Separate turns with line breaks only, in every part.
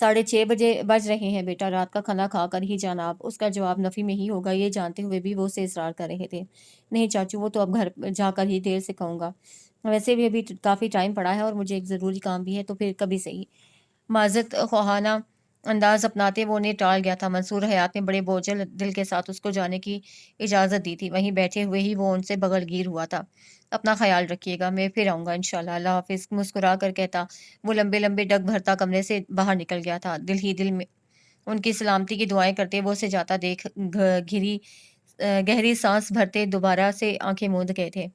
6:30 بجے بج رہے ہیں بیٹا، رات کا کھانا کھا کر ہی جانا آپ۔ اس کا جواب نفی میں ہی ہوگا، یہ جانتے ہوئے بھی وہ اسے اصرار کر رہے تھے۔ نہیں چاچو، وہ تو اب گھر جا کر ہی دیر سے کہوں گا، ویسے بھی ابھی کافی ٹائم پڑا ہے اور مجھے ایک ضروری کام بھی ہے، تو پھر کبھی صحیح۔ معذرت خواہانہ انداز اپناتے وہ انہیں ٹال گیا تھا۔ منصور حیات نے بڑے بوجھل دل کے ساتھ اس کو جانے کی اجازت دی تھی۔ وہیں بیٹھے ہوئے ہی وہ ان سے بغل گیر ہوا تھا۔ اپنا خیال رکھیے گا، میں پھر آؤں گا انشاءاللہ، اللہ حافظ مسکرا کر کہتا وہ لمبے لمبے ڈگ بھرتا کمرے سے باہر نکل گیا تھا۔ دل ہی دل میں ان کی سلامتی کی دعائیں کرتے وہ اسے جاتا دیکھ گہری سانس بھرتے دوبارہ سے آنکھیں موند گئے تھے۔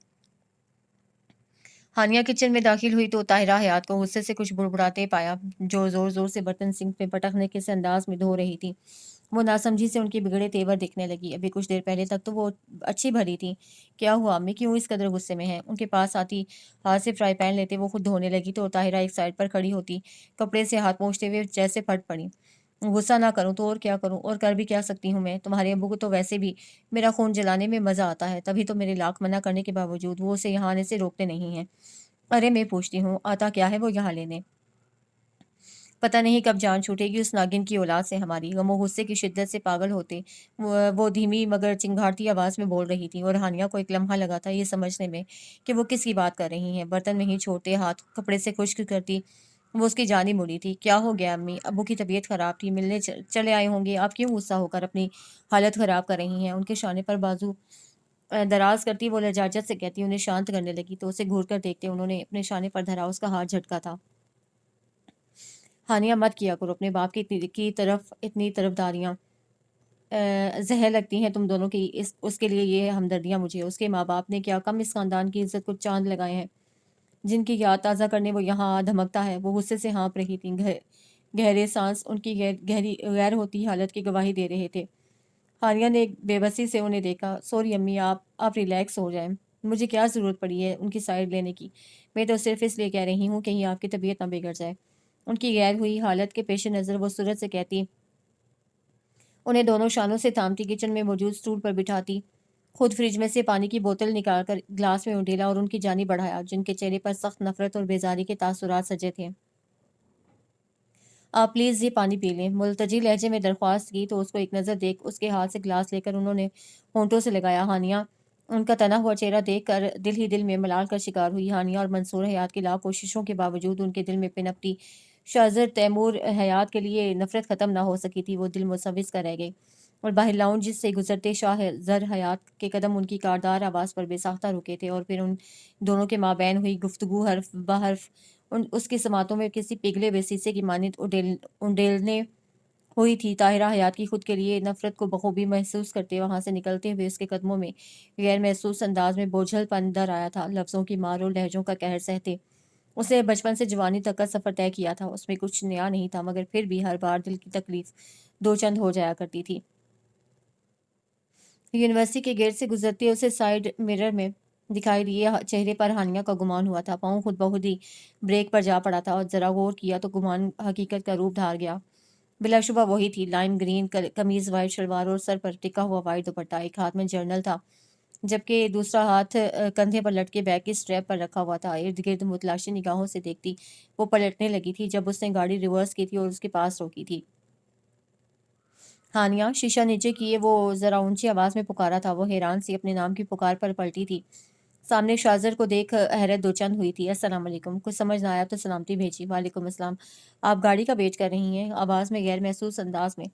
ہانیہ کچن میں داخل ہوئی تو طاہرہ حیات کو غصے سے کچھ بڑبڑاتے پایا، جو زور زور سے برتن سنک میں پٹکنے کے انداز میں دھو رہی تھی۔ وہ ناسمجھی سے ان کے بگڑے تیور دیکھنے لگی۔ ابھی کچھ دیر پہلے تک تو وہ اچھی بھلی تھی۔ کیا ہوا امی، کیوں اس قدر غصے میں ہیں؟ ان کے پاس آتی ہاتھ سے فرائی پین لیتے وہ خود دھونے لگی تو طاہرہ ایک سائڈ پر کھڑی ہوتی، کپڑے سے ہاتھ پونچھتے ہوئے جیسے پھٹ پڑی۔ غصہ نہ کروں تو اور کیا کروں، اور کر بھی کیا سکتی ہوں میں؟ تمہارے ابو کو تو ویسے بھی میرا خون جلانے میں مزہ آتا ہے، تبھی تو میرے لاکھ منع کرنے کے باوجود وہ اسے یہاں آنے سے روکتے نہیں ہیں۔ ارے میں پوچھتی ہوں، آتا کیا ہے وہ یہاں لینے؟ پتہ نہیں کب جان چھوٹے گی اس ناگن کی اولاد سے ہماری۔ غم و غصے کی شدت سے پاگل ہوتے وہ دھیمی مگر چنگھاڑتی آواز میں بول رہی تھی، اور ہانیہ کو ایک لمحہ لگا تھا یہ سمجھنے میں کہ وہ کس کی بات کر رہی ہیں۔ برتن نہیں چھوڑتے، ہاتھ کپڑے سے خشک کرتی وہ اس کی جانب مڑی تھی۔ کیا ہو گیا امی؟ ابو کی طبیعت خراب تھی، ملنے چلے آئے ہوں گے، آپ کیوں غصہ ہو کر اپنی حالت خراب کر رہی ہیں؟ ان کے شانے پر بازو دراز کرتی وہ لجاجت سے کہتی انہیں شانت کرنے لگی تو اسے گھور کر دیکھتے انہوں نے اپنے شانے پر دھرا اس کا ہاتھ جھٹکا تھا۔ ہانیہ مت کیا کرو اپنے باپ کی طرف اتنی طرفداریاں، زہر لگتی ہیں تم دونوں کی، اس کے لیے یہ ہمدردیاں مجھے۔ اس کے ماں باپ نے کیا کم اس خاندان کی عزت کو چاند لگائے ہیں، جن کی یاد تازہ کرنے وہ یہاں دھمکتا ہے۔ وہ غصے سے ہانپ رہی تھیں، گہرے سانس ان کی گہری غیر ہوتی حالت کی گواہی دے رہے تھے۔ ہانیہ نے ایک بے بسی سے انہیں دیکھا۔ سوری امی، آپ ریلیکس ہو جائیں، مجھے کیا ضرورت پڑی ہے ان کی سائڈ لینے کی؟ میں تو صرف اس لیے کہہ رہی ہوں کہیں آپ کی طبیعت نہ بگڑ جائے۔ ان کی غیر ہوئی حالت کے پیش نظر وہ سرعت سے کہتی، انہیں دونوں شانوں سے تھامتی، کچن میں موجود سٹول پر بٹھاتی، خود فریج میں سے پانی کی بوتل نکال کر گلاس میں انڈیلا اور ان کی جانب بڑھایا، جن کے چہرے پر سخت نفرت اور بیزاری کے تاثرات سجے تھے۔ آپ پلیز یہ پانی پی لیں، ملتجی لہجے میں درخواست کی تو اس کو ایک نظر دیکھ اس کے ہاتھ سے گلاس لے کر انہوں نے ہونٹوں سے لگایا۔ ہانیہ ان کا تنا ہوا چہرہ دیکھ کر دل ہی دل میں ملال کر شکار ہوئی۔ ہانیہ اور منصور حیات کی لاکھ کوششوں کے باوجود ان کے دل میں پنپتی شاہزر تیمور حیات کے لیے نفرت ختم نہ ہو سکی تھی۔ وہ دل مسوس کر رہ گئی، اور باہر لاؤنج سے گزرتے شاہ زر حیات کے قدم ان کی کاردار آواز پر بے ساختہ رکے تھے، اور پھر ان دونوں کے مابین ہوئی گفتگو حرف بحرف اس کی سماعتوں میں کسی پگھلے ہوئے سیسے کی مانند انڈیلنے ہوئی تھی۔ طاہرہ حیات کی خود کے لیے نفرت کو بخوبی محسوس کرتے وہاں سے نکلتے ہوئے اس کے قدموں میں غیر محسوس انداز میں بوجھل پن در آیا تھا۔ لفظوں کی مار اور لہجوں کا قہر سہتے اس نے بچپن سے جوانی تک کا سفر طے کیا تھا، اس میں کچھ نیا نہیں تھا، مگر پھر بھی ہر بار دل کی تکلیف دو چند ہو جایا کرتی تھی۔ یونیورسٹی کے گیٹ سے گزرتے اسے سائیڈ مرر میں دکھائی دیے چہرے پر ہانیہ کا گمان ہوا تھا۔ پاؤں خود بخود ہی بریک پر جا پڑا تھا، اور ذرا غور کیا تو گمان حقیقت کا روپ دھار گیا۔ بلا شبہ وہی تھی، لائم گرین قمیض، وائٹ شلوار اور سر پر ٹکا ہوا وائٹ دوپٹہ۔ ایک ہاتھ میں جرنل تھا جبکہ دوسرا ہاتھ کندھے پر لٹکے بیگ کی سٹریپ پر رکھا ہوا تھا۔ ارد گرد متلاشی نگاہوں سے دیکھتی وہ پلٹنے لگی تھی جب اس نے گاڑی ریورس کی تھی اور اس کے پاس روکی تھی۔ ہانیہ! شیشہ نیچے کیے وہ ذرا اونچی آواز میں پکارا تھا۔ وہ حیران سی اپنے نام کی پکار پر پلٹی تھی۔ سامنے شاہزر کو دیکھ حیرت دوچند ہوئی تھی۔ السلام علیکم۔ کچھ سمجھ نہ آیا تو سلامتی بھیجی۔ وعلیکم السلام۔ آپ گاڑی کا ویٹ کر رہی ہیں؟ آواز میں غیر محسوس انداز میں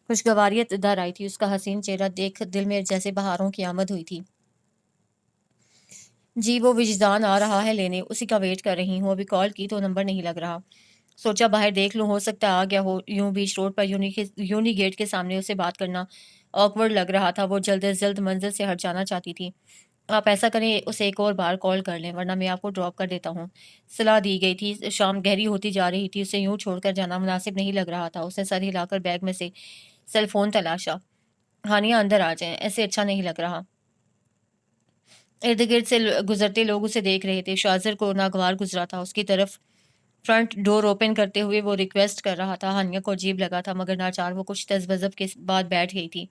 خوشگواریت در آئی تھی۔ اس کا حسین چہرہ دیکھ دل میں جیسے بہاروں کی آمد ہوئی تھی۔ جی، وہ وجدان آ رہا ہے لینے، اسی کا ویٹ کر رہی ہوں۔ ابھی کال کی تو نمبر نہیں لگ رہا، سوچا باہر دیکھ لوں، ہو سکتا ہے آ گیا ہو۔ یوں بیچ روڈ پر یونی گیٹ کے سامنے اسے بات کرنا آکورڈ لگ رہا تھا۔ وہ جلد از جلد منزل سے ہٹ جانا چاہتی تھی۔ آپ ایسا کریں اسے ایک اور بار کال کر لیں، ورنہ میں آپ کو ڈراپ کر دیتا ہوں۔ صلاح دی گئی تھی۔ شام گہری ہوتی جا رہی تھی، اسے یوں چھوڑ کر جانا مناسب نہیں لگ رہا تھا۔ اس نے سر ہلا کر بیگ میں سے سیل فون تلاشا۔ ہانیہ اندر آ جائیں، ایسے اچھا نہیں لگ رہا۔ ارد گرد سے گزرتے لوگ اسے دیکھ رہے تھے۔ شاہزر کو ناگوار گزرا تھا، اس کی طرف فرنٹ ڈور اوپن کرتے ہوئے وہ ریکویسٹ کر رہا تھا۔ ہانیہ کو عجیب لگا تھا، مگر ناچار وہ کچھ تذبذب کے بعد بیٹھ گئی تھی۔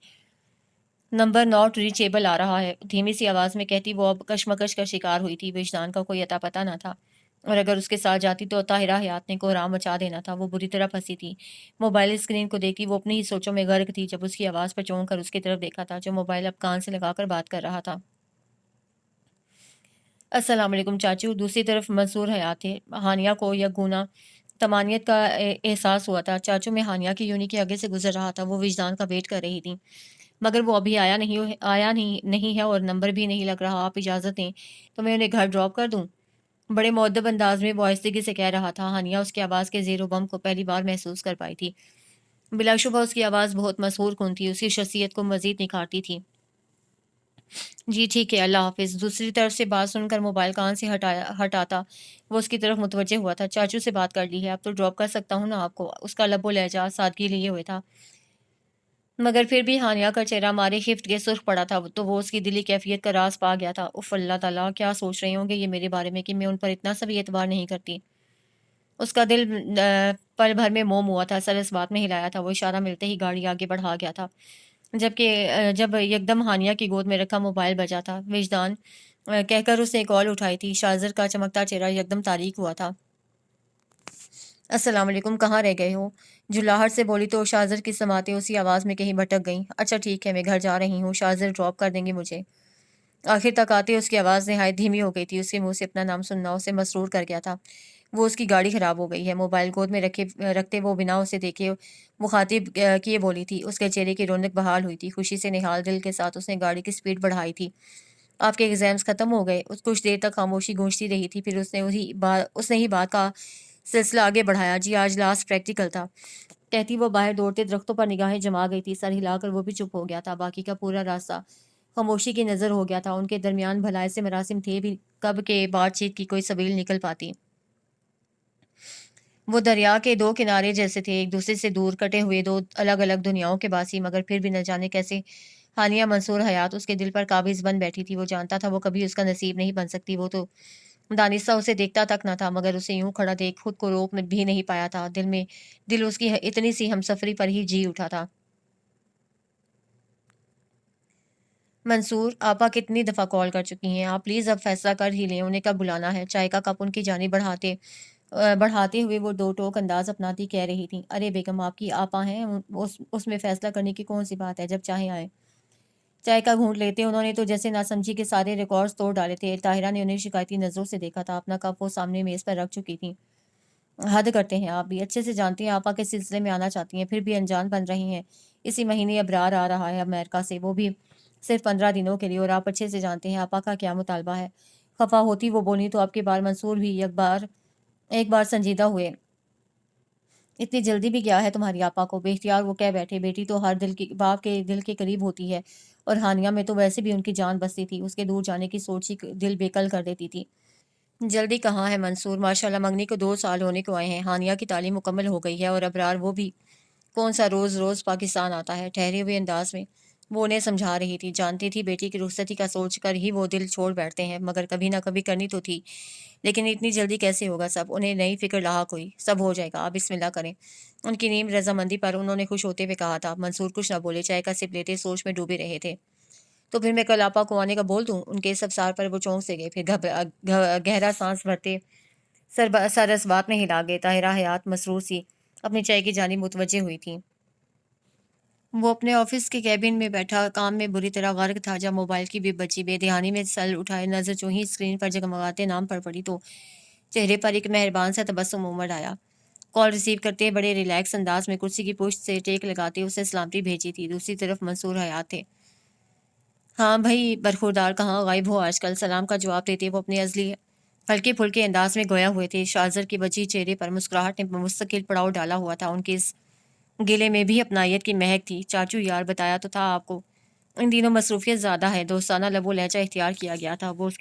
نمبر ناٹ ریچیبل آ رہا ہے، دھیمی سی آواز میں کہتی وہ اب کشمکش کا شکار ہوئی تھی۔ وجدان کا کوئی اتا پتہ نہ تھا۔ اور اگر اس کے ساتھ جاتی تو طاہرہ حیات نے کوہرام مچا دینا تھا۔ وہ بری طرح پھنسی تھی۔ موبائل اسکرین کو دیکھی، وہ اپنی ہی سوچوں میں غرق تھی جب اس کی آواز پر چونک کر اس کی طرف دیکھا تھا جو موبائل اب کان سے لگا کر بات کر رہا تھا۔ السلام علیکم چاچو۔ دوسری طرف منصور حیات تھے۔ ہانیہ کو یکگنا طمانینت کا احساس ہوا تھا۔ چاچو میں ہانیہ کی یونی کے آگے سے گزر رہا تھا۔ وہ وجدان کا ویٹ کر رہی تھی مگر وہ ابھی آیا نہیں ہے اور نمبر بھی نہیں لگ رہا۔ آپ اجازت دیں تو میں انہیں گھر ڈراپ کر دوں؟ بڑے مؤدب انداز میں وہ آہستگی سے کہہ رہا تھا۔ ہانیہ اس کی آواز کے زیر و بم کو پہلی بار محسوس کر پائی تھی۔ بلا شبہ اس کی آواز بہت مسحور کن تھی، اس کی شخصیت کو مزید نکھارتی تھی۔ جی ٹھیک ہے، اللہ حافظ۔ دوسری طرف سے بات سن کر موبائل کان سے ہٹاتا وہ اس کی طرف متوجہ ہوا تھا۔ چاچو سے بات کر لی ہے، اب تو ڈراپ کر سکتا ہوں نا آپ کو؟ اس کا لب و لہجہ سادگی لیے ہوئے تھا مگر پھر بھی ہانیہ کا چہرہ مارے خفت کے سرخ پڑا تھا تو وہ اس کی دلی کیفیت کا راز پا گیا تھا۔ اف اللہ تعالیٰ، کیا سوچ رہے ہوں گے یہ میرے بارے میں کہ میں ان پر اتنا سا بھی اعتبار نہیں کرتی۔ اس کا دل پل بھر میں موم ہوا تھا، سر اس بات میں ہلایا تھا۔ وہ اشارہ ملتے ہی گاڑی آگے بڑھا گیا تھا جب یکدم ہانیہ کی گود میں رکھا موبائل بجا تھا۔ وجدان کہہ کر اس نے کال اٹھائی تھی۔ شازر کا چمکتا چہرہ یکدم تاریک ہوا تھا۔ السلام علیکم، کہاں رہ گئے ہو؟ جھلاہٹ سے بولی تو شازر کی سماعتیں اسی آواز میں کہیں بھٹک گئیں۔ اچھا ٹھیک ہے، میں گھر جا رہی ہوں، شازر ڈراپ کر دیں گے مجھے؟ آخر تک آتے اس کی آواز نہایت دھیمی ہو گئی تھی۔ اس کے منہ سے اپنا نام سننا اسے مسرور کر گیا تھا۔ وہ اس کی گاڑی خراب ہو گئی ہے۔ موبائل گود میں رکھتے وہ بنا اسے دیکھے مخاطب کیے بولی تھی۔ اس کے چہرے کی رونق بحال ہوئی تھی۔ خوشی سے نہال دل کے ساتھ اس نے گاڑی کی سپیڈ بڑھائی تھی۔ آپ کے ایگزامز ختم ہو گئے؟ کچھ دیر تک خاموشی گونجتی رہی تھی، پھر اس نے ہی بات کا سلسلہ آگے بڑھایا۔ جی آج لاسٹ پریکٹیکل تھا، کہتی وہ باہر دوڑتے درختوں پر نگاہیں جما گئی تھی۔ سر ہلا کر وہ بھی چپ ہو گیا تھا۔ باقی کا پورا راستہ خاموشی کی نظر ہو گیا تھا۔ ان کے درمیان بھلا ایسے مراسم تھے بھی کب کہ بات چیت کی کوئی سبیل نکل پاتی۔ وہ دریا کے دو کنارے جیسے تھے، ایک دوسرے سے دور، کٹے ہوئے دو الگ الگ دنیاؤں کے باسی، مگر پھر بھی نہ جانے کیسے ہانیہ منصور حیات اس کے دل پر قابض بن بیٹھی تھی۔ وہ جانتا تھا وہ کبھی اس کا نصیب نہیں بن سکتی۔ وہ تو دانستہ اسے دیکھتا تک نہ تھا مگر اسے یوں کھڑا دیکھ خود کو روک بھی نہیں پایا تھا۔ دل اس کی اتنی سی ہمسفری پر ہی جی اٹھا تھا۔ منصور آپا کتنی دفعہ کال کر چکی ہیں، آپ پلیز اب فیصلہ کر ہی لیں، انہیں کب بلانا ہے؟ چائے کا کپ ان کی جانب بڑھاتے ہوئے وہ دو ٹوک انداز اپناتی کہہ رہی تھی۔ ارے بیگم، آپ کی آپا ہیں، اس میں فیصلہ کرنے کی کون سی بات ہے، جب چاہیں آئے۔ چائے کا گھونٹ لیتے انہوں نے تو جیسے ناسمجھی کے سارے ریکارڈز توڑ ڈالے تھے۔ طاہرہ نے انہیں شکایتی نظروں سے دیکھا تھا۔ اپنا کپ وہ سامنے میز پر رکھ چکی تھی۔ حد کرتے ہیں آپ بھی، اچھے سے جانتے ہیں آپا کے سلسلے میں آنا چاہتی ہیں، پھر بھی انجان بن رہی ہیں۔ اسی مہینے ابرار آ رہا ہے امریکہ سے، وہ بھی صرف 15 دنوں کے لیے، اور آپ اچھے سے جانتے ہیں آپا کا کیا مطالبہ ہے۔ خفا ہوتی وہ بولی تو آپ کے بال منصور بھی ایک بار سنجیدہ ہوئے۔ اتنی جلدی بھی کیا ہے تمہاری آپا کو؟ بے اختیار وہ کہہ بیٹھے۔ بیٹی تو ہر باپ کے دل کے قریب ہوتی ہے، اور ہانیہ میں تو ویسے بھی ان کی جان بستی تھی۔ اس کے دور جانے کی سوچ ہی دل بےکل کر دیتی تھی۔ جلدی کہاں ہے منصور، ماشاءاللہ منگنی کو 2 سال ہونے کو آئے ہیں۔ ہانیہ کی تعلیم مکمل ہو گئی ہے، اور ابرار وہ بھی کون سا روز پاکستان آتا ہے۔ ٹھہرے ہوئے انداز میں وہ انہیں سمجھا رہی تھی۔ جانتی تھی بیٹی کی رخصتی کا سوچ کر ہی وہ دل چھوڑ بیٹھتے ہیں، مگر کبھی نہ کبھی کرنی تو تھی۔ لیکن اتنی جلدی کیسے ہوگا سب؟ انہیں نئی فکر لاحق ہوئی۔ سب ہو جائے گا، آپ بسم اللہ کریں۔ ان کی نیم رضامندی پر انہوں نے خوش ہوتے ہوئے کہا تھا۔ منصور کچھ نہ بولے، چائے کا سپ لیتے سوچ میں ڈوبے رہے تھے۔ تو پھر میں کل آپا کو آنے کا بول دوں؟ ان کے سبسار پر وہ چونک سے گئے، پھر گہرا سانس بھرتے سر اس بات میں ہلا گئے۔ طاہرہ حیات مسرور سی اپنی چائے کی جانب متوجہ ہوئی تھی۔ وہ اپنے آفس کے کیبن میں بیٹھا کام میں بری طرح غرق تھا جب موبائل کی بھی بچی بے دہانی میں سل اٹھائے نظر جو ہی اسکرین پر جگمگاتے نام پر پڑی تو چہرے پر ایک مہربان سا تبسم امڑ آیا۔ کال ریسیو کرتے بڑے ریلیکس انداز میں کرسی کی پشت سے ٹیک لگاتے اسے سلامتی بھیجی تھی۔ دوسری طرف منصور حیات تھے۔ ہاں بھائی برخوردار، کہاں غائب ہو آج کل؟ سلام کا جواب دیتے وہ اپنے ازلی ہلکے پھلکے انداز میں گویا ہوئے تھے۔ شازر کی بچی چہرے پر مسکراہٹ نے مستقل پڑاؤ ڈالا ہوا تھا۔ ان کے اس گلے میں بھی اپنائیت کی مہک تھی۔ چاچو یار، بتایا تو تھا آپ کو، ان دنوں مصروفیت زیادہ ہے۔ دوستانہ لب و لہجہ اختیار کیا گیا تھا۔ وہ اس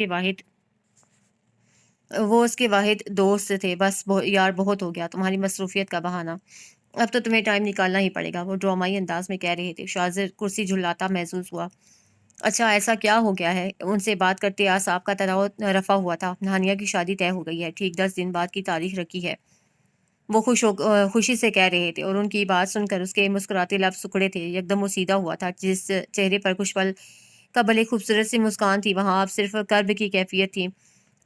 کے واحد دوست تھے۔ بس یار بہت ہو گیا تمہاری مصروفیت کا بہانہ، اب تو تمہیں ٹائم نکالنا ہی پڑے گا، وہ ڈرامائی انداز میں کہہ رہے تھے۔ شازر کرسی جھلاتا محسوس ہوا۔ اچھا ایسا کیا ہو گیا ہے؟ ان سے بات کرتے اعصاب کا تناؤ رفع ہوا تھا۔ ہانیہ کی شادی طے ہو گئی ہے، ٹھیک 10 دن بعد کی تاریخ رکھی ہے، وہ خوشی سے کہہ رہے تھے، اور ان کی بات سن کر اس کے مسکراتے لب سکڑے تھے۔ یکدم وہ سیدھا ہوا تھا۔ جس چہرے پر کچھ پل قبل ایک خوبصورت سی مسکان تھی، وہاں اب صرف کرب کی کیفیت تھی۔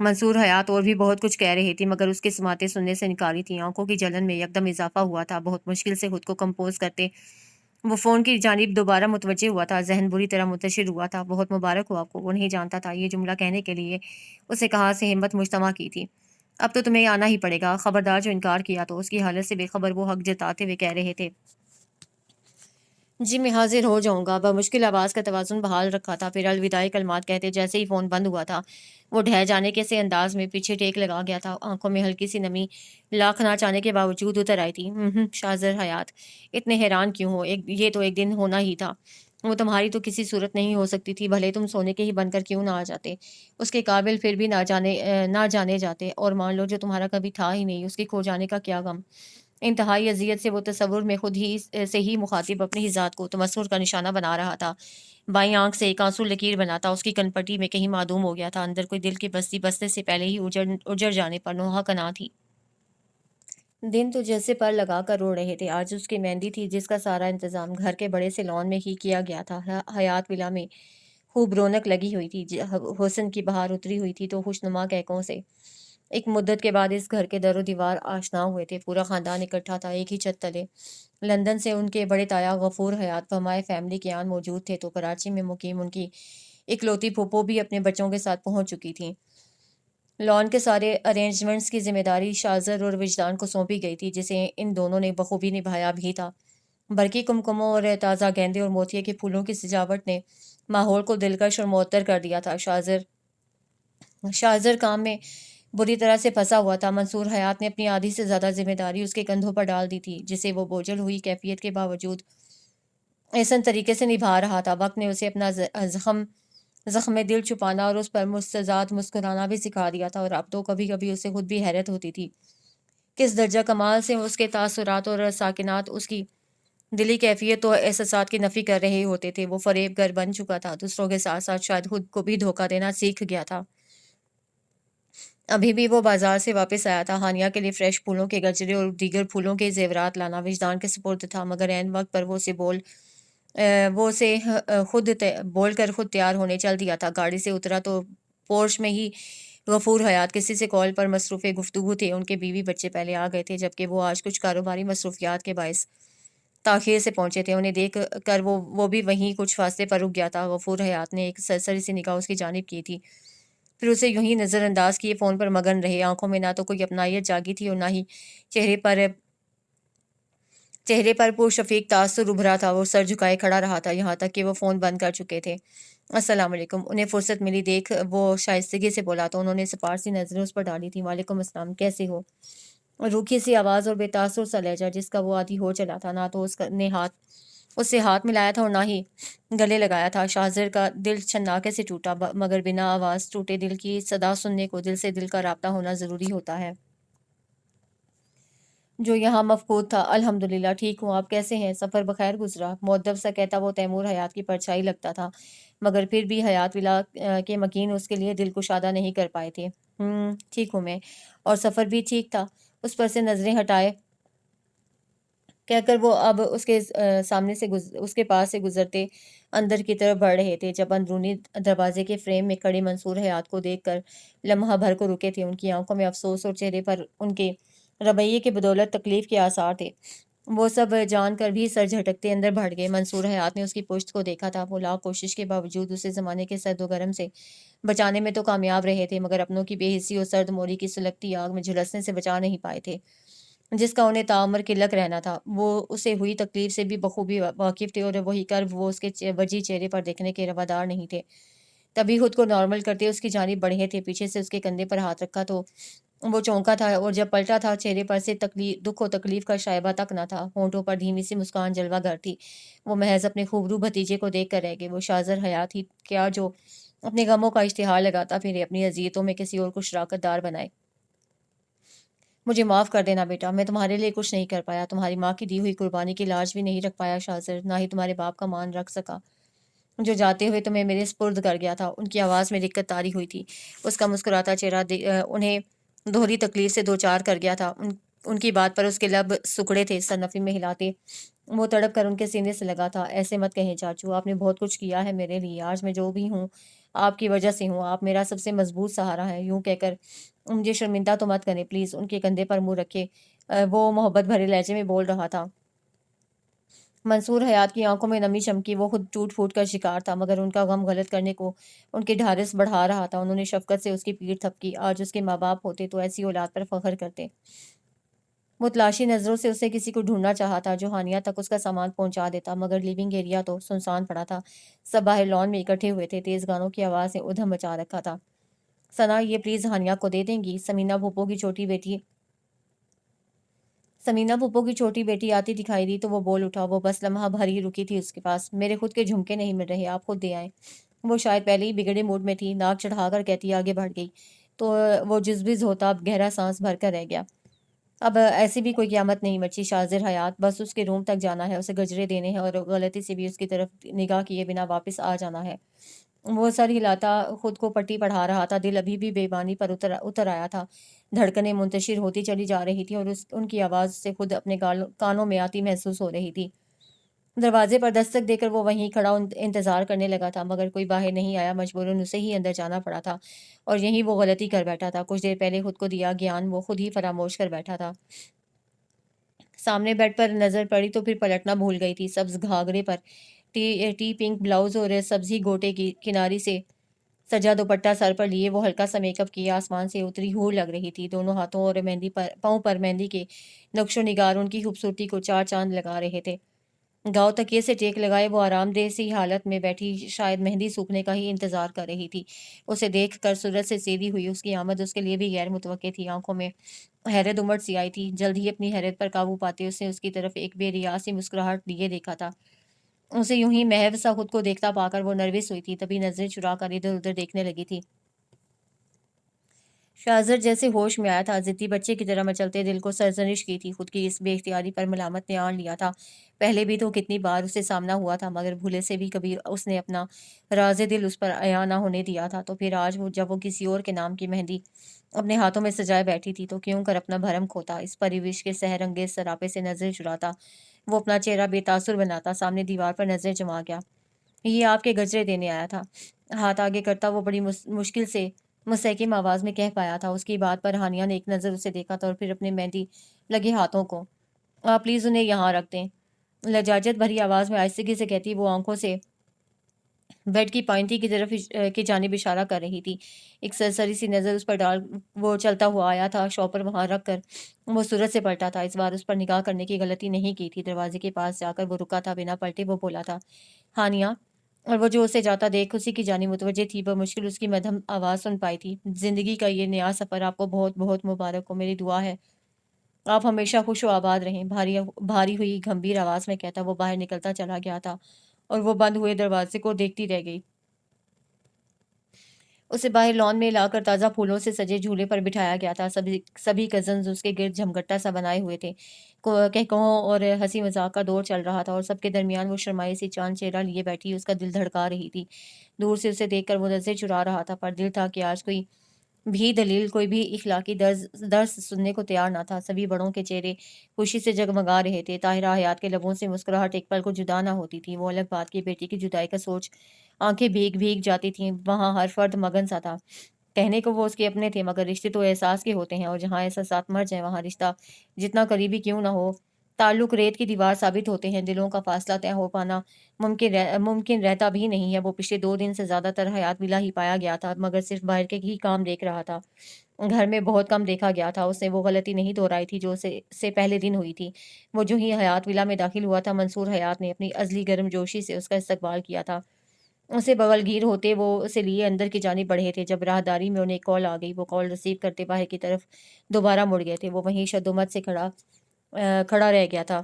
منصور حیات اور بھی بہت کچھ کہہ رہی تھی مگر اس کی سماعتیں سننے سے نکاری تھیں۔ آنکھوں کی جلن میں یکدم اضافہ ہوا تھا۔ بہت مشکل سے خود کو کمپوز کرتے وہ فون کی جانب دوبارہ متوجہ ہوا تھا۔ ذہن بری طرح منتشر ہوا تھا۔ بہت مبارک ہو آپ کو، وہ نہیں جانتا تھا یہ جملہ کہنے کے لیے اسے کہاں سے ہمت مجتمع کی تھی۔ اب تو تمہیں آنا ہی پڑے گا، خبردار جو انکار کیا تو۔ اس کی حالت سے بے خبر وہ حق جتاتے ہوئے کہہ رہے تھے، جی میں حاضر ہو جاؤں گا۔ بمشکل آواز کا توازن بحال رکھا تھا، پھر الوداعی کلمات کہتے جیسے ہی فون بند ہوا تھا وہ ڈھہ جانے کے سے انداز میں پیچھے ٹیک لگا گیا تھا۔ آنکھوں میں ہلکی سی نمی لاکھ نہ چاہنے کے باوجود اتر آئی تھی۔ شاہزر حیات، اتنے حیران کیوں ہو؟ یہ تو ایک دن ہونا ہی تھا۔ وہ تمہاری تو کسی صورت نہیں ہو سکتی تھی، بھلے تم سونے کے ہی بن کر کیوں نہ آ جاتے۔ اس کے قابل پھر بھی نہ جانے جاتے، اور مان لو جو تمہارا کبھی تھا ہی نہیں، اس کے کھو جانے کا کیا غم۔ انتہائی اذیت سے وہ تصور میں خود ہی سے ہی مخاطب اپنی ہی ذات کو تمسخر کا نشانہ بنا رہا تھا۔ بائیں آنکھ سے ایک آنسو لکیر بناتا اس کی کن پٹی میں کہیں معدوم ہو گیا تھا۔ اندر کوئی دل کی بستی بسنے سے پہلے ہی اجڑ جانے پر نوحہ کنا تھی۔ دن تو جیسے پر لگا کر رو رہے تھے۔ آج اس کی مہندی تھی جس کا سارا انتظام گھر کے بڑے سے لان میں ہی کیا گیا تھا۔ حیات ولا میں خوب رونق لگی ہوئی تھی، حسن کی بہار اتری ہوئی تھی تو خوشنما کہکوں سے۔ ایک مدت کے بعد اس گھر کے در و دیوار آشنا ہوئے تھے۔ پورا خاندان اکٹھا تھا ایک ہی چھت تلے۔ لندن سے ان کے بڑے تایا غفور حیات ہمارے فیملی کے آن موجود تھے تو کراچی میں مقیم ان کی اکلوتی پھوپھو بھی اپنے بچوں کے ساتھ پہنچ چکی تھیں۔ لان کے سارے ارینجمنٹس کی ذمہ داری شاذر اور وجدان کو سونپی گئی تھی، جسے ان دونوں نے بخوبی نبھایا بھی تھا۔ برقی کمکموں اور تازہ گیندے اور موتیے کے پھولوں کی سجاوٹ نے ماحول کو دلکش اور معطر کر دیا تھا۔ شاذر کام میں بری طرح سے پھنسا ہوا تھا۔ منصور حیات نے اپنی آدھی سے زیادہ ذمہ داری اس کے کندھوں پر ڈال دی تھی، جسے وہ بوجھل ہوئی کیفیت کے باوجود احسن طریقے سے نبھا رہا تھا۔ وقت نے اسے اپنا زخم دل چھپانا اور اس پر مستزاد مسکرانا بھی سکھا دیا تھا، اور اب تو کبھی کبھی اسے خود بھی حیرت ہوتی تھی کس درجہ کمال سے اس کے تاثرات اور ساکنات اس کی دلی کیفیت و احساسات کی نفی کر رہے ہوتے تھے۔ وہ فریب گر بن چکا تھا، دوسروں کے ساتھ ساتھ شاید خود کو بھی دھوکہ دینا سیکھ گیا تھا۔ ابھی بھی وہ بازار سے واپس آیا تھا۔ ہانیہ کے لیے فریش پھولوں کے گجرے اور دیگر پھولوں کے زیورات لانا وجدان کے سپرد تھا، مگر عین وقت پر وہ اسے خود بول کر خود تیار ہونے چل دیا تھا۔ گاڑی سے اترا تو پورش میں ہی غفور حیات کسی سے کال پر مصروف گفتگو تھے۔ ان کے بیوی بچے پہلے آ گئے تھے، جبکہ وہ آج کچھ کاروباری مصروفیات کے باعث تاخیر سے پہنچے تھے۔ انہیں دیکھ کر وہ بھی وہیں کچھ فاصلے پر رک گیا تھا۔ غفور حیات نے ایک سرسری سی نگاہ اس کی جانب کی تھی، پھر اسے یوں ہی نظر انداز کیے فون پر مگن رہے۔ آنکھوں میں نہ تو کوئی اپنائیت جاگی تھی اور نہ ہی چہرے پر پرشفیق تاثر ابھرا تھا۔ وہ سر جھکائے کھڑا رہا تھا یہاں تک کہ وہ فون بند کر چکے تھے۔ السلام علیکم۔ انہیں فرصت ملی دیکھ وہ شائستگی سے بولا تو انہوں نے سپارسی نظریں اس پر ڈالی تھیں۔ وعلیکم السلام، کیسے ہو؟ روکھی سی آواز اور بے تاثر سا لہجہ جس کا وہ عادی ہو چلا تھا۔ نہ تو اس نے اس سے ہاتھ ملایا تھا اور نہ ہی گلے لگایا تھا۔ شاہزر کا دل چھناکے سے ٹوٹا، مگر بنا آواز ٹوٹے دل کی صدا سننے کو دل سے دل کا رابطہ ہونا ضروری ہوتا ہے، جو یہاں مفقود تھا۔ الحمدللہ ٹھیک ہوں، آپ کیسے ہیں؟ سفر بخیر گزرا؟ مؤدب سا کہتا وہ تیمور حیات کی پرچھائی لگتا تھا، مگر پھر بھی حیات ولا کے مکین اس کے لیے دل کشادہ نہیں کر پائے تھے۔ ٹھیک ہوں میں، اور سفر بھی ٹھیک تھا؟ اس پر سے نظریں ہٹائے کہہ کر وہ اب اس کے پاس سے گزرتے اندر کی طرف بڑھ رہے تھے، جب اندرونی دروازے کے فریم میں کھڑے منصور حیات کو دیکھ کر لمحہ بھر کو رکے تھے۔ ان کی آنکھوں میں افسوس اور چہرے پر ان کے رویے کے بدولت تکلیف کے آثار تھے۔ وہ سب جان کر بھی سر جھٹکتے اندر بڑھ گئے۔ منصور حیات نے اس کی پشت کو دیکھا تھا۔ وہ لاکھ کوشش کے باوجود اسے زمانے کے سرد و گرم سے بچانے میں تو کامیاب رہے تھے، مگر اپنوں کی بے حسی اور سرد موری کی سلگتی آگ میں جھلسنے سے بچا نہیں پائے تھے، جس کا انہیں تعمر قلق رہنا تھا۔ وہ اسے ہوئی تکلیف سے بھی بخوبی واقف تھے، اور وہی کرب وہ اس کے وجی چہرے پر دیکھنے کے روادار نہیں تھے۔ تبھی خود کو نارمل کرتے اس کی جانب بڑھے تھے، پیچھے سے اس کے کندھے پر ہاتھ رکھا تو وہ چونکا تھا، اور جب پلٹا تھا چہرے پر سے دکھ و تکلیف کا شائبہ تک نہ تھا۔ ہونٹوں پر دھیمی سی مسکان جلوہ گر تھی۔ وہ محض اپنے خوبرو بھتیجے کو دیکھ کر رہ گئے۔ وہ شاذر حیات ہی کیا جو اپنے غموں کا اشتہار لگاتا پھرے، اپنی اذیتوں میں کسی اور کو شراکت دار بنائے۔ مجھے معاف کر دینا بیٹا، میں تمہارے لیے کچھ نہیں کر پایا، تمہاری ماں کی دی ہوئی قربانی کی لاج بھی نہیں رکھ پایا شاذر، نہ ہی تمہارے باپ کا مان رکھ سکا جو جاتے ہوئے تمہیں میرے سپرد کر گیا تھا۔ ان کی آواز میں دقت طاری ہوئی تھی، اس کا مسکراتا چہرہ انہیں دوہری تکلیف سے دوچار کر گیا تھا۔ ان کی بات پر اس کے لب سکڑے تھے۔ سر نفی میں ہلاتے وہ تڑپ کر ان کے سینے سے لگا تھا۔ ایسے مت کہیں چاچو، آپ نے بہت کچھ کیا ہے میرے لیے، آج میں جو بھی ہوں آپ کی وجہ سے ہوں، آپ میرا سب سے مضبوط سہارا ہے۔ یوں کہہ کر مجھے شرمندہ تو مت کریں پلیز۔ ان کے کندھے پر منہ رکھے وہ محبت بھرے لہجے میں بول رہا تھا۔ منصور حیات کی آنکھوں میں نمی چمکی، وہ خود ٹوٹ پھوٹ کر شکار تھا، مگر ان کا غم غلط کرنے کو ان کی ڈھارس بڑھا رہا تھا۔ انہوں نے شفقت سے اس کی پیٹھ تھپکی۔ آج اس کے ماں باپ ہوتے تو ایسی اولاد پر فخر کرتے۔ متلاشی نظروں سے اسے کسی کو ڈھونڈنا چاہا تھا جو ہانیہ تک اس کا سامان پہنچا دیتا، مگر لیونگ ایریا تو سنسان پڑا تھا۔ سب باہر لان میں اکٹھے ہوئے تھے۔ تیز گانوں کی آواز نے ادھم مچا رکھا تھا۔ ثنا، یہ پلیز ہانیہ کو دے دیں گی؟ سمینا پھپھو کی چھوٹی بیٹی آتی دکھائی دی تو وہ بول اٹھا۔ وہ بس لمحہ بھر ہی رکی تھی اس کے پاس۔ میرے خود کے جھمکے نہیں مل رہے، آپ خود دے آئیں۔ وہ شاید پہلے ہی بگڑے موڈ میں تھی، ناک چڑھا کر کہتی آگے بڑھ گئی تو وہ جزبز ہوتا اب گہرا سانس بھر کر رہ گیا۔ اب ایسی بھی کوئی قیامت نہیں مچی شاذر حیات، بس اس کے روم تک جانا ہے، اسے گجرے دینے ہیں اور غلطی سے بھی اس کی طرف نگاہ کیے بنا واپس آ جانا ہے۔ وہ سر ہلاتا خود کو پٹی پڑھا رہا تھا۔ دل ابھی بھی بے بانی پر اتر آیا تھا۔ دھڑکنیں منتشر ہوتی چلی جا رہی تھی اور ان کی آواز سے خود اپنے کانوں میں آتی محسوس ہو رہی تھی۔ دروازے پر دستک دے کر وہ وہیں کھڑا انتظار کرنے لگا تھا، مگر کوئی باہر نہیں آیا۔ مجبوراً اسے ہی اندر جانا پڑا تھا اور یہیں وہ غلطی کر بیٹھا تھا۔ کچھ دیر پہلے خود کو دیا گیان وہ خود ہی فراموش کر بیٹھا تھا۔ سامنے بیڈ پر نظر پڑی تو پھر پلٹنا بھول گئی تھی۔ سبز گھاگھرے پر ٹی پنک بلاؤز اور سبزی گوٹے کی کناری سے سجا دوپٹہ سر پر لیے وہ ہلکا سا میک اپ کیا آسمان سے اتری ہور لگ رہی تھی۔ دونوں ہاتھوں اور پاؤں پر مہندی کے نقش و نگار ان کی خوبصورتی کو چار چاند لگا رہے تھے۔ گاؤں تکیے سے ٹیک لگائے وہ آرام دہ سی حالت میں بیٹھی شاید مہندی سوکھنے کا ہی انتظار کر رہی تھی۔ اسے دیکھ کر سورج سے سیدھی ہوئی اس کی آمد اس کے لیے بھی غیر متوقع تھی۔ آنکھوں میں حیرت امڑ سی آئی تھی۔ جلد ہی اپنی حیرت پر قابو پاتے اس نے اس کی طرف ایک بے ریا سی مسکراہٹ لیے دیکھا تھا۔ اسے یوں ہی محو سا خود کو دیکھتا پا کر وہ نروس ہوئی تھی، تبھی نظریں چرا کر ادھر ادھر دیکھنے لگی تھی۔ شاذر جیسے ہوش میں آیا تھا، ضدی بچے کی طرح مچلتے دل کو سرزنش کی تھی۔ خود کی اس بے اختیاری پر ملامت نے آن لیا تھا۔ پہلے بھی تو کتنی بار اسے سامنا ہوا تھا، مگر بھولے سے بھی کبھی اس نے اپنا راز دل اس پر عیاں نہ ہونے دیا تھا۔ تو پھر آج جب وہ کسی اور کے نام کی مہندی اپنے ہاتھوں میں سجائے بیٹھی تھی تو کیوں کر اپنا بھرم کھوتا، اس پریوش کے سحر انگیز سراپے سے نظر چراتا، وہ اپنا چہرہ بے تاثر بناتا۔ سامنے دیوار پر نظر جما گیا۔ یہ آپ کے گجرے دینے آیا تھا، ہاتھ آگے کرتا وہ بڑی مشکل سے مستحکم آواز میں کہہ پایا تھا۔ اس کی بات پر ہانیہ نے ایک نظر اسے دیکھا تھا اور پھر اپنے مہندی لگے ہاتھوں کو۔ آپ پلیز انہیں یہاں رکھ دیں، لجاجت بھری آواز میں آہستگی سے کہتی وہ آنکھوں سے بیڈ کی پائنٹی کی طرف کی جانب اشارہ کر رہی تھی۔ ایک سرسری سی نظر اس پر ڈال وہ چلتا ہوا آیا تھا، شاپر وہاں رکھ کر وہ سورج سے پلٹا تھا۔ اس بار اس پر نگاہ کرنے کی غلطی نہیں کی تھی۔ دروازے کے پاس جا کر وہ رکا تھا، بنا پلٹے وہ بولا تھا ہانیہ، اور وہ جو اسے جاتا دیکھ اسی کی جانب متوجہ تھی، بمشکل اس کی مدھم آواز سن پائی تھی۔ زندگی کا یہ نیا سفر آپ کو بہت بہت مبارک ہو، میری دعا ہے آپ ہمیشہ خوش و آباد رہیں، بھاری ہوئی گھمبیر آواز میں کہتا وہ باہر نکلتا چلا گیا تھا اور وہ بند ہوئے دروازے کو دیکھتی رہ گئی۔ اسے باہر لان میں لا کر تازہ پھولوں سے سجے جھولے پر بٹھایا گیا تھا۔ سبھی کزنز اس کے گرد جھمگٹا سا بنائے ہوئے تھے۔ کہکہوں اور ہنسی مذاق کا دور چل رہا تھا اور سب کے درمیان وہ شرمائی سی چاند چہرہ لیے بیٹھی اس کا دل دھڑکا رہی تھی۔ دور سے اسے دیکھ کر وہ نظریں چرا رہا تھا، پر دل تھا کہ آج کوئی بھی دلیل، کوئی بھی اخلاقی درس سننے کو تیار نہ تھا۔ سبھی بڑوں کے چہرے خوشی سے جگمگا رہے تھے۔ طاہرہ حیات کے لبوں سے مسکراہٹ ایک پل کو جدا نہ ہوتی تھی۔ وہ الگ بات کی بیٹی کی جدائی کا سوچ آنکھیں بھیگ بھیگ جاتی تھیں۔ وہاں ہر فرد مگن سا تھا۔ کہنے کو وہ اس کے اپنے تھے، مگر رشتے تو احساس کے ہوتے ہیں، اور جہاں احساسات مر جائیں وہاں رشتہ جتنا قریبی کیوں نہ ہو، تعلق ریت کی دیوار ثابت ہوتے ہیں۔ دلوں کا فاصلہ طے ہو پانا ممکن رہتا بھی نہیں ہے۔ وہ پچھلے 2 دن سے زیادہ تر حیات ولا ہی پایا گیا تھا، مگر صرف باہر کے ہی کام دیکھ رہا تھا۔ گھر میں بہت کم دیکھا گیا تھا۔ اس نے وہ غلطی نہیں دہرائی تھی جو سے پہلے دن ہوئی تھی۔ وہ جو ہی حیات ولا میں داخل ہوا تھا، منصور حیات نے اپنی ازلی گرم جوشی سے اس کا استقبال کیا تھا۔ اسے بغل گیر ہوتے وہ اسے لیے اندر کی جانب بڑھے تھے جب راہداری میں انہیں ایک کال آ گئی۔ وہ کال ریسیو کرتے باہر کی طرف دوبارہ مڑ گئے تھے۔ وہ وہیں شدومت سے کھڑا رہ گیا تھا۔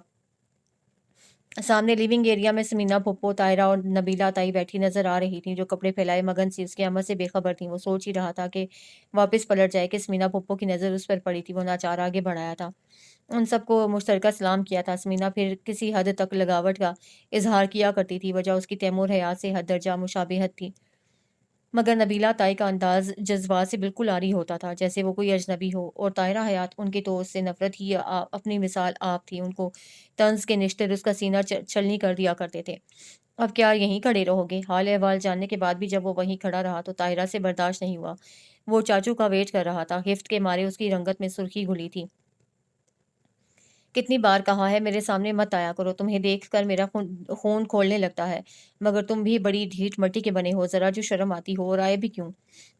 سامنے لیونگ ایریا میں سمینا پھپھو، طاہرہ اور نبیلہ تائی بیٹھی نظر آ رہی تھیں، جو کپڑے پھیلائے مگن سی اس کی آمد سے بے خبر تھیں۔ وہ سوچ ہی رہا تھا کہ واپس پلٹ جائے کہ سمینا پھپھو کی نظر اس پر پڑی تھی۔ وہ ناچار آگے بڑھایا تھا، ان سب کو مشترکہ سلام کیا تھا۔ سمینا پھر کسی حد تک لگاوٹ کا اظہار کیا کرتی تھی، وجہ اس کی تیمور حیات سے حد درجہ مشابہت تھی۔ مگر نبیلہ طائی کا انداز جذبات سے بالکل عاری ہوتا تھا، جیسے وہ کوئی اجنبی ہو، اور طاہرہ حیات ان کے دوست سے نفرت ہی اپنی مثال آپ تھی۔ ان کو طنز کے نشتر اس کا سینہ چھلنی کر دیا کرتے تھے۔ اب کیا یہیں کھڑے رہو گے؟ حال احوال جاننے کے بعد بھی جب وہ وہیں کھڑا رہا تو طاہرہ سے برداشت نہیں ہوا۔ وہ چاچو کا ویٹ کر رہا تھا، ہفت کے مارے اس کی رنگت میں سرخی گھلی تھی۔ کتنی بار کہا ہے میرے سامنے مت آیا کرو، تمہیں دیکھ کر میرا خون کھولنے لگتا ہے، مگر تم بھی بڑی ڈھیٹ مٹی کے بنے ہو، ذرا جو شرم آتی ہو، اور آئے بھی کیوں؟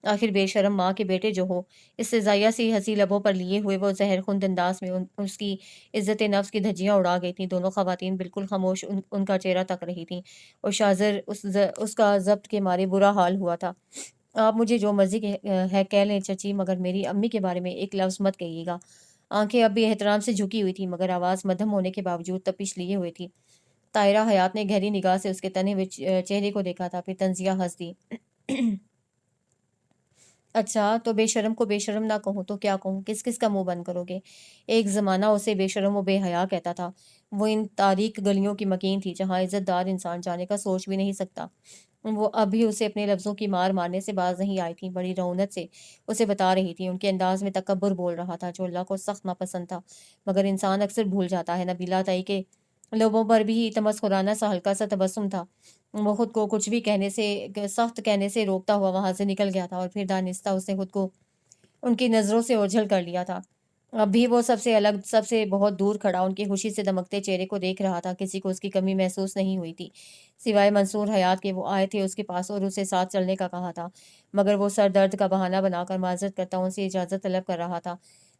آخر بے شرم ماں کے بیٹے جو ہو۔ استزائیہ سی ہنسی لبوں پر لیے ہوئے وہ زہر خند انداز میں اس کی عزت نفس کی دھجیاں اڑا گئی تھیں۔ دونوں خواتین بالکل خاموش ان کا چہرہ تک رہی تھیں، اور شاذر اس کا ضبط کے مارے برا حال ہوا تھا۔ آپ مجھے جو مرضی ہے کہہ لیں چچی، مگر میری امی کے بارے میں ایک لفظ مت کہیے گا۔ آنکھیں اب بھی احترام سے جھکی ہوئی تھی، مگر آواز مدھم ہونے کے باوجود تپش لیے ہوئے تھی۔ طاہرہ حیات نے گہری نگاہ سے اس کے تنے ہوئے چہرے کو دیکھا تھا، پھر طنزیہ ہنس دی۔ اچھا، تو بے شرم کو بے شرم نہ کہوں تو کیا کہوں؟ کس کس کا منہ بند کرو گے؟ ایک زمانہ اسے بے شرم و بے حیا کہتا تھا۔ وہ ان تاریک گلیوں کی مکین تھی جہاں عزت دار انسان جانے کا سوچ بھی نہیں سکتا۔ وہ اب بھی اسے اپنے لفظوں کی مار مارنے سے باز نہیں آئی تھی، بڑی رعونت سے اسے بتا رہی تھی۔ ان کے انداز میں تکبر بول رہا تھا جو اللہ کو سخت ناپسند تھا، مگر انسان اکثر بھول جاتا ہے۔ نبیلہ طائی کے لبوں پر بھی تمسخرانہ سا ہلکا سا تبسم تھا۔ وہ خود کو کچھ بھی سخت کہنے سے روکتا ہوا وہاں سے نکل گیا تھا، اور پھر دانستہ اس نے خود کو ان کی نظروں سے اوجھل کر لیا تھا۔ اب بھی وہ سب سے الگ، سب سے بہت دور کھڑا ان کی خوشی سے دمکتے چہرے کو دیکھ رہا تھا۔ کسی کو اس کی کمی محسوس نہیں ہوئی تھی سوائے منصور حیات کے۔ وہ آئے تھے اس کے پاس اور اسے ساتھ چلنے کا کہا تھا، مگر وہ سر درد کا بہانہ بنا کر معذرت کرتا ان سے اجازت طلب کر رہا تھا۔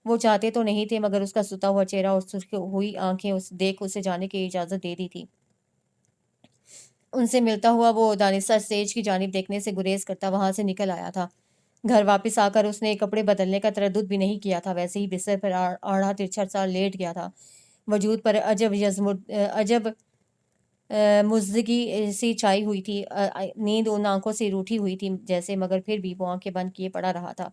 وہ چاہتے تو نہیں تھے، مگر اس کا ستا ہوا چہرہ اور سرخ ہوئی آنکھیں دیکھ اسے جانے کی اجازت دے دی تھی۔ ان سے ملتا ہوا وہ دانستہ اسٹیج کی جانب دیکھنے سے گریز کرتا وہاں سے نکل آیا تھا۔ گھر واپس آ کر اس نے کپڑے بدلنے کا تردد بھی نہیں کیا تھا، ویسے ہی بستر پر آڑھا ترچھا سا لیٹ گیا تھا۔ وجود پر عجب مزدگی سی چھائی ہوئی تھی۔ نیند ان آنکھوں سے روٹھی ہوئی تھی جیسے، مگر پھر بھی وہ آنکھیں بند کیے پڑا رہا تھا۔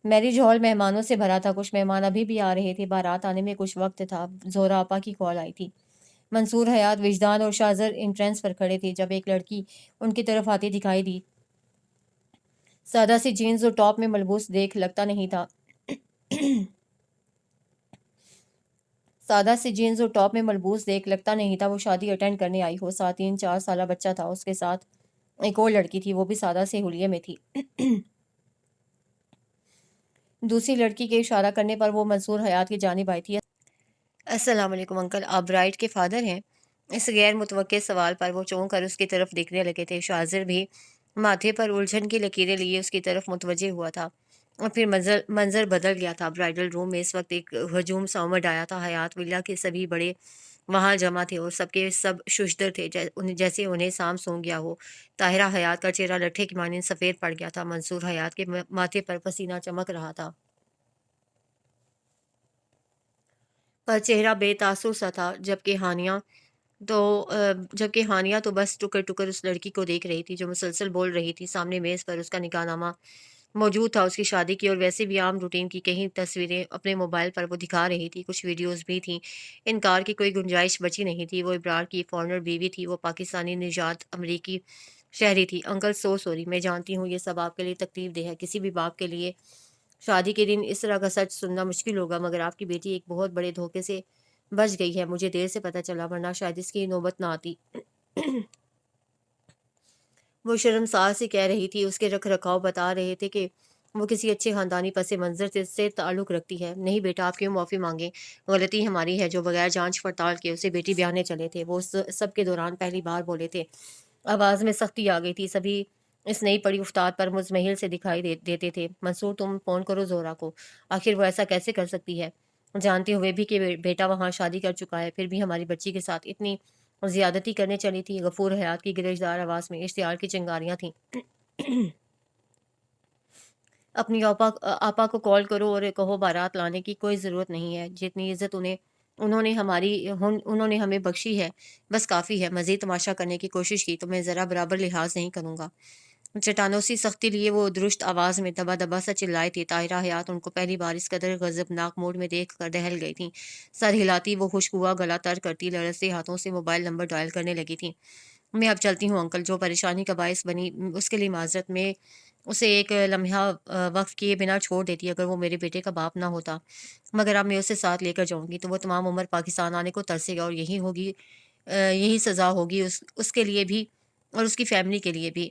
میرج ہال مہمانوں سے بھرا تھا، کچھ مہمان ابھی بھی آ رہے تھے۔ بارات آنے میں کچھ وقت تھا۔ زہرا آپا کی کال آئی تھی۔ منصور حیات، وجدان اور شاذر انٹرنس پر کھڑے تھے جب ایک لڑکی ان کی طرف آتی دکھائی دی۔ سادہ سی جینز اور ٹاپ میں ملبوس دیکھ لگتا نہیں تھا وہ شادی اٹینڈ کرنے آئی ہو۔ ساتھ 3-4 سالہ بچہ تھا، اس کے ساتھ ایک اور لڑکی تھی، وہ بھی سادہ سے حلیے میں تھی۔ دوسری لڑکی کے اشارہ کرنے پر وہ منصور حیات کی جانب آئی تھی۔ السلام علیکم انکل، آپ برائڈ کے فادر ہیں؟ اس غیر متوقع سوال پر وہ چونک کر اس کی طرف دیکھنے لگے تھے۔ شاذر بھی ماتھے پر الجھن کی لکیریں لیے اس کی طرف متوجہ ہوا تھا، اور پھر منظر بدل گیا تھا۔ برائڈل روم میں اس وقت ایک ہجوم سا امڈ آیا تھا۔ حیات ولا کے سبھی بڑے وہاں جمع تھے، اور سب کے سب ششدر تھے جیسے انہیں سام سونگ گیا ہو۔ طاہرہ حیات کا چہرہ لٹھے کی مانند سفید پڑ گیا تھا۔ منصور حیات کے ماتھے پر پسینہ چمک رہا تھا، پر چہرہ بے تاثر سا تھا، جبکہ ہانیہ تو بس ٹکر ٹکر اس لڑکی کو دیکھ رہی تھی جو مسلسل بول رہی تھی۔ سامنے میز پر اس کا نکاح نامہ موجود تھا، اس کی شادی کی، اور ویسے بھی عام روٹین کی کئی تصویریں اپنے موبائل پر وہ دکھا رہی تھی، کچھ ویڈیوز بھی تھیں۔ انکار کی کوئی گنجائش بچی نہیں تھی۔ وہ ابرار کی فارنر بیوی تھی، وہ پاکستانی نژاد امریکی شہری تھی۔ انکل سو سوری، میں جانتی ہوں یہ سب آپ کے لیے تکلیف دہ ہے۔ کسی بھی باپ کے لیے شادی کے دن اس طرح کا سچ سننا مشکل ہوگا، مگر آپ کی بیٹی ایک بہت بڑے دھوکے سے بچ گئی ہے۔ مجھے دیر سے پتہ چلا، ورنہ شاید اس کی نوبت نہ آتی۔ وہ شرمسار سے کہہ رہی تھی۔ اس کے رکھ رکھاؤ بتا رہے تھے کہ وہ کسی اچھے خاندانی پس منظر سے تعلق رکھتی ہے۔ نہیں بیٹا، آپ کیوں معافی مانگیں؟ غلطی ہماری ہے جو بغیر جانچ پڑتال کے اسے بیٹی بیانے چلے تھے۔ وہ سب کے دوران پہلی بار بولے تھے۔ آواز میں سختی آ گئی تھی۔ سبھی اس نئی پڑی افتاد پر مزمحل سے دکھائی دیتے تھے۔ منصور، تم فون کرو زہرا کو، آخر وہ ایسا کیسے کر سکتی ہے، جانتے ہوئے بھی کہ بیٹا وہاں شادی کر چکا ہے، پھر بھی ہماری بچی کے ساتھ اتنی زیادتی کرنے چلی تھی۔ غفور حیات کی گرجدار آواز میں اشتعال کی چنگاریاں تھیں۔ اپنی آپا کو کال کرو اور کہو بارات لانے کی کوئی ضرورت نہیں ہے۔ جتنی عزت انہوں نے ہمیں بخشی ہے بس کافی ہے۔ مزید تماشا کرنے کی کوشش کی تو میں ذرا برابر لحاظ نہیں کروں گا۔ چٹانوں سی سختی لیے وہ درست آواز میں دبا دبا سا چلائے تھے۔ طاہرہ حیات ان کو پہلی بار اس قدر غضبناک موڈ میں دیکھ کر دہل گئی تھیں۔ سر ہلاتی وہ خوشبوا گلا تر کرتی لرزتے ہاتھوں سے موبائل نمبر ڈائل کرنے لگی تھیں۔ میں اب چلتی ہوں انکل، جو پریشانی کا باعث بنی اس کے لیے معذرت۔ میں اسے ایک لمحہ وقف کیے بنا چھوڑ دیتی اگر وہ میرے بیٹے کا باپ نہ ہوتا، مگر اب میں اسے ساتھ لے کر جاؤں گی تو وہ تمام عمر پاکستان آنے کو ترسے گا، اور یہی سزا ہوگی اس کے لیے بھی اور اس کی فیملی کے لیے بھی،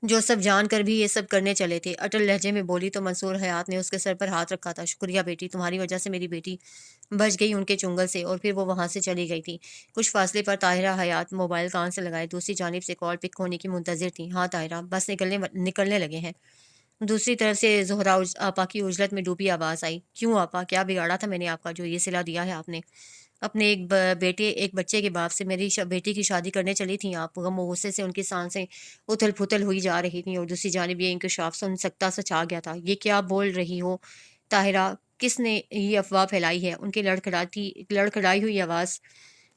جو سب جان کر بھی یہ سب کرنے چلے تھے۔ اٹل لہجے میں بولی تو منصور حیات نے اس کے سر پر ہاتھ رکھا تھا۔ شکریہ بیٹی، تمہاری وجہ سے میری بیٹی بچ گئی ان کے چنگل سے، اور پھر وہ وہاں سے چلی گئی تھی۔ کچھ فاصلے پر طاہرہ حیات موبائل کان سے لگائے دوسری جانب سے کال پک ہونے کی منتظر تھی۔ ہاں طاہرہ، بس نکلنے لگے ہیں۔ دوسری طرف سے زہرا آپا کی عجلت میں ڈوبی آواز آئی۔ کیوں آپا، کیا بگاڑا تھا میں نے آپ کا جو یہ صلہ دیا ہے آپ نے؟ اپنے ایک بچے کے باپ سے میری بیٹی کی شادی کرنے چلی تھیں آپ؟ غم و غصے سے ان کی سانسیں اتھل پھتل ہوئی جا رہی تھیں، اور دوسری جانب یہ انکشاف سن سکتا سچ آ گیا تھا۔ یہ کیا بول رہی ہو طاہرہ؟ کس نے یہ افواہ پھیلائی ہے؟ ان کی لڑکھڑائی ہوئی آواز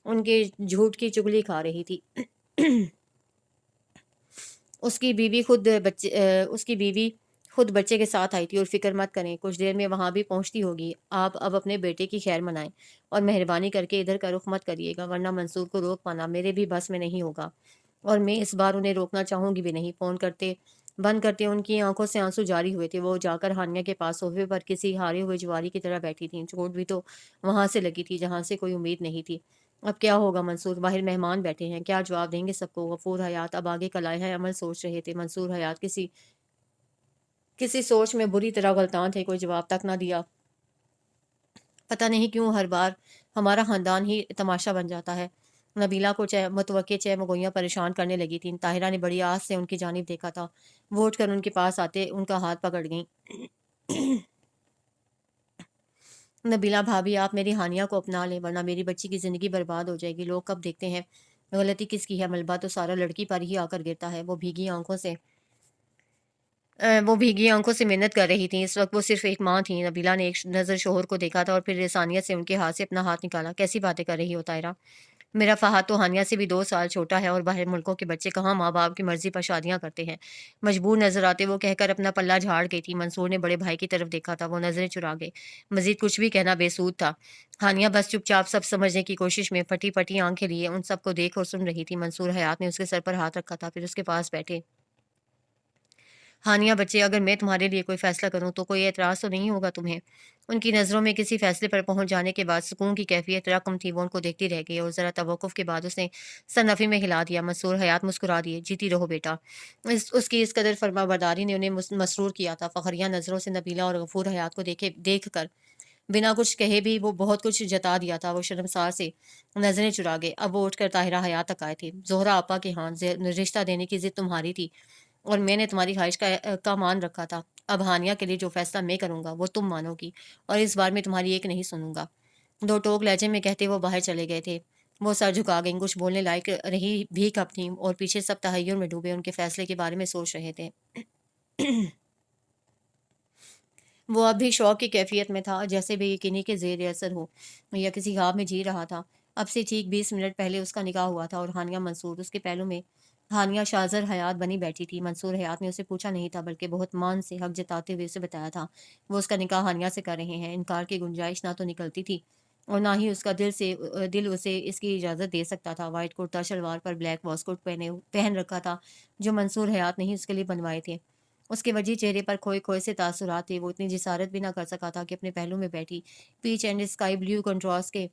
ان کے جھوٹ کی چگلی کھا رہی تھی۔ اس کی بیوی خود بچے کے ساتھ آئی تھی، اور فکر مت کریں، کچھ دیر میں وہاں بھی پہنچتی ہوگی۔ آپ اب اپنے بیٹے کی خیر منائیں، اور مہربانی کر کے ادھر کا رخ مت کریے گا، ورنہ منصور کو روک پانا میرے بھی بس میں نہیں ہوگا، اور میں اس بار انہیں روکنا چاہوں گی بھی نہیں۔ فون بند کرتے ان کی آنکھوں سے آنسو جاری ہوئے تھے۔ وہ جا کر ہانیہ کے پاس صوفے پر کسی ہارے ہوئے جواری کی طرح بیٹھی تھیں۔ چوٹ بھی تو وہاں سے لگی تھی جہاں سے کوئی امید نہیں تھی۔ اب کیا ہوگا منصور؟ باہر مہمان بیٹھے ہیں، کیا جواب دیں گے سب کو؟ غفور حیات اب آگے کا لائحہ عمل سوچ رہے تھے۔ منصور حیات کسی سوچ میں بری طرح غلطان تھے، کوئی جواب تک نہ دیا۔ پتہ نہیں کیوں ہر بار ہمارا خاندان ہی تماشا بن جاتا ہے۔ نبیلہ کو متوقع مگوئیاں پریشان کرنے لگی تھیں۔ طاہرہ نے بڑی آس سے ان کی جانب دیکھا تھا۔ وہ اٹھ کر ان کے پاس آتے ان کا ہاتھ پکڑ گئیں۔ نبیلہ بھابھی، آپ میری ہانیہ کو اپنا لیں، ورنہ میری بچی کی زندگی برباد ہو جائے گی۔ لوگ کب دیکھتے ہیں غلطی کس کی ہے، ملبہ تو سارا لڑکی پر ہی آ کر گرتا ہے۔ وہ بھیگی آنکھوں سے محنت کر رہی تھیں۔ اس وقت وہ صرف ایک ماں تھیں۔ نبیلہ نے ایک نظر شوہر کو دیکھا تھا، اور پھر لسانیت سے ان کے ہاتھ سے اپنا ہاتھ نکالا۔ کیسی باتیں کر رہی ہو طاہرہ؟ میرا فہد تو ہانیہ سے بھی 2 سال چھوٹا ہے، اور باہر ملکوں کے بچے کہاں ماں باپ کی مرضی پر شادیاں کرتے ہیں؟ مجبور نظر آتے وہ کہہ کر اپنا پلہ جھاڑ گئی تھی۔ منصور نے بڑے بھائی کی طرف دیکھا تھا، وہ نظریں چرا گئے۔ مزید کچھ بھی کہنا بے سود تھا۔ ہانیہ بس چپ چاپ سب سمجھنے کی کوشش میں پھٹی پھٹی آنکھیں لیے ان سب کو دیکھ اور سن رہی تھی۔ منصور حیات نے اس کے سر پر ہاتھ رکھا تھا، پھر اس کے پاس بیٹھے۔ ہانیہ بچے، اگر میں تمہارے لیے کوئی فیصلہ کروں تو کوئی اعتراض تو نہیں ہوگا تمہیں؟ ان کی نظروں میں کسی فیصلے پر پہنچ جانے کے بعد سکون کی کیفیت رقم تھی۔ وہ ان کو دیکھتی رہ گئی، اور ذرا توقف کے بعد اس نے سر نفی میں ہلا دیا۔ منصور حیات مسکرا دیے۔ جیتی رہو بیٹا۔ اس کی اس قدر فرما برداری نے انہیں مسرور کیا تھا۔ فخریہ نظروں سے نبیلہ اور غفور حیات کو دیکھ کر بنا کچھ کہے بھی وہ بہت کچھ جتا دیا تھا۔ وہ شرمسار سے نظریں چرا گئے۔ اب وہ اٹھ کر طاہرہ حیات تک آئے تھے۔ زہرا آپا کے ہاں رشتہ دینے کی ضد تمہاری تھی، اور میں نے تمہاری خواہش کا مان رکھا تھا۔ اب ہانیہ کے لیے جو فیصلہ میں کروں گا وہ تم مانو گی، اور اس بار میں تمہاری ایک نہیں سنوں گا۔ 2 ٹوک لہجے میں کہتے وہ باہر چلے گئے تھے۔ وہ سر جھکا گئیں، کچھ بولنے لائق رہی بھی کب تھیں، اور پیچھے سب تحیر میں ڈوبے ان کے فیصلے کے بارے میں سوچ رہے تھے۔ وہ اب بھی شوق کی کیفیت میں تھا، جیسے بے یقینی کے زیر اثر ہو یا کسی خواب میں جی رہا تھا۔ اب سے ٹھیک 20 منٹ پہلے اس کا نکاح ہوا تھا، اور ہانیہ منصور اس کے پہلو میں ہانیہ شاذر حیات بنی بیٹھی تھی۔ منصور حیات نے اسے پوچھا نہیں تھا، بلکہ بہت مان سے حق جتاتے ہوئے اسے بتایا تھا وہ اس کا نکاح ہانیہ سے کر رہے ہیں۔ انکار کی گنجائش نہ تو نکلتی تھی، اور نہ ہی اس کا دل اسے اس کی اجازت دے سکتا تھا۔ وائٹ کرتا شلوار پر بلیک واسکوٹ پہن رکھا تھا، جو منصور حیات نے ہی اس کے لیے بنوائے تھے۔ اس کے وجہ چہرے پر کھوئے کھوئے سے تاثرات تھے۔ وہ اتنی جسارت بھی نہ کر سکا تھا کہ اپنے پہلو میں بیٹھی پیچ اینڈ اسکائی بلیو کنٹراسٹ کے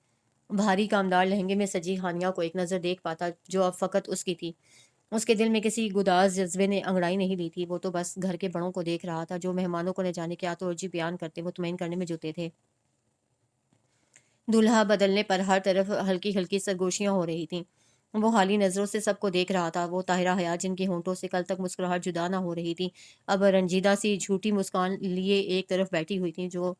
بھاری کامدار لہنگے میں سجی ہانیہ کو ایک نظر دیکھ پاتا، جو اب فقط اس کی تھی۔ اس کے دل میں کسی گداز جذبے نے انگڑائی نہیں لی تھی۔ وہ تو بس گھر کے بڑوں کو دیکھ رہا تھا، جو مہمانوں کو نہ جانے کیا تو عجیب بیان کرتے مطمئن کرنے میں جٹے تھے۔ دولہا بدلنے پر ہر طرف ہلکی ہلکی سرگوشیاں ہو رہی تھیں۔ وہ حالی نظروں سے سب کو دیکھ رہا تھا۔ وہ طاہرہ حیات جن کے ہونٹوں سے کل تک مسکراہٹ جدا نہ ہو رہی تھی، اب رنجیدہ سی جھوٹی مسکان لیے ایک طرف بیٹھی ہوئی تھی۔ جو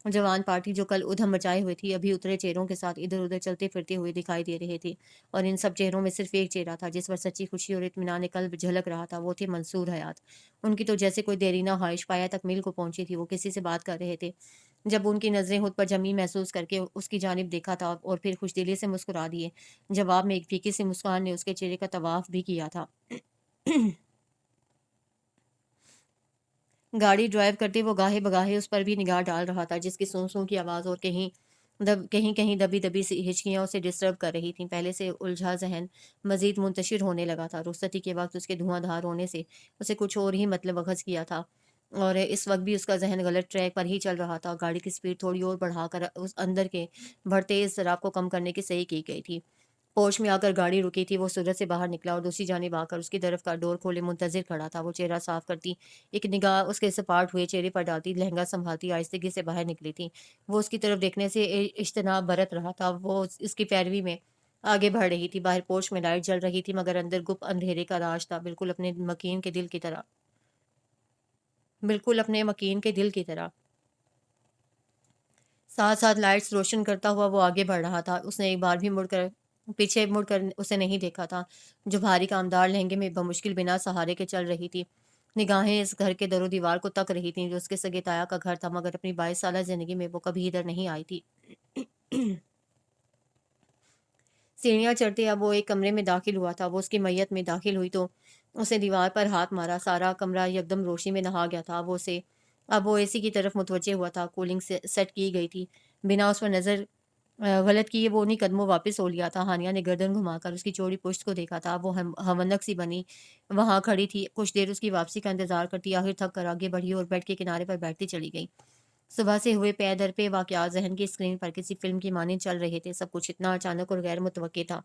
جوان پارٹی جو کل ادھم مچائے ہوئے تھی، ابھی اترے چہروں کے ساتھ ادھر ادھر چلتے پھرتے ہوئے دکھائی دے رہے تھے، اور ان سب چہروں میں صرف ایک چہرہ تھا جس پر سچی خوشی اور اطمینان قلب جھلک رہا تھا۔ وہ تھے منصور حیات۔ ان کی تو جیسے کوئی دیرینہ خواہش پایا تکمیل کو پہنچی تھی۔ وہ کسی سے بات کر رہے تھے، جب ان کی نظریں خود پر جمی محسوس کر کے اس کی جانب دیکھا تھا، اور پھر خوش دلی سے مسکرا دیے۔ جواب میں ایک پھیکی سی مسکان نے اس کے چہرے کا طواف بھی کیا تھا۔ گاڑی ڈرائیو کرتے وہ گاہے بگاہے اس پر بھی نگاہ ڈال رہا تھا، جس کی سوں سوں کی آواز اور کہیں کہیں کہیں دبی دبی سی ہچکیاں اسے ڈسٹرب کر رہی تھیں۔ پہلے سے الجھا ذہن مزید منتشر ہونے لگا تھا۔ رخصتی کے وقت اس کے دھواں دھار ہونے سے اسے کچھ اور ہی مطلب اخذ کیا تھا، اور اس وقت بھی اس کا ذہن غلط ٹریک پر ہی چل رہا تھا۔ گاڑی کی سپیڈ تھوڑی اور بڑھا کر اس اندر کے بڑھتے اضطراب کو کم کرنے کی صحیح کی گئی تھی۔ پوش میں آ کر گاڑی رکی تھی۔ وہ سورج سے باہر نکلا اور دوسری جانب آ کر اس کی طرف کا ڈور کھولے منتظر کھڑا تھا۔ وہ چہرہ صاف کرتی، ایک نگاہ اس کے سپاٹ ہوئے چہرے پر ڈالتی، لہنگا سنبھالتی آہستگی سے باہر نکلی تھی۔ وہ اس کی طرف دیکھنے سے اجتناب برت رہا تھا۔ وہ اس کی پیروی میں آگے بڑھ رہی تھی۔ باہر پوش میں لائٹ جل رہی تھی، مگر اندر گپ اندھیرے کا راج تھا، بالکل اپنے مکین کے دل کی طرح۔ ساتھ ساتھ لائٹس روشن کرتا ہوا وہ آگے بڑھ رہا تھا۔ اس نے ایک بار بھی پیچھے مڑ کر اسے نہیں دیکھا تھا، جو بھاری کامدار لہنگے میں بمشکل بنا سہارے کے چل رہی تھی۔ نگاہیں اس گھر کے در و دیوار کو تک رہی تھیں، جو اس کے سگے تایا کا گھر تھا، مگر اپنی 22 سالہ زندگی میں وہ کبھی ادھر نہیں آئی تھی۔ سیڑھیاں چڑھتے اب وہ ایک کمرے میں داخل ہوا تھا۔ وہ اس کی میت میں داخل ہوئی تو اس نے دیوار پر ہاتھ مارا۔ سارا کمرہ یکدم روشنی میں نہا گیا تھا۔ اب وہ اے سی کی طرف متوجہ ہوا تھا۔ کولنگ سیٹ کی گئی تھی۔ بنا اس پر نظر غلط کیے وہ انہیں قدموں واپس ہو لیا تھا۔ ہانیہ نے گردن گھما کر اس کی چوڑی پشت کو دیکھا تھا۔ وہ ہونک سی بنی وہاں کھڑی تھی، کچھ دیر اس کی واپسی کا انتظار کرتی، آخر تھک کر آگے بڑھی اور بیڈ کے کنارے پر بیٹھتی چلی گئی۔ صبح سے ہوئے پے در پہ واقعات ذہن کی اسکرین پر کسی فلم کی مانند چل رہے تھے۔ سب کچھ اتنا اچانک اور غیر متوقع تھا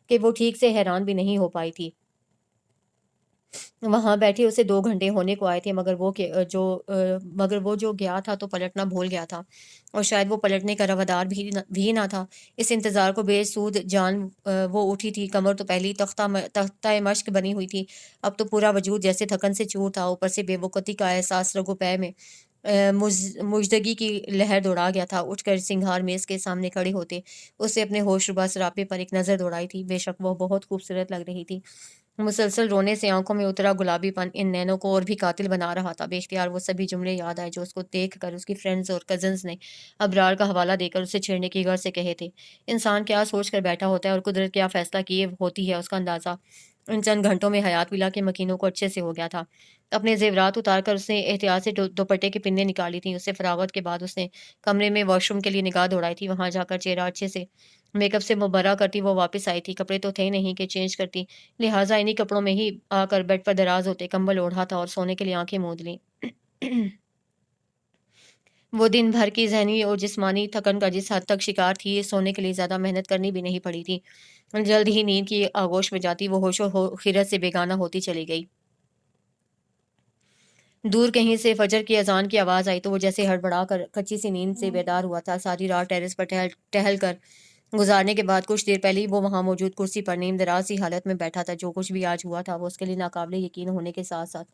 کہ وہ ٹھیک سے حیران بھی نہیں ہو پائی تھی۔ وہاں بیٹھے اسے 2 گھنٹے ہونے کو آئے تھے، مگر وہ جو گیا تھا تو پلٹنا بھول گیا تھا، اور شاید وہ پلٹنے کا روادار بھی نہ تھا۔ اس انتظار کو بے سود جان وہ اٹھی تھی۔ کمر تو پہلی تختہ مشق بنی ہوئی تھی، اب تو پورا وجود جیسے تھکن سے چور تھا۔ اوپر سے بے وقتی کا احساس رگ و پے میں مجدگی کی لہر دوڑا گیا تھا۔ اٹھ کر سنگھار میز کے سامنے کھڑے ہوتے اسے اپنے ہوش ربا سراپے پر ایک نظر دوڑائی تھی۔ بے شک وہ بہت خوبصورت لگ رہی تھی۔ مسلسل رونے سے آنکھوں میں اترا گلابی پن ان نینوں کو اور بھی قاتل بنا رہا تھا۔ بے اختیار وہ سبھی جملے یاد آئے جو اس کو دیکھ کر اس کی فرینڈز اور کزنز نے ابرار کا حوالہ دے کر اسے چھیڑنے کی غرض سے کہے تھے۔ انسان کیا سوچ کر بیٹھا ہوتا ہے اور قدرت کیا فیصلہ کیے ہوتی ہے، اس کا اندازہ ان چند گھنٹوں میں حیات ولا کے مکینوں کو اچھے سے ہو گیا تھا۔ اپنے زیورات اتار کر اس نے احتیاط سے دوپٹے کی پنیں نکالی تھیں۔ اس سے فراغت کے بعد اس نے کمرے میں واش روم کے لیے نگاہ دوڑائی تھی۔ وہاں جا کر چہرہ اچھے سے میک اپ سے مبرہ کرتی وہ واپس آئی تھی۔ کپڑے تو تھے نہیں کہ چینج کرتی، لہٰذا انہی کپڑوں میں ہی آ کر بیڈ پر دراز ہوتے کمبل اوڑھا تھا اور سونے کے لیے آنکھیں موند لیں۔ وہ دن بھر کی ذہنی اور جسمانی تھکن کا جس حد تک شکار تھی، سونے کے لیے زیادہ محنت کرنی بھی نہیں پڑی تھی۔ جلد ہی نیند کی آغوش میں جاتی وہ ہوش و خیرت سے بیگانہ ہوتی چلی گئی۔ دور کہیں سے فجر کی اذان کی آواز آئی تو وہ جیسے ہڑبڑا کر کچی سی نیند سے بیدار ہوا تھا۔ ساری رات ٹیرس پر ٹہل کر گزارنے کے بعد کچھ دیر پہلے ہی وہ وہاں موجود کرسی پر نیم دراز سی حالت میں بیٹھا تھا۔ جو کچھ بھی آج ہوا تھا وہ اس کے لیے ناقابل یقین ہونے کے ساتھ ساتھ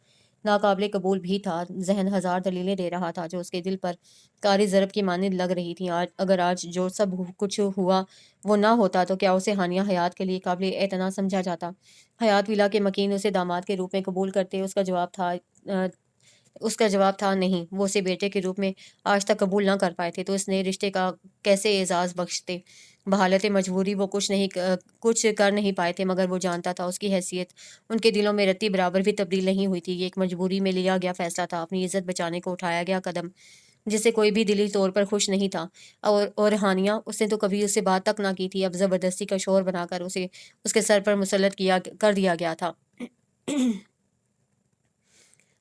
ناقابل قبول بھی تھا۔ ذہن ہزار دلیلیں دے رہا تھا جو اس کے دل پر کاری ضرب کی مانند لگ رہی تھیں۔ اگر آج جو سب کچھ ہوا وہ نہ ہوتا تو کیا اسے ہانیہ حیات کے لیے قابل اعتنا سمجھا جاتا؟ حیات ولا کے مکین اسے داماد کے روپ میں قبول کرتے؟ اس کا جواب تھا نہیں۔ وہ اسے بیٹے کے روپ میں آج تک قبول نہ کر پائے تھے تو اس نے رشتے کا کیسے اعزاز بخشتے؟ بحالت مجبوری وہ کچھ کر نہیں پائے تھے، مگر وہ جانتا تھا اس کی حیثیت ان کے دلوں میں رتی برابر بھی تبدیل نہیں ہوئی تھی۔ یہ ایک مجبوری میں لیا گیا فیصلہ تھا، اپنی عزت بچانے کو اٹھایا گیا قدم، جس سے کوئی بھی دلی طور پر خوش نہیں تھا۔ اور ہانیہ، اس نے تو کبھی اس سے بات تک نہ کی تھی، اب زبردستی کا شور بنا کر اسے اس کے سر پر مسلط کر دیا گیا تھا۔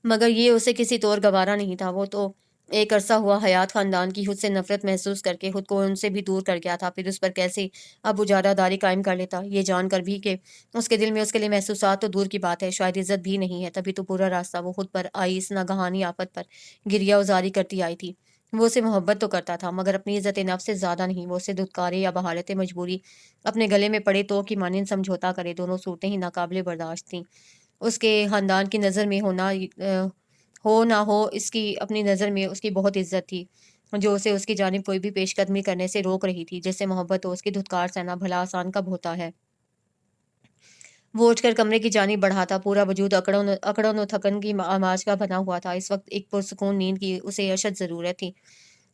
مگر یہ اسے کسی طور گوارا نہیں تھا۔ وہ تو ایک عرصہ ہوا حیات خاندان کی خود سے نفرت محسوس کر کے خود کو ان سے بھی دور کر گیا تھا، پھر اس پر کیسے اب اجارہ داری قائم کر لیتا، یہ جان کر بھی کہ اس کے دل میں اس کے لیے محسوسات تو دور کی بات ہے، شاید عزت بھی نہیں ہے۔ تبھی تو پورا راستہ وہ خود پر آئی اس ناگہانی آفت پر گریہ وزاری کرتی آئی تھی۔ وہ اسے محبت تو کرتا تھا، مگر اپنی عزت نفس سے زیادہ نہیں۔ وہ اسے دھتکارے یا بحالت مجبوری اپنے گلے میں پڑے تو کی مانند سمجھوتا کرے، دونوں صورتیں ہی ناقابل برداشت تھیں۔ اس کے خاندان کی نظر میں ہو نہ ہو، اس کی اپنی نظر میں اس کی بہت عزت تھی، جو اسے اس کی جانب کوئی بھی پیش قدمی کرنے سے روک رہی تھی۔ جس سے محبت ہو اس کی دھتکار سہنا بھلا آسان کب ہوتا ہے؟ وہ اٹھ کر کمرے کی جانب بڑھا تھا، پورا وجود اکڑن و تھکن کی آماج کا بنا ہوا تھا۔ اس وقت ایک پرسکون نیند کی اسے اشد ضرورت تھی۔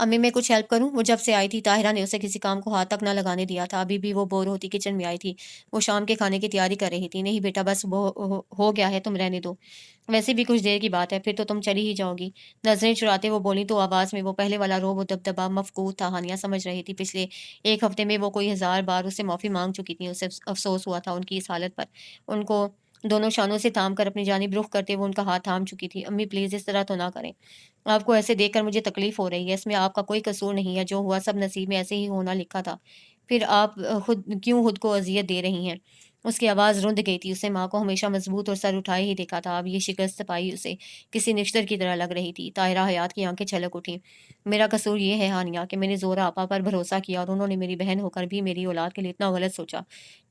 امی میں کچھ ہیلپ کروں؟ وہ جب سے آئی تھی طاہرہ نے اسے کسی کام کو ہاتھ تک نہ لگانے دیا تھا۔ ابھی بھی وہ بور ہوتی کچن میں آئی تھی۔ وہ شام کے کھانے کی تیاری کر رہی تھی۔ نہیں بیٹا بس ہو گیا ہے، تم رہنے دو، ویسے بھی کچھ دیر کی بات ہے، پھر تو تم چلی ہی جاؤ گی۔ نظریں چراتے وہ بولی تو آواز میں وہ پہلے والا روب و دبدبا مفقود تھا۔ ہانیہ سمجھ رہی تھی پچھلے ایک ہفتے میں وہ کوئی 1000 بار اس سے معافی مانگ چکی تھی۔ اسے افسوس ہوا تھا ان کی اس حالت پر۔ ان کو دونوں شانوں سے تھام کر اپنی جانب رخ کرتے وہ ان کا ہاتھ تھام چکی تھی۔ امی پلیز اس طرح تو نہ کریں، آپ کو ایسے دیکھ کر مجھے تکلیف ہو رہی ہے، اس میں آپ کا کوئی قصور نہیں ہے، جو ہوا سب نصیب میں ایسے ہی ہونا لکھا تھا، پھر آپ خود کو اذیت دے رہی ہیں۔ اس کی آواز رند گئی تھی۔ اسے ماں کو ہمیشہ مضبوط اور سر اٹھائے ہی دیکھا تھا، اب یہ شکست پائی اسے کسی نشتر کی طرح لگ رہی تھی۔ طاہرہ حیات کی آنکھیں چھلک اٹھیں۔ میرا قصور یہ ہے ہانیہ کہ میں نے زہرہ آپا پر بھروسہ کیا اور انہوں نے میری بہن ہو کر بھی میری اولاد کے لیے اتنا غلط سوچا۔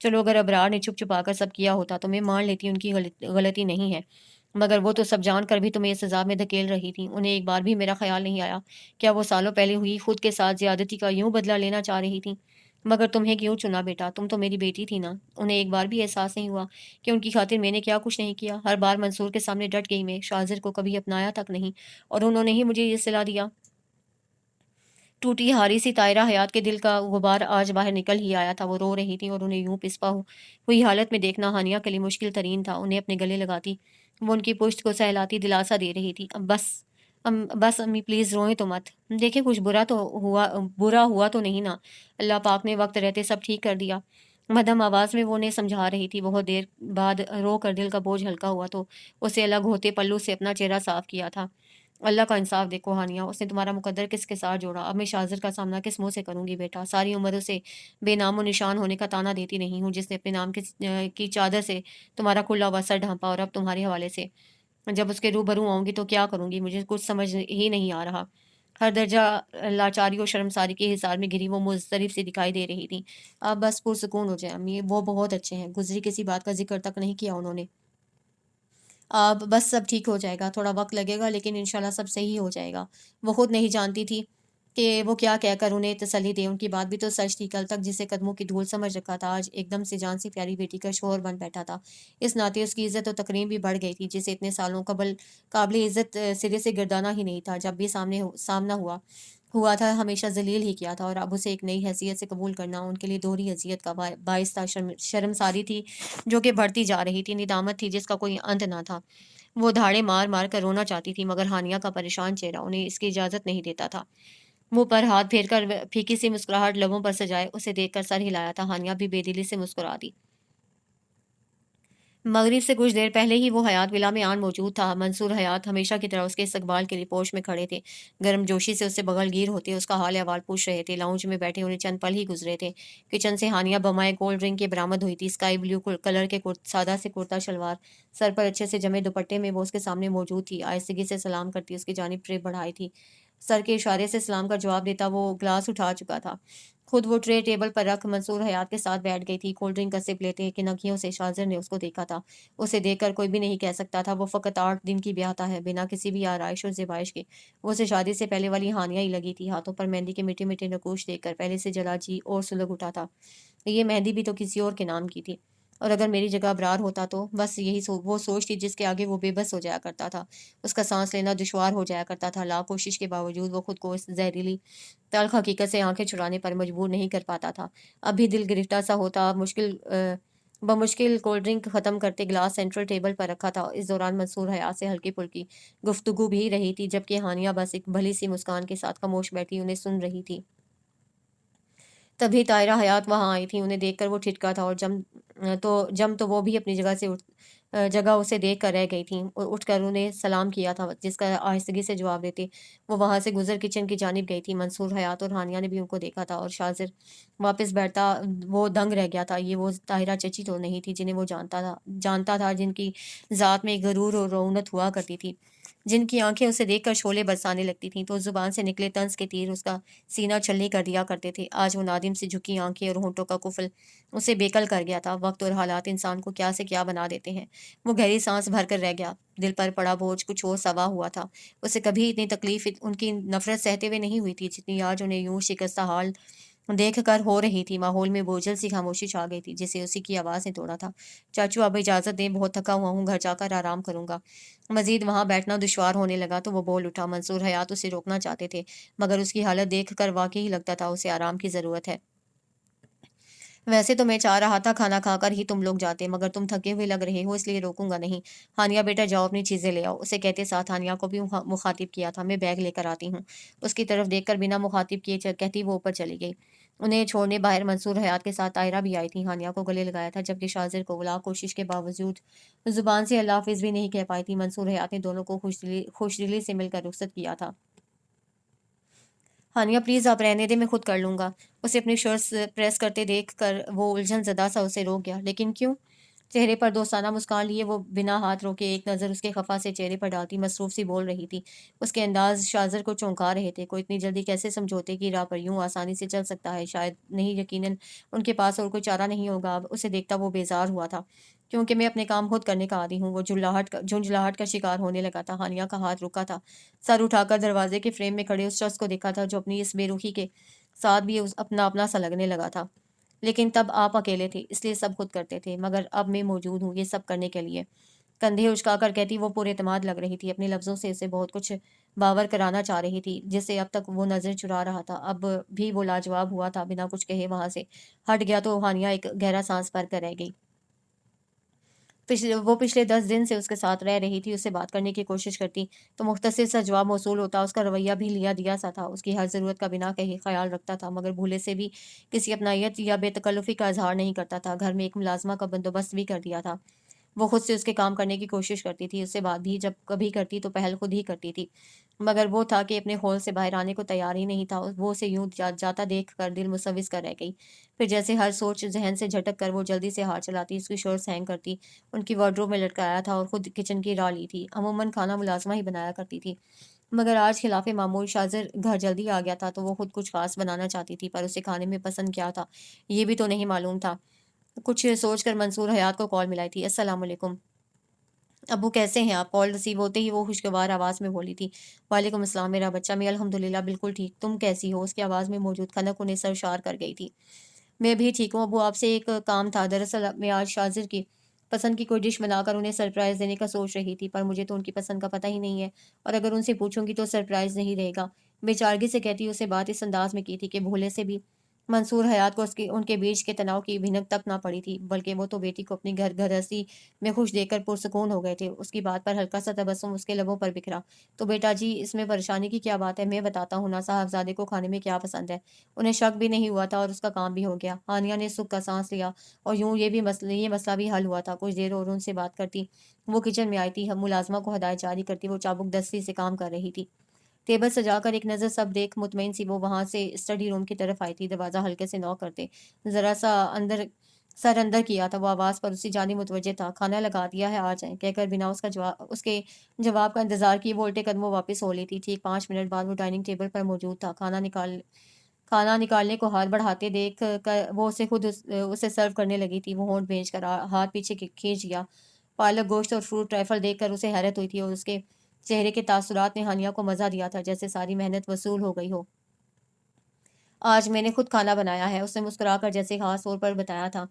چلو اگر ابرار نے چھپ چھپا کر سب کیا ہوتا تو میں مان لیتی ان کی غلطی نہیں ہے، مگر وہ تو سب جان کر بھی تمہیں اس سزا میں دھکیل رہی تھی۔ انہیں ایک بار بھی میرا خیال نہیں آیا کیا وہ سالوں پہلے ہوئی خود کے ساتھ زیادتی کا یوں بدلہ لینا چاہ رہی تھی؟ مگر تمہیں کیوں چنا بیٹا؟ تم تو میری بیٹی تھی نا۔ انہیں ایک بار بھی احساس نہیں ہوا کہ ان کی خاطر میں نے کیا کچھ نہیں کیا؟ ہر بار منصور کے سامنے ڈٹ گئی میں، شاذر کو کبھی اپنایا تک نہیں، اور انہوں نے ہی مجھے یہ صلہ دیا۔ ٹوٹی ہاری سی طاہرہ حیات کے دل کا غبار آج باہر نکل ہی آیا تھا۔ وہ رو رہی تھی اور انہیں یوں پسپا ہوئی حالت میں دیکھنا ہانیہ کے لیے مشکل ترین تھا۔ انہیں اپنے گلے لگاتی وہ ان کی پشت کو سہلاتی دلاسا دے رہی تھی۔ اب بس امی پلیز روئیں تو مت، دیکھیں کچھ برا ہوا تو نہیں نا، اللہ پاک نے وقت رہتے سب ٹھیک کر دیا۔ مدھم آواز میں وہ انہیں سمجھا رہی تھی۔ بہت دیر بعد رو کر دل کا بوجھ ہلکا ہوا تو اسے الگ ہوتے پلو سے اپنا چہرہ صاف کیا تھا۔ اللہ کا انصاف دیکھو ہانیہ، اس نے تمہارا مقدر کس کے ساتھ جوڑا، اب میں شاذر کا سامنا کس منہ سے کروں گی بیٹا؟ ساری عمر اسے بے نام و نشان ہونے کا تانا دیتی نہیں ہوں، جس نے اپنے نام کی چادر سے تمہارا کھلا ہوا سر ڈھانپا، اور اب تمہارے حوالے سے جب اس کے روبرو آؤں گی تو کیا کروں گی؟ مجھے کچھ سمجھ ہی نہیں آ رہا۔ ہر درجہ لاچاری اور شرمساری کے حصار میں گھری وہ مضطرب سی دکھائی دے رہی تھی۔ اب بس پرسکون ہو جائے امی، وہ بہت اچھے ہیں، گزری کسی بات کا ذکر تک نہیں کیا انہوں نے۔ اب بس سب ٹھیک ہو جائے گا، تھوڑا وقت لگے گا لیکن انشاءاللہ سب صحیح ہو جائے گا۔ وہ خود نہیں جانتی تھی کہ وہ کیا کہہ کر انہیں تسلی دے۔ ان کی بات بھی تو سچ تھی، کل تک جسے قدموں کی دھول سمجھ رکھا تھا آج ایک دم سے جان سی پیاری بیٹی کا شوہر بن بیٹھا تھا۔ اس ناطے اس کی عزت و تکریم بھی بڑھ گئی تھی، جسے اتنے سالوں قبل قابل عزت سرے سے گردانا ہی نہیں تھا۔ جب بھی سامنا ہوا تھا ہمیشہ ذلیل ہی کیا تھا، اور اب اسے ایک نئی حیثیت سے قبول کرنا ان کے لیے دوہری اذیت کا باعث تھا۔ شرمساری تھی جو کہ بڑھتی جا رہی تھی، ندامت تھی جس کا کوئی انت نہ تھا۔ وہ دھاڑے مار مار کر رونا چاہتی تھی، مگر ہانیہ کا پریشان چہرہ انہیں اس کی اجازت نہیں دیتا تھا۔ منہ پر ہاتھ پھیر کر پھیکی سی مسکراہٹ لبوں پر سجائے اسے دیکھ کر سر ہلایا تھا۔ ہانیہ بھی بے دلی سے مسکرا دی۔ مغرب سے کچھ دیر پہلے ہی وہ حیات ولا میں آن موجود تھا۔ منصور حیات ہمیشہ کی طرح اس کے استقبال کے لیے پوش میں کھڑے تھے، گرم جوشی سے اس سے بغل گیر ہوتے اس کا حال احوال پوچھ رہے تھے۔ لاؤنج میں بیٹھے انہیں چند پل ہی گزرے تھے، کچن سے ہانیہ بمائے کولڈ ڈرنک کے برآمد ہوئی تھی۔ اسکائی بلیو کلر کے سادہ سے کرتا شلوار، سر پر اچھے سے جمے دوپٹے میں وہ اس کے سامنے موجود تھی۔ آہستگی سے سلام کرتی اس کی جانب ٹرے بڑھائی تھی۔ سر کے اشارے سے سلام کا جواب دیتا وہ گلاس اٹھا چکا تھا۔ خود وہ ٹرے ٹیبل پر رکھ منصور حیات کے ساتھ بیٹھ گئی تھی۔ کولڈ ڈرنک کا سپ لیتے کہ نکیوں سے شاذر نے اس کو دیکھا تھا۔ اسے دیکھ کر کوئی بھی نہیں کہہ سکتا تھا وہ فقط 8 دن کی بیاہتا ہے، بنا کسی بھی آرائش اور زیبائش کے۔ وہ اسے شادی سے پہلے والی ہانیہ ہی لگی تھی۔ ہاتھوں پر مہندی کے میٹھے میٹھے نقوش دیکھ کر پہلے سے جلا جی اور سلگ اٹھا تھا۔ یہ مہندی بھی تو کسی اور کے نام کی تھی، اور اگر میری جگہ ابرار ہوتا تو بس یہی وہ سوچ تھی جس کے آگے وہ بے بس ہو جایا کرتا تھا۔ اس کا سانس لینا دشوار ہو جایا کرتا تھا۔ لاکھ کوشش کے باوجود وہ خود کو اس زہریلی تلخ حقیقت سے آنکھیں چرانے پر مجبور نہیں کر پاتا تھا۔ اب بھی دل گرفتہ سا ہوتا۔ بمشکل کولڈ ڈرنک ختم کرتے گلاس سینٹرل ٹیبل پر رکھا تھا۔ اس دوران منصور حیات سے ہلکی پھلکی گفتگو بھی رہی تھی، جبکہ ہانیہ بس ایک بھلی سی مسکان کے ساتھ خاموش بیٹھی انہیں سن رہی تھی۔ تبھی طاہرہ حیات وہاں آئی تھی۔ انہیں دیکھ کر وہ ٹھٹکا تھا اور جم تو وہ بھی اپنی جگہ اسے دیکھ کر رہ گئی تھیں۔ اٹھ کر انہیں سلام کیا تھا، جس کا آہستگی سے جواب دیتے وہ وہاں سے گزر کچن کی جانب گئی تھی۔ منصور حیات اور ہانیہ نے بھی ان کو دیکھا تھا، اور شاذر واپس بیٹھتا وہ دنگ رہ گیا تھا۔ یہ وہ طاہرہ چچی تو نہیں تھی جنہیں وہ جانتا تھا، جن کی ذات میں غرور اور رعونت ہوا کرتی تھی، جن کی آنکھیں اسے دیکھ کر شعلے برسانے لگتی تھیں تو زبان سے نکلے طنز کے تیر اس کا سینہ چھلنی کر دیا کرتے تھے۔ آج وہ نادم سے جھکی آنکھیں اور ہونٹوں کا قفل اسے بےقل کر گیا تھا۔ وقت اور حالات انسان کو کیا سے کیا بنا دیتے ہیں۔ وہ گہری سانس بھر کر رہ گیا۔ دل پر پڑا بوجھ کچھ اور سوا ہوا تھا۔ اسے کبھی اتنی تکلیف ان کی نفرت سہتے ہوئے نہیں ہوئی تھی جتنی آج انہیں یوں شکستہ حال دیکھ کر ہو رہی تھی۔ ماحول میں بوجھل سی خاموشی چھا گئی تھی جسے اسی کی آواز نے توڑا تھا۔ چاچو اب اجازت دیں، بہت تھکا ہوا ہوں، گھر جا کر آرام کروں گا۔ مزید وہاں بیٹھنا دشوار ہونے لگا تو وہ بول اٹھا۔ منصور حیات اسے روکنا چاہتے تھے مگر اس کی حالت دیکھ کر واقعی لگتا تھا اسے آرام کی ضرورت ہے۔ ویسے تو میں چاہ رہا تھا کھانا کھا کر ہی تم لوگ جاتے مگر تم تھکے ہوئے لگ رہے ہو اس لیے روکوں گا نہیں۔ ہانیہ بیٹا جاؤ اپنی چیزیں لے آؤ، اسے کہتے ساتھ ہانیہ کو بھی مخاطب کیا تھا۔ میں بیگ لے کر آتی ہوں۔ اس کی طرف دیکھ کر بنا مخاطب کیے کہتی وہ اوپر چلی گئی۔ انہیں چھوڑنے باہر منصور حیات کے ساتھ طاہرہ بھی آئی تھی۔ ہانیہ کو گلے لگایا تھا جبکہ شاذر کو لاکھ کوشش کے باوجود زبان سے اللہ حافظ بھی نہیں کہہ پائی تھی۔ منصور حیات نے دونوں کو خوش دلی سے مل کر رخصت کیا تھا۔ ہانیہ پلیز آپ رہنے دیں، میں خود کر لوں گا۔ اسے اپنی شرٹس پریس کرتے دیکھ کر وہ الجھن زدہ سا اسے روک گیا۔ لیکن کیوں؟ چہرے پر دوستانہ مسکان لیے وہ بنا ہاتھ روکے ایک نظر اس کے خفا سے چہرے پر ڈالتی مصروف سی بول رہی تھی۔ اس کے انداز شاذر کو چونکا رہے تھے۔ کوئی اتنی جلدی کیسے سمجھوتے کی راہ پر یوں آسانی سے چل سکتا ہے؟ شاید نہیں، یقیناً ان کے پاس اور کوئی چارہ نہیں ہوگا اب۔ اسے دیکھتا وہ بیزار ہوا تھا کیونکہ میں اپنے کام خود کرنے کا عادی ہوں۔ وہ جھنجھلاہٹ کا شکار ہونے لگا تھا۔ ہانیہ کا ہاتھ رکا تھا۔ سر اٹھا کر دروازے کے فریم میں کھڑے اس شخص کو دیکھا تھا جو اپنی اس بے رخی کے ساتھ بھی اپنا اپنا سا لگنے لگا تھا۔ لیکن تب آپ اکیلے تھے اس لیے سب خود کرتے تھے مگر اب میں موجود ہوں یہ سب کرنے کے لیے۔ کندھے اچکا کر کہتی وہ پورے اعتماد لگ رہی تھی۔ اپنے لفظوں سے اسے بہت کچھ باور کرانا چاہ رہی تھی جسے اب تک وہ نظر چرا رہا تھا۔ اب بھی وہ لاجواب ہوا تھا، بنا کچھ کہے وہاں سے ہٹ گیا تو ہانیہ ایک گہرا سانس بھر کر رہ گئی۔ وہ پچھلے 10 دن سے اس کے ساتھ رہ رہی تھی، اس سے بات کرنے کی کوشش کرتی تو مختصر سا جواب موصول ہوتا۔ اس کا رویہ بھی لیا دیا سا تھا، اس کی ہر ضرورت کا بنا کہے خیال رکھتا تھا مگر بھولے سے بھی کسی اپنائیت یا بے تکلفی کا اظہار نہیں کرتا تھا۔ گھر میں ایک ملازمہ کا بندوبست بھی کر دیا تھا۔ وہ خود سے اس کے کام کرنے کی کوشش کرتی تھی، اس سے بات بھی جب کبھی کرتی تو پہل خود ہی کرتی تھی مگر وہ تھا کہ اپنے ہول سے باہر آنے کو تیار ہی نہیں تھا۔ وہ اسے یوں جاتا دیکھ کر دل مسوس کر رہ گئی۔ پھر جیسے ہر سوچ ذہن سے جھٹک کر وہ جلدی سے ہاتھ چلاتی، اس کی شرٹس ہینگ کرتی، ان کی وارڈروب میں لٹکایا تھا اور خود کچن کی راہ لی تھی۔ عموماً کھانا ملازمہ ہی بنایا کرتی تھی مگر آج خلاف معمول شاذر گھر جلدی آ گیا تھا تو وہ خود کچھ خاص بنانا چاہتی تھی، پر اسے کھانے میں پسند کیا تھا یہ بھی تو نہیں معلوم تھا۔ کچھ سوچ کر منصور حیات کو کال ملائی تھی۔ السلام علیکم ابو، کیسے ہیں آپ؟ کال ریسیو ہوتے ہی وہ خوشگوار آواز میں بولی تھی۔ وعلیکم السلام میرا بچہ، میں الحمدللہ بالکل ٹھیک، تم کیسی ہو؟ اس کی آواز میں موجود کھنک انہیں سرشار کر گئی تھی۔ میں بھی ٹھیک ہوں ابو، آپ سے ایک کام تھا۔ دراصل میں آج شاذر کی پسند کی کوئی ڈش بنا کر انہیں سرپرائز دینے کا سوچ رہی تھی، پر مجھے تو ان کی پسند کا پتہ ہی نہیں ہے اور اگر ان سے پوچھوں گی تو سرپرائز نہیں رہے گا۔ بے چارگی سے کہتی اسے بات اس انداز میں کی تھی کہ بھولے سے بھی منصور حیات کو ان کے بیچ کے تناؤ کی بھنک تک نہ پڑی تھی، بلکہ وہ تو بیٹی کو اپنی گھر گھرستی میں خوش دیکھ کر پرسکون ہو گئے تھے۔ اس کی بات پر ہلکا سا تبسم اس کے لبوں پر بکھرا۔ تو بیٹا جی، اس میں پریشانی کی کیا بات ہے؟ میں بتاتا ہوں نا صاحبزادے کو کھانے میں کیا پسند ہے۔ انہیں شک بھی نہیں ہوا تھا اور اس کا کام بھی ہو گیا۔ ہانیہ نے سکھ کا سانس لیا اور یوں یہ مسئلہ بھی حل ہوا تھا۔ کچھ دیر اور ان سے بات کرتی وہ کچن میں آئی تھی، ملازمہ کو ہدایت جاری کرتی وہ چابک دستی سے کام کر رہی تھی۔ ٹیبل سجا کر ایک نظر سب دیکھ مطمئن سی وہ وہاں سے اسٹڈی روم کی طرف آئی تھی۔ دروازہ ہلکے سے نوک کرتے ذرا سا سر اندر کیا تھا، وہ آواز پر اسی جانب متوجہ تھا۔ کھانا لگا دیا ہے، آ جائیں کہہ کر بنا اس کے جواب کا انتظار کیے وہ الٹے قدموں واپس ہو لی تھی۔ ٹھیک 5 منٹ بعد وہ ڈائننگ ٹیبل پر موجود تھا۔ کھانا نکالنے کو ہاتھ بڑھاتے دیکھ کر وہ اسے خود اسے سرو کرنے لگی تھی۔ وہ ہونٹ بھیج کر ہاتھ پیچھے کھینچ گیا۔ پالک گوشت اور فروٹ ٹرائفل دیکھ کر اسے حیرت ہوئی تھی اور اس کے چہرے کے تاثرات نے ہانیہ کو مزہ دیا تھا جیسے ساری محنت وصول ہو گئی ہو۔ آج میں نے خود کھانا بنایا ہے، اس نے مسکرا کر جیسے خاص طور پر بتایا تھا۔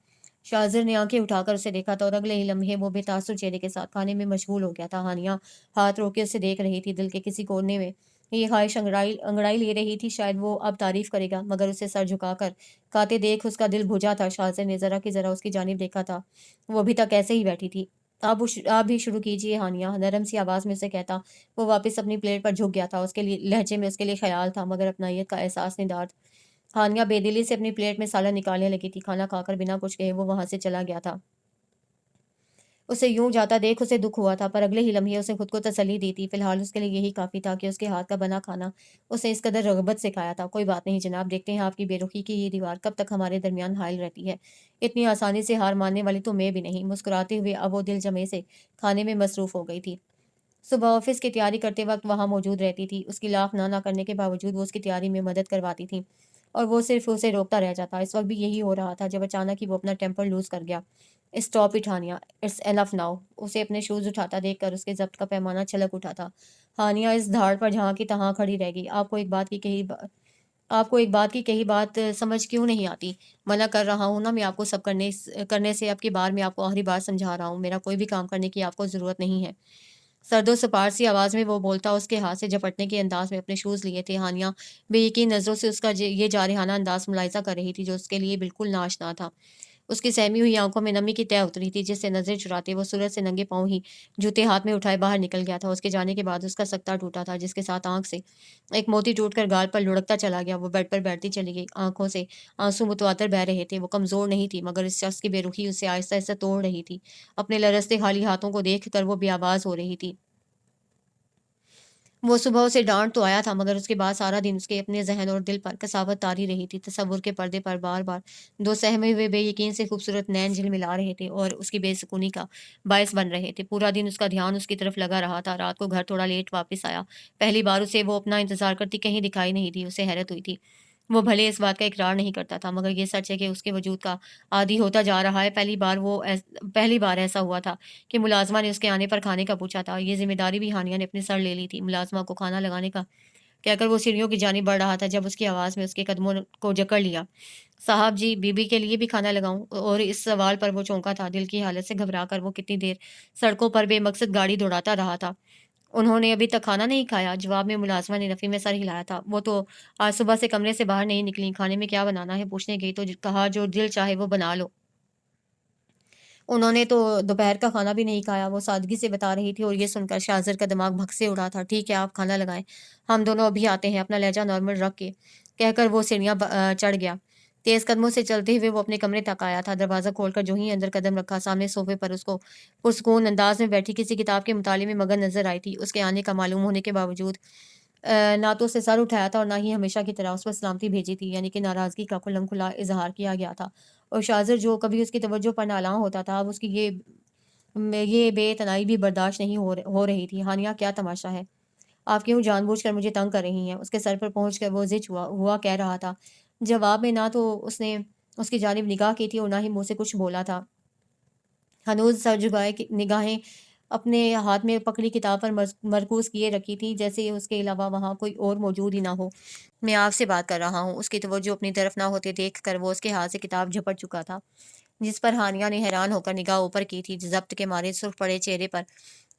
شاذر نے آنکھیں اٹھا کر اسے دیکھا تھا اور اگلے ہی لمحے وہ بے تاثر چہرے کے ساتھ کھانے میں مشغول ہو گیا تھا۔ ہانیہ ہاتھ روکے اسے دیکھ رہی تھی، دل کے کسی کونے میں یہ خواہش انگڑائی لے رہی تھی شاید وہ اب تعریف کرے گا مگر اسے سر جھکا کر کھاتے دیکھ اس کا دل بھجا تھا۔ شاذر نے ذرا کی ذرا اس کی جانب دیکھا تھا، وہ ابھی تک ایسے ہی بیٹھی تھی۔ آپ بھی شروع کیجیے ہانیہ، نرم سی آواز میں اسے کہتا وہ واپس اپنی پلیٹ پر جھک گیا تھا۔ اس کے لہجے میں اس کے لیے خیال تھا مگر اپنائیت کا احساس نڈار۔ ہانیہ بے دلی سے اپنی پلیٹ میں سالن نکالنے لگی تھی۔ کھانا کھا کر بنا کچھ کہے وہ وہاں سے چلا گیا تھا۔ اسے یوں جاتا دیکھ اسے دکھ ہوا تھا پر اگلے ہی لمحے اسے خود کو تسلی دی تھی، فی الحال اس کے لیے یہی کافی تھا کہ اس کے ہاتھ کا بنا کھانا اسے اس قدر رغبت سے کھایا تھا۔ کوئی بات نہیں جناب، دیکھتے ہیں آپ کی بے رخی کی یہ دیوار کب تک ہمارے درمیان حائل رہتی ہے۔ اتنی آسانی سے ہار ماننے والی تو میں بھی نہیں۔ مسکراتے ہوئے اب وہ دل جمے سے کھانے میں مصروف ہو گئی تھی۔ صبح آفس کی تیاری کرتے وقت وہاں موجود رہتی تھی، اس کی لاکھ نہ کرنے کے باوجود وہ اس کی تیاری میں مدد کرواتی تھی اور وہ صرف اسے روکتا رہ جاتا۔ اس وقت بھی یہی ہو رہا تھا جب اچانک ہی وہ اپنا ٹیمپر لوز کر گیا۔ Stop it Haniya, it's enough now. اسے اپنے شوز اٹھاتا دیکھ کر اس کے ضبط کا پیمانہ چھلک اٹھا تھا۔ ہانیہ اس دھاڑ پر جہاں کی تہاں کھڑی رہ گئی۔ آپ کو ایک بات کی آپ کو ایک بات کی کہی بات سمجھ کیوں نہیں آتی؟ منع کر رہا ہوں نا میں آپ کو سب کرنے سے، اب کی بار میں آپ کو آخری بار سمجھا رہا ہوں، میرا کوئی بھی کام کرنے کی آپ کو ضرورت نہیں ہے۔ سرد و سپاٹ سی آواز میں وہ بولتا، اس کے ہاتھ سے جھپٹنے کے انداز میں اپنے شوز لیے تھے۔ ہانیہ بے یقین نظروں سے اس کا یہ جارحانہ انداز ملاحظہ کر رہی تھی، جو اس کے لیے بالکل ناشنا تھا۔ اس کی سہمی ہوئی آنکھوں میں نمی کی تہ اتری تھی، جس سے نظریں چراتے وہ سورج سے ننگے پاؤں ہی جوتے ہاتھ میں اٹھائے باہر نکل گیا تھا۔ اس کے جانے کے بعد اس کا سکتہ ٹوٹا تھا، جس کے ساتھ آنکھ سے ایک موتی ٹوٹ کر گال پر لڑکتا چلا گیا۔ وہ بیڈ پر بیٹھتی چلی گئی، آنکھوں سے آنسو متواتر بہہ رہے تھے۔ وہ کمزور نہیں تھی، مگر اس شخص کی بے رخی اسے آہستہ آہستہ توڑ رہی تھی۔ اپنے لرزتے خالی ہاتھوں کو دیکھ کر وہ بے آواز ہو رہی تھی۔ وہ صبح اسے ڈانٹ تو آیا تھا، مگر اس کے بعد سارا دن اس کے اپنے ذہن اور دل پر کساوت تاری رہی تھی۔ تصور کے پردے پر بار بار دو سہمے ہوئے بے یقین سے خوبصورت نین جھلملا رہے تھے اور اس کی بے سکونی کا باعث بن رہے تھے۔ پورا دن اس کا دھیان اس کی طرف لگا رہا تھا۔ رات کو گھر تھوڑا لیٹ واپس آیا۔ پہلی بار اسے وہ اپنا انتظار کرتی کہیں دکھائی نہیں دی۔ اسے حیرت ہوئی تھی۔ وہ بھلے اس بات کا اقرار نہیں کرتا تھا، مگر یہ سچ ہے کہ اس کے وجود کا عادی ہوتا جا رہا ہے۔ پہلی بار ایسا ہوا تھا کہ ملازمہ نے اس کے آنے پر کھانے کا پوچھا تھا۔ یہ ذمہ داری بھی ہانیہ نے اپنے سر لے لی تھی۔ ملازمہ کو کھانا لگانے کا کہہ کر وہ سیڑھیوں کی جانب بڑھ رہا تھا، جب اس کی آواز میں اس کے قدموں کو جکڑ لیا۔ صاحب جی، بی بی کے لیے بھی کھانا لگاؤں؟ اور اس سوال پر وہ چونکا تھا۔ دل کی حالت سے گھبرا کر وہ کتنی دیر سڑکوں پر بے مقصد گاڑی دوڑاتا رہا تھا۔ انہوں نے ابھی تک کھانا نہیں کھایا؟ جواب میں ملازمہ نے نفی میں سر ہلایا تھا۔ وہ تو آج صبح سے کمرے سے باہر نہیں نکلی۔ کھانے میں کیا بنانا ہے پوچھنے گئی تو کہا جو دل چاہے وہ بنا لو۔ انہوں نے تو دوپہر کا کھانا بھی نہیں کھایا، وہ سادگی سے بتا رہی تھی، اور یہ سن کر شاہزر کا دماغ بھگ سے اڑا تھا۔ ٹھیک ہے، آپ کھانا لگائیں، ہم دونوں ابھی آتے ہیں، اپنا لہجہ نارمل رکھ کے کہہ کر وہ سیڑھیاں چڑھ گیا۔ تیز قدموں سے چلتے ہوئے وہ اپنے کمرے تک آیا تھا۔ دروازہ کھول کر جو ہی اندر قدم رکھا، سامنے صوفے پر اس کو پرسکون انداز میں بیٹھی کسی کتاب کے مطالعے میں مگن نظر آئی تھی۔ اس کے آنے کا معلوم ہونے کے باوجود نہ تو اسے سر اٹھایا تھا اور نہ ہی ہمیشہ کی طرح اس پر سلامتی بھیجی تھی، یعنی کہ ناراضگی کا کھلم کھلا اظہار کیا گیا تھا۔ اور شاہزر جو کبھی اس کی توجہ پر نالاں ہوتا تھا، اب اس کی یہ بے تنائی بھی برداشت نہیں ہو رہی تھی۔ ہانیہ، کیا تماشا ہے؟ آپ کیوں جان بوجھ کر مجھے تنگ کر رہی ہیں؟ اس کے سر پر پہنچ کر وہ زچ ہوا کہہ رہا تھا۔ جواب میں نہ تو اس نے اس کی جانب نگاہ کی تھی اور نہ ہی منہ سے کچھ بولا تھا۔ ہنوز سر جھکائے نگاہیں اپنے ہاتھ میں پکڑی کتاب پر مرکوز کیے رکھی تھی، جیسے اس کے علاوہ وہاں کوئی اور موجود ہی نہ ہو۔ میں آپ سے بات کر رہا ہوں۔ اس کی توجہ اپنی طرف نہ ہوتے دیکھ کر وہ اس کے ہاتھ سے کتاب جھپٹ چکا تھا، جس پر ہانیہ نے حیران ہو کر نگاہ اوپر کی تھی۔ ضبط کے مارے سرخ پڑے چہرے پر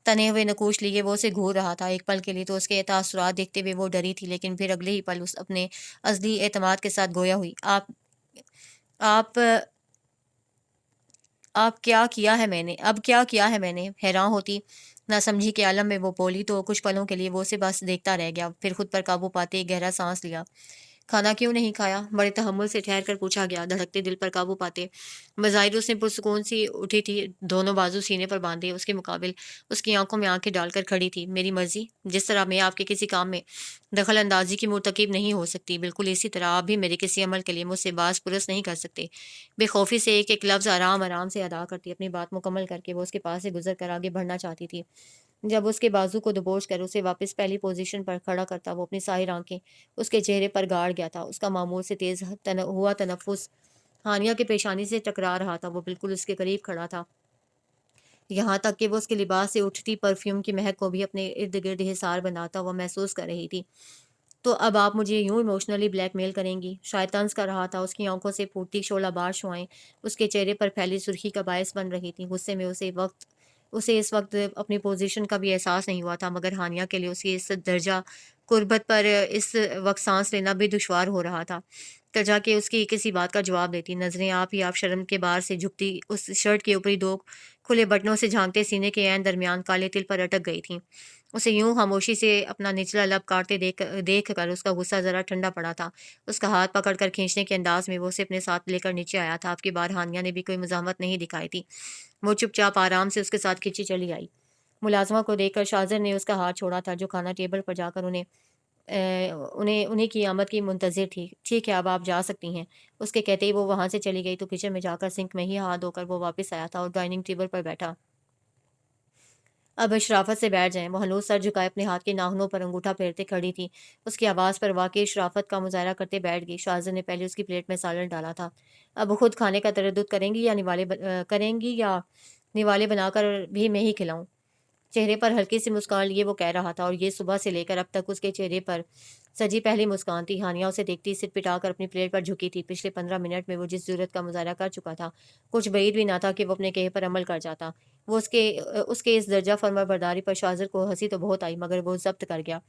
تنے ہوئے نقوش لیے وہ اسے گھور رہا تھا۔ ایک پل کے لیے تو اس کے تاثرات دیکھتے ہوئے وہ ڈری تھی، لیکن پھر اگلے ہی پل اس اپنے ازلی اعتماد کے ساتھ گویا ہوئی۔ آپ اب کیا کیا ہے میں نے؟ حیران ہوتی نہ سمجھی کے عالم میں وہ بولی تو کچھ پلوں کے لیے وہ اسے بس دیکھتا رہ گیا، پھر خود پر قابو پاتے ایک گہرا سانس لیا۔ کھانا کیوں نہیں کھایا؟ بڑے تحمل سے ٹھہر کر پوچھا گیا، دھڑکتے دل پر قابو پاتے۔ بظاہر اس نے پرسکون سی اٹھی تھی، دونوں بازو سینے پر باندھے، اس کے مقابل اس کی آنکھوں میں آنکھیں ڈال کر کھڑی تھی۔ میری مرضی؟ جس طرح میں آپ کے کسی کام میں دخل اندازی کی مرتکب نہیں ہو سکتی، بالکل اسی طرح آپ بھی میرے کسی عمل کے لیے مجھ سے باز پرس نہیں کر سکتے۔ بے خوفی سے ایک ایک لفظ آرام آرام سے ادا کرتی اپنی بات مکمل کر کے وہ اس کے پاس سے گزر کر آگے بڑھنا چاہتی تھی۔ جب اس کے بازو کو دبوچ کر اسے واپس پہلی پوزیشن پر کھڑا کرتا، وہ اپنی ساحر آنکھیں اس کے چہرے پر گاڑ گیا تھا۔ اس کا معمول سے تیز ہوا تنفس ہانیہ کے پیشانی سے ٹکرا رہا تھا۔ وہ بالکل اس کے قریب کھڑا تھا، یہاں تک کہ وہ اس کے لباس سے اٹھتی پرفیوم کی مہک کو بھی اپنے ارد گرد حصار بناتا وہ محسوس کر رہی تھی۔ تو اب آپ مجھے یوں ایموشنلی بلیک میل کریں گی؟ شاید طنز کر رہا تھا۔ اس کی آنکھوں سے پھوٹتی شعلہ بار شعائیں اس کے چہرے پر پھیلی سرخی کا باعث بن رہی تھیں۔ غصے میں اسے اس وقت اپنی پوزیشن کا بھی احساس نہیں ہوا تھا، مگر ہانیہ کے لیے اس کی اس درجہ قربت پر اس وقت سانس لینا بھی دشوار ہو رہا تھا۔ تجا کہ اس کی کسی بات کا جواب دیتی، نظریں آپ شرم کے بار سے جھکتی اس شرٹ کے اوپری دو کھلے بٹنوں سے جھانکتے سینے کے عین درمیان کالے تل پر اٹک گئی تھیں۔ اسے یوں خاموشی سے اپنا نچلا لب کاٹتے دیکھ کر اس کا غصہ ذرا ٹھنڈا پڑا تھا۔ اس کا ہاتھ پکڑ کر کھینچنے کے انداز میں وہ اسے اپنے ساتھ لے کر نیچے آیا تھا۔ اب کی بار ہانیہ نے بھی کوئی مزاحمت نہیں دکھائی تھی، وہ چپ چاپ آرام سے اس کے ساتھ کھینچی چلی آئی۔ ملازمہ کو دیکھ کر شاہزر نے اس کا ہاتھ چھوڑا تھا، جو کھانا ٹیبل پر جا کر انہیں کی آمد کی منتظر تھی۔ ٹھیک ہے، اب آپ جا سکتی ہیں، اس کے کہتے ہی وہ وہاں سے چلی گئی تو کچن میں جا کر سنک میں ہی ہاتھ دھو کر وہ واپس آیا تھا اور ڈائننگ ٹیبل پر بیٹھا۔ اب شرافت سے بیٹھ جائیں۔ وہ ہنوز سر جھکائے اپنے ہاتھ کے ناخنوں پر انگوٹھا پھیرتے کھڑی تھی، اس کی آواز پر واقعی شرافت کا مظاہرہ کرتے بیٹھ گئی۔ شاہزر نے پہلے اس کی پلیٹ میں سالن ڈالا تھا، اب خود کھانے کا تردد کریں گی یا نوالے بنا کر بھی میں ہی کھلاؤں؟ چہرے پر ہلکی سی مسکان لیے وہ کہہ رہا تھا، اور یہ صبح سے لے کر اب تک اس کے چہرے پر سجی پہلی مسکان تھی۔ ہانیہ اسے دیکھتی سر پٹا کر اپنی پلیٹ پر جھکی تھی۔ پچھلے 15 منٹ میں وہ جس ضرورت کا مظاہرہ کر چکا تھا، کچھ بعید بھی نہ تھا کہ وہ اپنے کہے پر عمل کر جاتا۔ وہ اس کے اس درجہ فرما برداری پر شاہزر کو ہنسی تو بہت آئی، مگر وہ ضبط کر گیا۔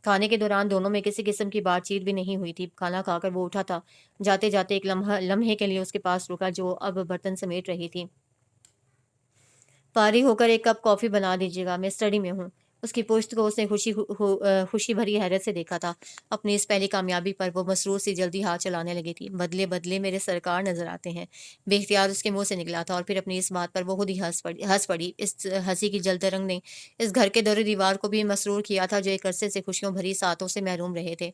کھانے کے دوران دونوں میں کسی قسم کی بات چیت بھی نہیں ہوئی تھی۔ کھانا کھا کر وہ اٹھا تھا، جاتے جاتے ایک لمحے کے لیے اس کے پاس رکا جو اب برتن سمیٹ رہی تھی۔ فارغ ہو کر ایک کپ کافی بنا دیجیے گا، میں اسٹڈی میں ہوں۔ اس کی پشت کو اس نے خوشی بھری حیرت سے دیکھا تھا۔ اپنی اس پہلی کامیابی پر وہ مسرور سی جلدی ہاتھ چلانے لگی تھی۔ بدلے بدلے میرے سرکار نظر آتے ہیں، بے اختیار اس کے منہ سے نکلا تھا، اور پھر اپنی اس بات پر وہ خود ہی ہنس پڑی۔ اس ہنسی کی جلد رنگ نے اس گھر کے دور و دیوار کو بھی مسرور کیا تھا جو ایک عرصے سے خوشیوں بھری ساعتوں سے محروم رہے تھے۔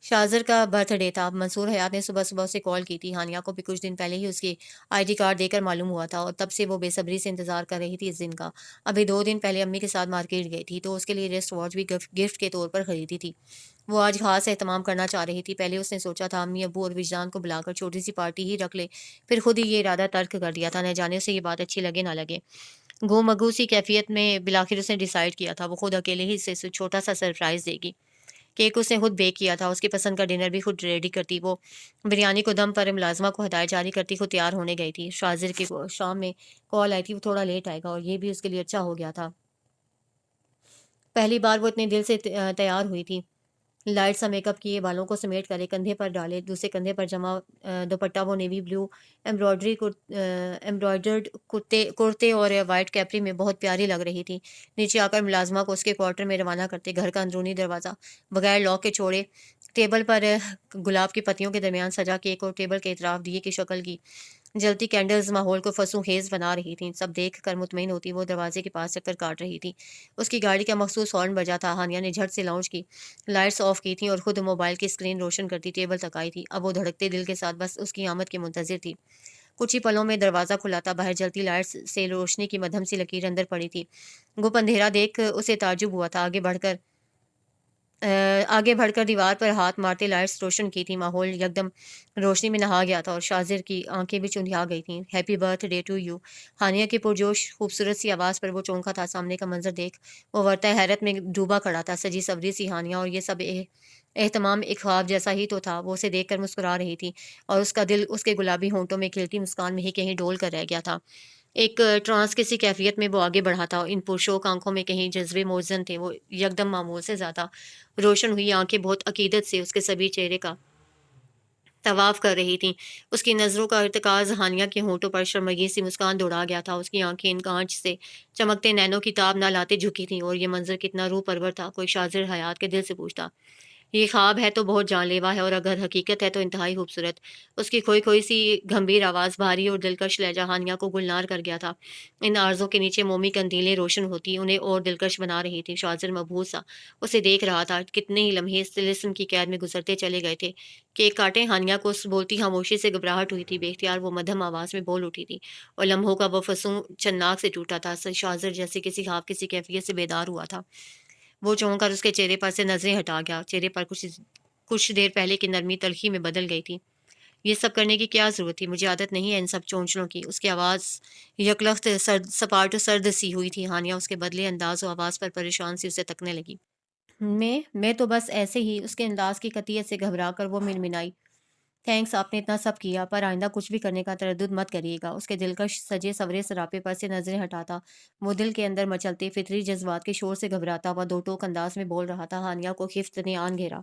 شاہزر کا برتھ ڈے تھا۔ منصور حیات نے صبح صبح اسے کال کی تھی۔ ہانیہ کو بھی کچھ دن پہلے ہی اس کی ID کارڈ دے کر معلوم ہوا تھا، اور تب سے وہ بے صبری سے انتظار کر رہی تھی اس دن کا۔ ابھی 2 دن پہلے امی کے ساتھ مارکیٹ گئی تھی تو اس کے لیے ریسٹ واچ بھی گفٹ کے طور پر خریدی تھی۔ وہ آج خاص اہتمام کرنا چاہ رہی تھی۔ پہلے اس نے سوچا تھا امی ابو اور وجدان کو بلا کر چھوٹی سی پارٹی ہی رکھ لے، پھر خود ہی یہ ارادہ ترک کر دیا تھا، نہ جانے اسے یہ بات اچھی لگے نہ لگے۔ گو مگو سی کیفیت میں بالآخر اس نے ڈیسائیڈ کیا تھا وہ خود اکیلے ہی اسے چھوٹا سا سرپرائز دے گی۔ کیک اس نے خود بیک کیا تھا، اس کی پسند کا ڈنر بھی خود ریڈی کرتی۔ وہ بریانی کو دم پر ملازمہ کو ہدایت جاری کرتی خود تیار ہونے گئی تھی۔ شاہزر کی شام میں کال آئی تھی وہ تھوڑا لیٹ آئے گا، اور یہ بھی اس کے لیے اچھا ہو گیا تھا۔ پہلی بار وہ اتنے دل سے تیار ہوئی تھی۔ لائٹ سا میک اپ کیے، بالوں کو سمیٹ کر ایک کندھے پر ڈالے، دوسرے کندھے پر جمع دوپٹہ وہ نیوی بلو ایمبرائڈرڈ کرتے اور وائٹ کیپری میں بہت پیاری لگ رہی تھی۔ نیچے آ کر ملازمہ کو اس کے کوارٹر میں روانہ کرتے گھر کا اندرونی دروازہ بغیر لاک کے چھوڑے، ٹیبل پر گلاب کی پتیوں کے درمیان سجا کیک اور ٹیبل کے اطراف دیے کی شکل کی جلتی کینڈلز ماحول کو فسوں خیز بنا رہی تھیں۔ سب دیکھ کر مطمئن ہوتی وہ دروازے کے پاس چکر کاٹ رہی تھی۔ اس کی گاڑی کا مخصوص ہارن بجا تھا۔ ہانیہ نے جھٹ سے لاؤنج کی لائٹس آف کی تھیں اور خود موبائل کی اسکرین روشن کرتی ٹیبل تک آئی تھی۔ اب وہ دھڑکتے دل کے ساتھ بس اس کی آمد کے منتظر تھی۔ کچھ ہی پلوں میں دروازہ کھلا تھا، باہر جلتی لائٹس سے روشنی کی مدھم سی لکیر اندر پڑی تھی۔ گپ اندھیرا دیکھ اسے تعجب ہوا تھا۔ آگے بڑھ کر دیوار پر ہاتھ مارتے لائٹس روشن کی تھی۔ ماحول یکدم روشنی میں نہا گیا تھا اور شاہزر کی آنکھیں بھی چندھیا گئی تھیں۔ Happy birthday to you. Haniya کی پرجوش خوبصورت سی آواز پر وہ چونکا تھا۔ سامنے کا منظر دیکھ وہ ورطہ حیرت میں ڈوبا کھڑا تھا۔ سجی سوری سی ہانیہ اور یہ سب اہتمام ایک خواب جیسا ہی تو تھا۔ وہ اسے دیکھ کر مسکرا رہی تھی اور اس کا دل اس کے گلابی ہونٹوں میں کھلتی مسکان میں ہی کہیں ڈول کر رہ گیا تھا۔ ایک ٹرانس کسی کیفیت میں وہ آگے بڑھا تھا۔ ان پرشوق آنکھوں میں کہیں جذبے موزن تھے۔ وہ یکدم معمول سے زیادہ روشن ہوئی آنکھیں بہت عقیدت سے اس کے سبھی چہرے کا طواف کر رہی تھیں۔ اس کی نظروں کا ارتکاز ہانیہ کے ہونٹوں پر شرمگی سی مسکان دوڑا گیا تھا۔ اس کی آنکھیں ان کانچ سے چمکتے نینوں کی تاب نہ لاتے جھکی تھیں، اور یہ منظر کتنا روح پرور تھا کوئی شاہزر حیات کے دل سے پوچھتا۔ یہ خواب ہے تو بہت جان لیوا ہے، اور اگر حقیقت ہے تو انتہائی خوبصورت۔ اس کی کھوئی کھوئی سی گھمبیر آواز بھاری اور دلکش لہجہ ہانیہ کو گلنار کر گیا تھا۔ ان آرزوں کے نیچے مومی کندیلیں روشن ہوتی انہیں اور دلکش بنا رہی تھی۔ شاہزر مبہوت سا اسے دیکھ رہا تھا۔ کتنے ہی لمحے طلسم کی قید میں گزرتے چلے گئے تھے۔ کیک کاٹے ہانیہ کو اس بولتی خاموشی سے گھبراہٹ ہوئی تھی۔ بے اختیار وہ مدھم آواز میں بول اٹھی تھی، اور لمحوں کا وہ فسوں چناک سے ٹوٹا تھا۔ شاہزر جیسے کسی خواب کسی کیفیت سے بیدار ہوا تھا۔ وہ چونک کر اس کے چہرے پر سے نظریں ہٹا گیا۔ چہرے پر کچھ دیر پہلے کی نرمی تلخی میں بدل گئی تھی۔ یہ سب کرنے کی کیا ضرورت تھی؟ مجھے عادت نہیں ہے ان سب چونچلوں کی۔ اس کی آواز یکلخت سپاٹ و سرد سی ہوئی تھی۔ ہانیہ اس کے بدلے انداز و آواز پر پریشان سی اسے تکنے لگی۔ میں تو بس ایسے ہی۔ اس کے انداز کی قطعیت سے گھبرا کر وہ منمنائی، تھینکس، آپ نے اتنا سب کیا، پر آئندہ کچھ بھی کرنے کا تردد مت کریے گا۔ اس کے دلکش سجے سورے سراپے پر سے نظریں ہٹاتا وہ دل کے اندر مچلتے فطری جذبات کے شور سے گھبراتا ہوا دو ٹوک انداز میں بول رہا تھا۔ ہانیہ کو خفت نے آن گھیرا۔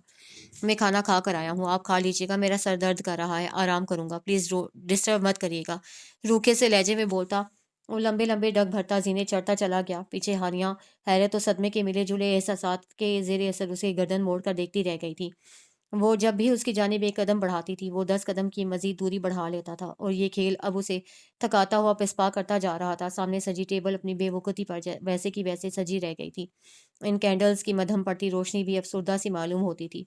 میں کھانا کھا کر آیا ہوں، آپ کھا لیجیے گا، میرا سر درد کر رہا ہے، آرام کروں گا، پلیز ڈسٹرب مت کریے گا، روکھے سے لہجے میں بولتا وہ لمبے لمبے ڈگ بھرتا زینے چڑھتا چلا گیا۔ پیچھے ہانیہ حیرت و صدمے کے ملے جلے احساسات کے زیر اثر اسے گردن موڑ کر دیکھتی رہ گئی تھی۔ وہ جب بھی اس کی جانب ایک قدم بڑھاتی تھی وہ 10 قدم کی مزید دوری بڑھا لیتا تھا، اور یہ کھیل اب اسے تھکاتا ہوا پسپا کرتا جا رہا تھا۔ سامنے سجی ٹیبل اپنی بے وقتی پر ویسے کی ویسے سجی رہ گئی تھی۔ ان کینڈلز کی مدھم پڑتی روشنی بھی افسردہ سی معلوم ہوتی تھی۔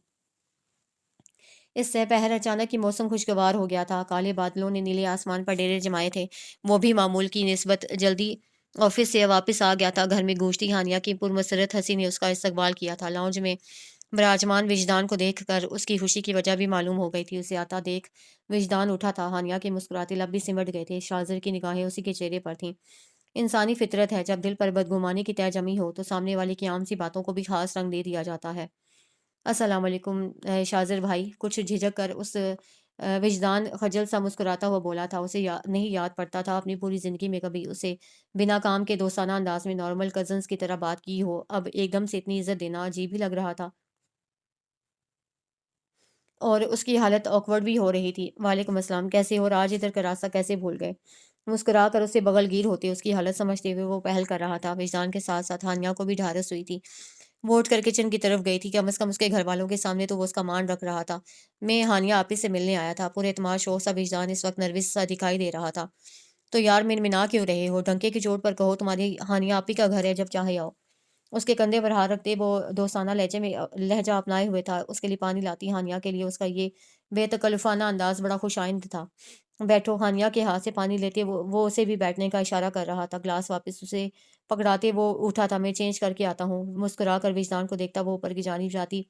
اس سے پہر اچانک کی موسم خوشگوار ہو گیا تھا۔ کالے بادلوں نے نیلے آسمان پر ڈیرے جمائے تھے۔ وہ بھی معمول کی نسبت جلدی آفس سے واپس آ گیا تھا۔ گھر میں گونجتی ہانیہ کی پرمسرت ہنسی نے اس کا استقبال کیا تھا۔ لاؤنج میں براجمان وجدان کو دیکھ کر اس کی خوشی کی وجہ بھی معلوم ہو گئی تھی۔ اسے آتا دیکھ وجدان اٹھا تھا۔ ہانیہ کے مسکراتے لب بھی سمٹ گئے تھے۔ شاہزر کی نگاہیں اسی کے چہرے پر تھیں۔ انسانی فطرت ہے، جب دل پر بدگمانی کی تہ جمی ہو تو سامنے والے کی عام سی باتوں کو بھی خاص رنگ دے دیا جاتا ہے۔ السلام علیکم شاذر بھائی، کچھ جھجک کر اس وجدان خجل سا مسکراتا ہوا بولا تھا۔ اسے نہیں یاد پڑتا تھا اپنی پوری زندگی میں کبھی اسے بنا کام کے دوستانہ انداز میں نارمل کزنز کی طرح بات کی ہو۔ اب ایک دم سے اتنی عزت دینا عجیب ہی لگ رہا تھا اور اس کی حالت آکورڈ بھی ہو رہی تھی۔ وعلیکم السلام، کیسے ہو؟ اور آج ادھر کا راستہ کیسے بھول گئے؟ مسکرا کر اسے بغل گیر ہوتے اس کی حالت سمجھتے ہوئے وہ پہل کر رہا تھا۔ وجدان کے ساتھ ساتھ ہانیہ کو بھی ڈھارس ہوئی تھی۔ وہ اٹھ کر کچن کی طرف گئی تھی، کم از کم اس کے گھر والوں کے سامنے تو وہ اس کا مان رکھ رہا تھا۔ میں ہانیہ آپی سے ملنے آیا تھا۔ پورے اعتماد شوق سا وجدان اس وقت نروس سا دکھائی دے رہا تھا۔ تو یار منمنا کیوں رہے ہو؟ ڈنکے کی چوٹ پر کہو تمہاری ہانیہ آپی کا گھر ہے، جب چاہے آؤ۔ اس کے کندھے پر ہاتھ رکھتے وہ دوستانہ لہجہ اپنائے ہوئے تھا۔ اس کے لیے پانی لاتی ہانیہ کے لیے اس کا یہ بے تکلفانہ انداز بڑا خوش آئند تھا۔ بیٹھو۔ ہانیہ کے ہاتھ سے پانی لیتے وہ اسے بھی بیٹھنے کا اشارہ کر رہا تھا۔ گلاس واپس اسے پکڑاتے وہ اٹھا تھا۔ میں چینج کر کے آتا ہوں۔ مسکرا کر وجدان کو دیکھتا وہ اوپر کی جانب جاتی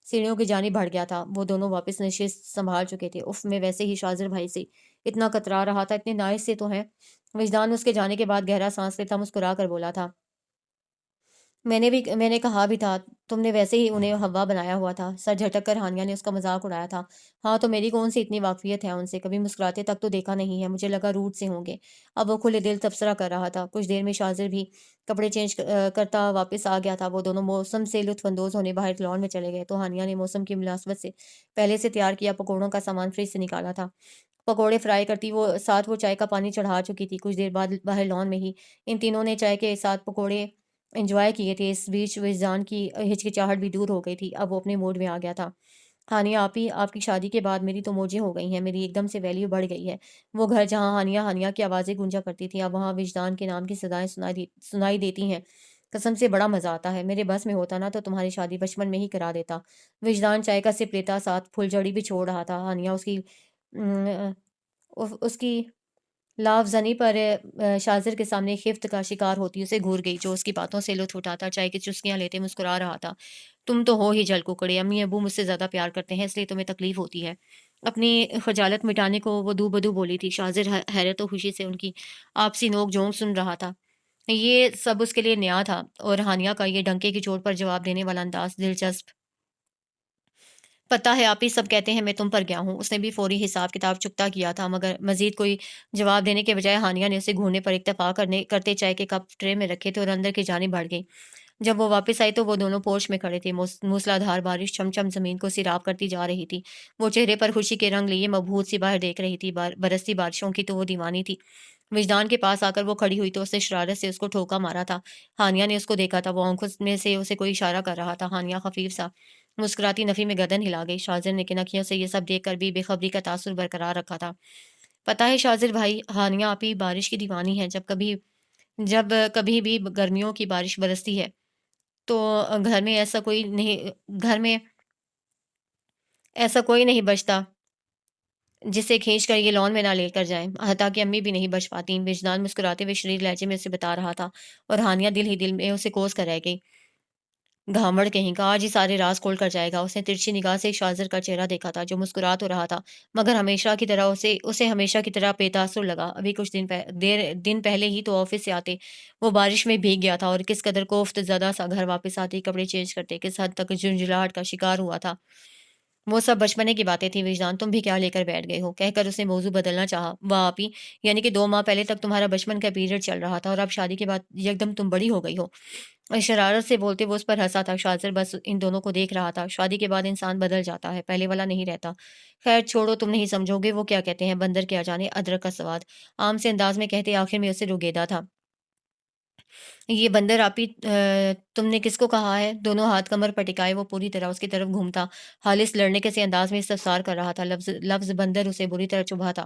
سیڑھیوں کی جانب بڑھ گیا تھا۔ وہ دونوں واپس نشست سنبھال چکے تھے۔ اف، میں ویسے ہی شاذر بھائی سے اتنا کترا رہا تھا، اتنے نائس سے تو ہیں۔ وجدان اس کے جانے کے بعد گہرا سانس لیتا مسکرا کر بولا تھا، میں نے کہا بھی تھا تم نے ویسے ہی انہیں ہوا بنایا ہوا تھا۔ سر جھٹک کر ہانیہ نے اس کا مذاق اڑایا تھا۔ ہاں تو میری کون سی اتنی واقفیت ہے ان سے؟ کبھی مسکراتے تک تو دیکھا نہیں ہے، مجھے لگا روٹ سے ہوں گے۔ اب وہ کھلے دل تبصرہ کر رہا تھا۔ کچھ دیر میں شاذر بھی کپڑے چینج کرتا واپس آ گیا تھا۔ وہ دونوں موسم سے لطف اندوز ہونے باہر لان میں چلے گئے تو ہانیہ نے موسم کی مناسبت سے پہلے سے تیار کیا پکوڑوں کا سامان فریج سے نکالا تھا۔ پکوڑے فرائی کرتی وہ ساتھ وہ چائے کا پانی چڑھا چکی تھی۔ کچھ دیر بعد باہر لان میں ہی ان تینوں نے چائے کے ساتھ پکوڑے انجوائے کیے تھے۔ اس بیچ وجدان کی ہچکچاہٹ بھی دور ہو گئی تھی۔ اب وہ اپنے موڈ میں آ گیا تھا۔ ہانیہ آپی، آپ کی شادی کے بعد میری تو موجیں ہو گئی ہیں، میری ایک دم سے ویلیو بڑھ گئی ہے۔ وہ گھر جہاں ہانیہ ہانیہ کی آوازیں گونجا کرتی تھیں، اب وہاں وجدان کے نام کی صدائیں سنائی دیتی ہیں۔ قسم سے بڑا مزہ آتا ہے۔ میرے بس میں ہوتا نا تو تمہاری شادی بچپن میں ہی کرا دیتا۔ وجدان چائے کا سپ لیتا ساتھ پھلجھڑی بھی چھوڑ رہا تھا۔ ہانیہ اس کی لافزنی پر شاذر کے سامنے خفت کا شکار ہوتی اسے گھور گئی، جو اس کی باتوں سے لطف اٹھاتا چائے کی چسکیاں لیتے مسکرا رہا تھا۔ تم تو ہو ہی جل ککڑے، امی ابو مجھ سے زیادہ پیار کرتے ہیں اس لیے تمہیں تکلیف ہوتی ہے۔ اپنی خجالت مٹانے کو وہ دو بدو بولی تھی۔ شاذر حیرت و خوشی سے ان کی آپسی نوک جھونک سن رہا تھا۔ یہ سب اس کے لیے نیا تھا اور ہانیہ کا یہ ڈنکے کی چوٹ پر جواب دینے والا انداز دلچسپ۔ پتہ ہے آپ ہی سب کہتے ہیں میں تم پر گیا ہوں۔ اس نے بھی فوری حساب کتاب چکتا کیا تھا، مگر مزید کوئی جواب دینے کے بجائے ہانیہ نے اسے گھورنے پر اکتفا کرتے چائے کے کپ ٹرے میں رکھے تھے اور اندر کی جانب بڑھ گئی۔ جب وہ واپس آئی تو وہ دونوں پورچ میں کھڑے تھے۔ موسلا دھار بارش چھم چھم زمین کو سیراب کرتی جا رہی تھی۔ وہ چہرے پر خوشی کے رنگ لیے مبہوت سی باہر دیکھ رہی تھی۔ برستی بارشوں کی تو وہ دیوانی تھی۔ وجدان کے پاس آ کر وہ کھڑی ہوئی تو اس نے شرارت سے اس کو ٹھوکا مارا تھا۔ ہانیہ نے اس کو دیکھا تھا، وہ آنکھوں میں سے اسے کوئی اشارہ کر رہا تھا۔ ہانیہ خفیف سا مسکراتی نفی میں گردن ہلا گئی۔ شاذر نے کنکھیوں سے یہ سب دیکھ کر بھی بے خبری کا تاثر برقرار رکھا تھا۔ پتہ ہے شاذر بھائی، ہانیہ آپی بارش کی دیوانی ہے۔ جب کبھی بھی گرمیوں کی بارش برستی ہے تو گھر میں ایسا کوئی نہیں بچتا جسے کھینچ کر یہ لان میں نہ لے کر جائیں، حتیٰ کہ امی بھی نہیں بچ پاتی۔ وجدان مسکراتے ہوئے شریر لہجے میں اسے بتا رہا تھا اور ہانیہ دل ہی دل میں اسے کوس کر رہ گئی۔ گھامڑ کہیں کا، آج ہی سارے راز کھول کر جائے گا۔ اس نے ترچھی نگاہ سے شاذر کا چہرہ دیکھا تھا جو مسکرا تو رہا تھا مگر ہمیشہ کی طرح اسے ہمیشہ کی طرح بے تاثر لگا۔ ابھی کچھ دن پہلے ہی تو آفس سے آتے وہ بارش میں بھیگ گیا تھا اور کس قدر کوفت زدہ سا گھر واپس آتے کپڑے چینج کرتے کس حد تک جھنجھلاہٹ کا شکار ہوا تھا۔ وہ سب بچپنے کی باتیں تھیں وجدان، تم بھی کیا لے کر بیٹھ گئے ہو؟ کہہ کر اس نے موضوع بدلنا چاہا۔ واہ آپی، یعنی کہ 2 ماہ پہلے تک تمہارا بچپن کا پیریڈ چل رہا تھا اور اب شادی کے بعد یکدم تم بڑی ہو گئی ہو۔ شرارت سے بولتے وہ اس پر ہنسا تھا۔ شاذر بس ان دونوں کو دیکھ رہا تھا۔ شادی کے بعد انسان بدل جاتا ہے، پہلے والا نہیں رہتا۔ خیر چھوڑو، تم نہیں سمجھو گے، وہ کیا کہتے ہیں بندر کیا جانے ادرک کا سواد، عام سے انداز میں کہتے آخر میں اسے روگیدا تھا۔ یہ بندر آپی تم نے کس کو کہا ہے؟ دونوں ہاتھ کمر پر ٹکائے وہ پوری طرح اس کی طرف گھومتا خالص لڑنے کے سے انداز میں استفسار کر رہا تھا۔ لفظ بندر اسے بری طرح چبھا تھا۔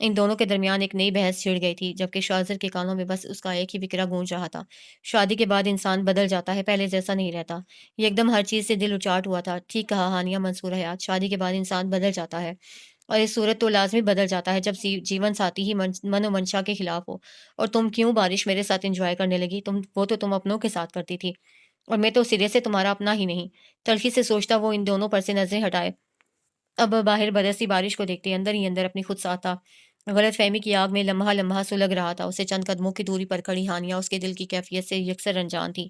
ان دونوں کے درمیان ایک نئی بحث چھڑ گئی تھی جبکہ شاذر کے کانوں میں بس اس کا ایک ہی فکرہ گونج رہا تھا، شادی کے بعد انسان بدل جاتا ہے، پہلے جیسا نہیں رہتا۔ ایک دم ہر چیز سے دل اچاٹ ہوا تھا۔ ٹھیک کہا ہانیہ منصور حیات، شادی کے بعد انسان بدل جاتا ہے اور اس صورت تو لازمی بدل جاتا ہے جب جیون ساتھی ہی من و منشا کے خلاف ہو۔ اور تم کیوں بارش میرے ساتھ انجوائے کرنے لگی؟ وہ تو تم اپنوں کے ساتھ کرتی تھی اور میں تو سرے سے تمہارا اپنا ہی نہیں۔ تلخی سے سوچتا وہ ان دونوں پر سے نظریں ہٹائے۔ اب باہر برسی بارش کو دیکھتے اندر ہی اندر اپنی خود ساتھ غلط فہمی کی آگ میں لمحہ لمحہ سلگ رہا تھا. اسے چند قدموں کی دوری پر کھڑی ہانیہ اس کے دل کی کیفیت سے یکسر انجان تھی.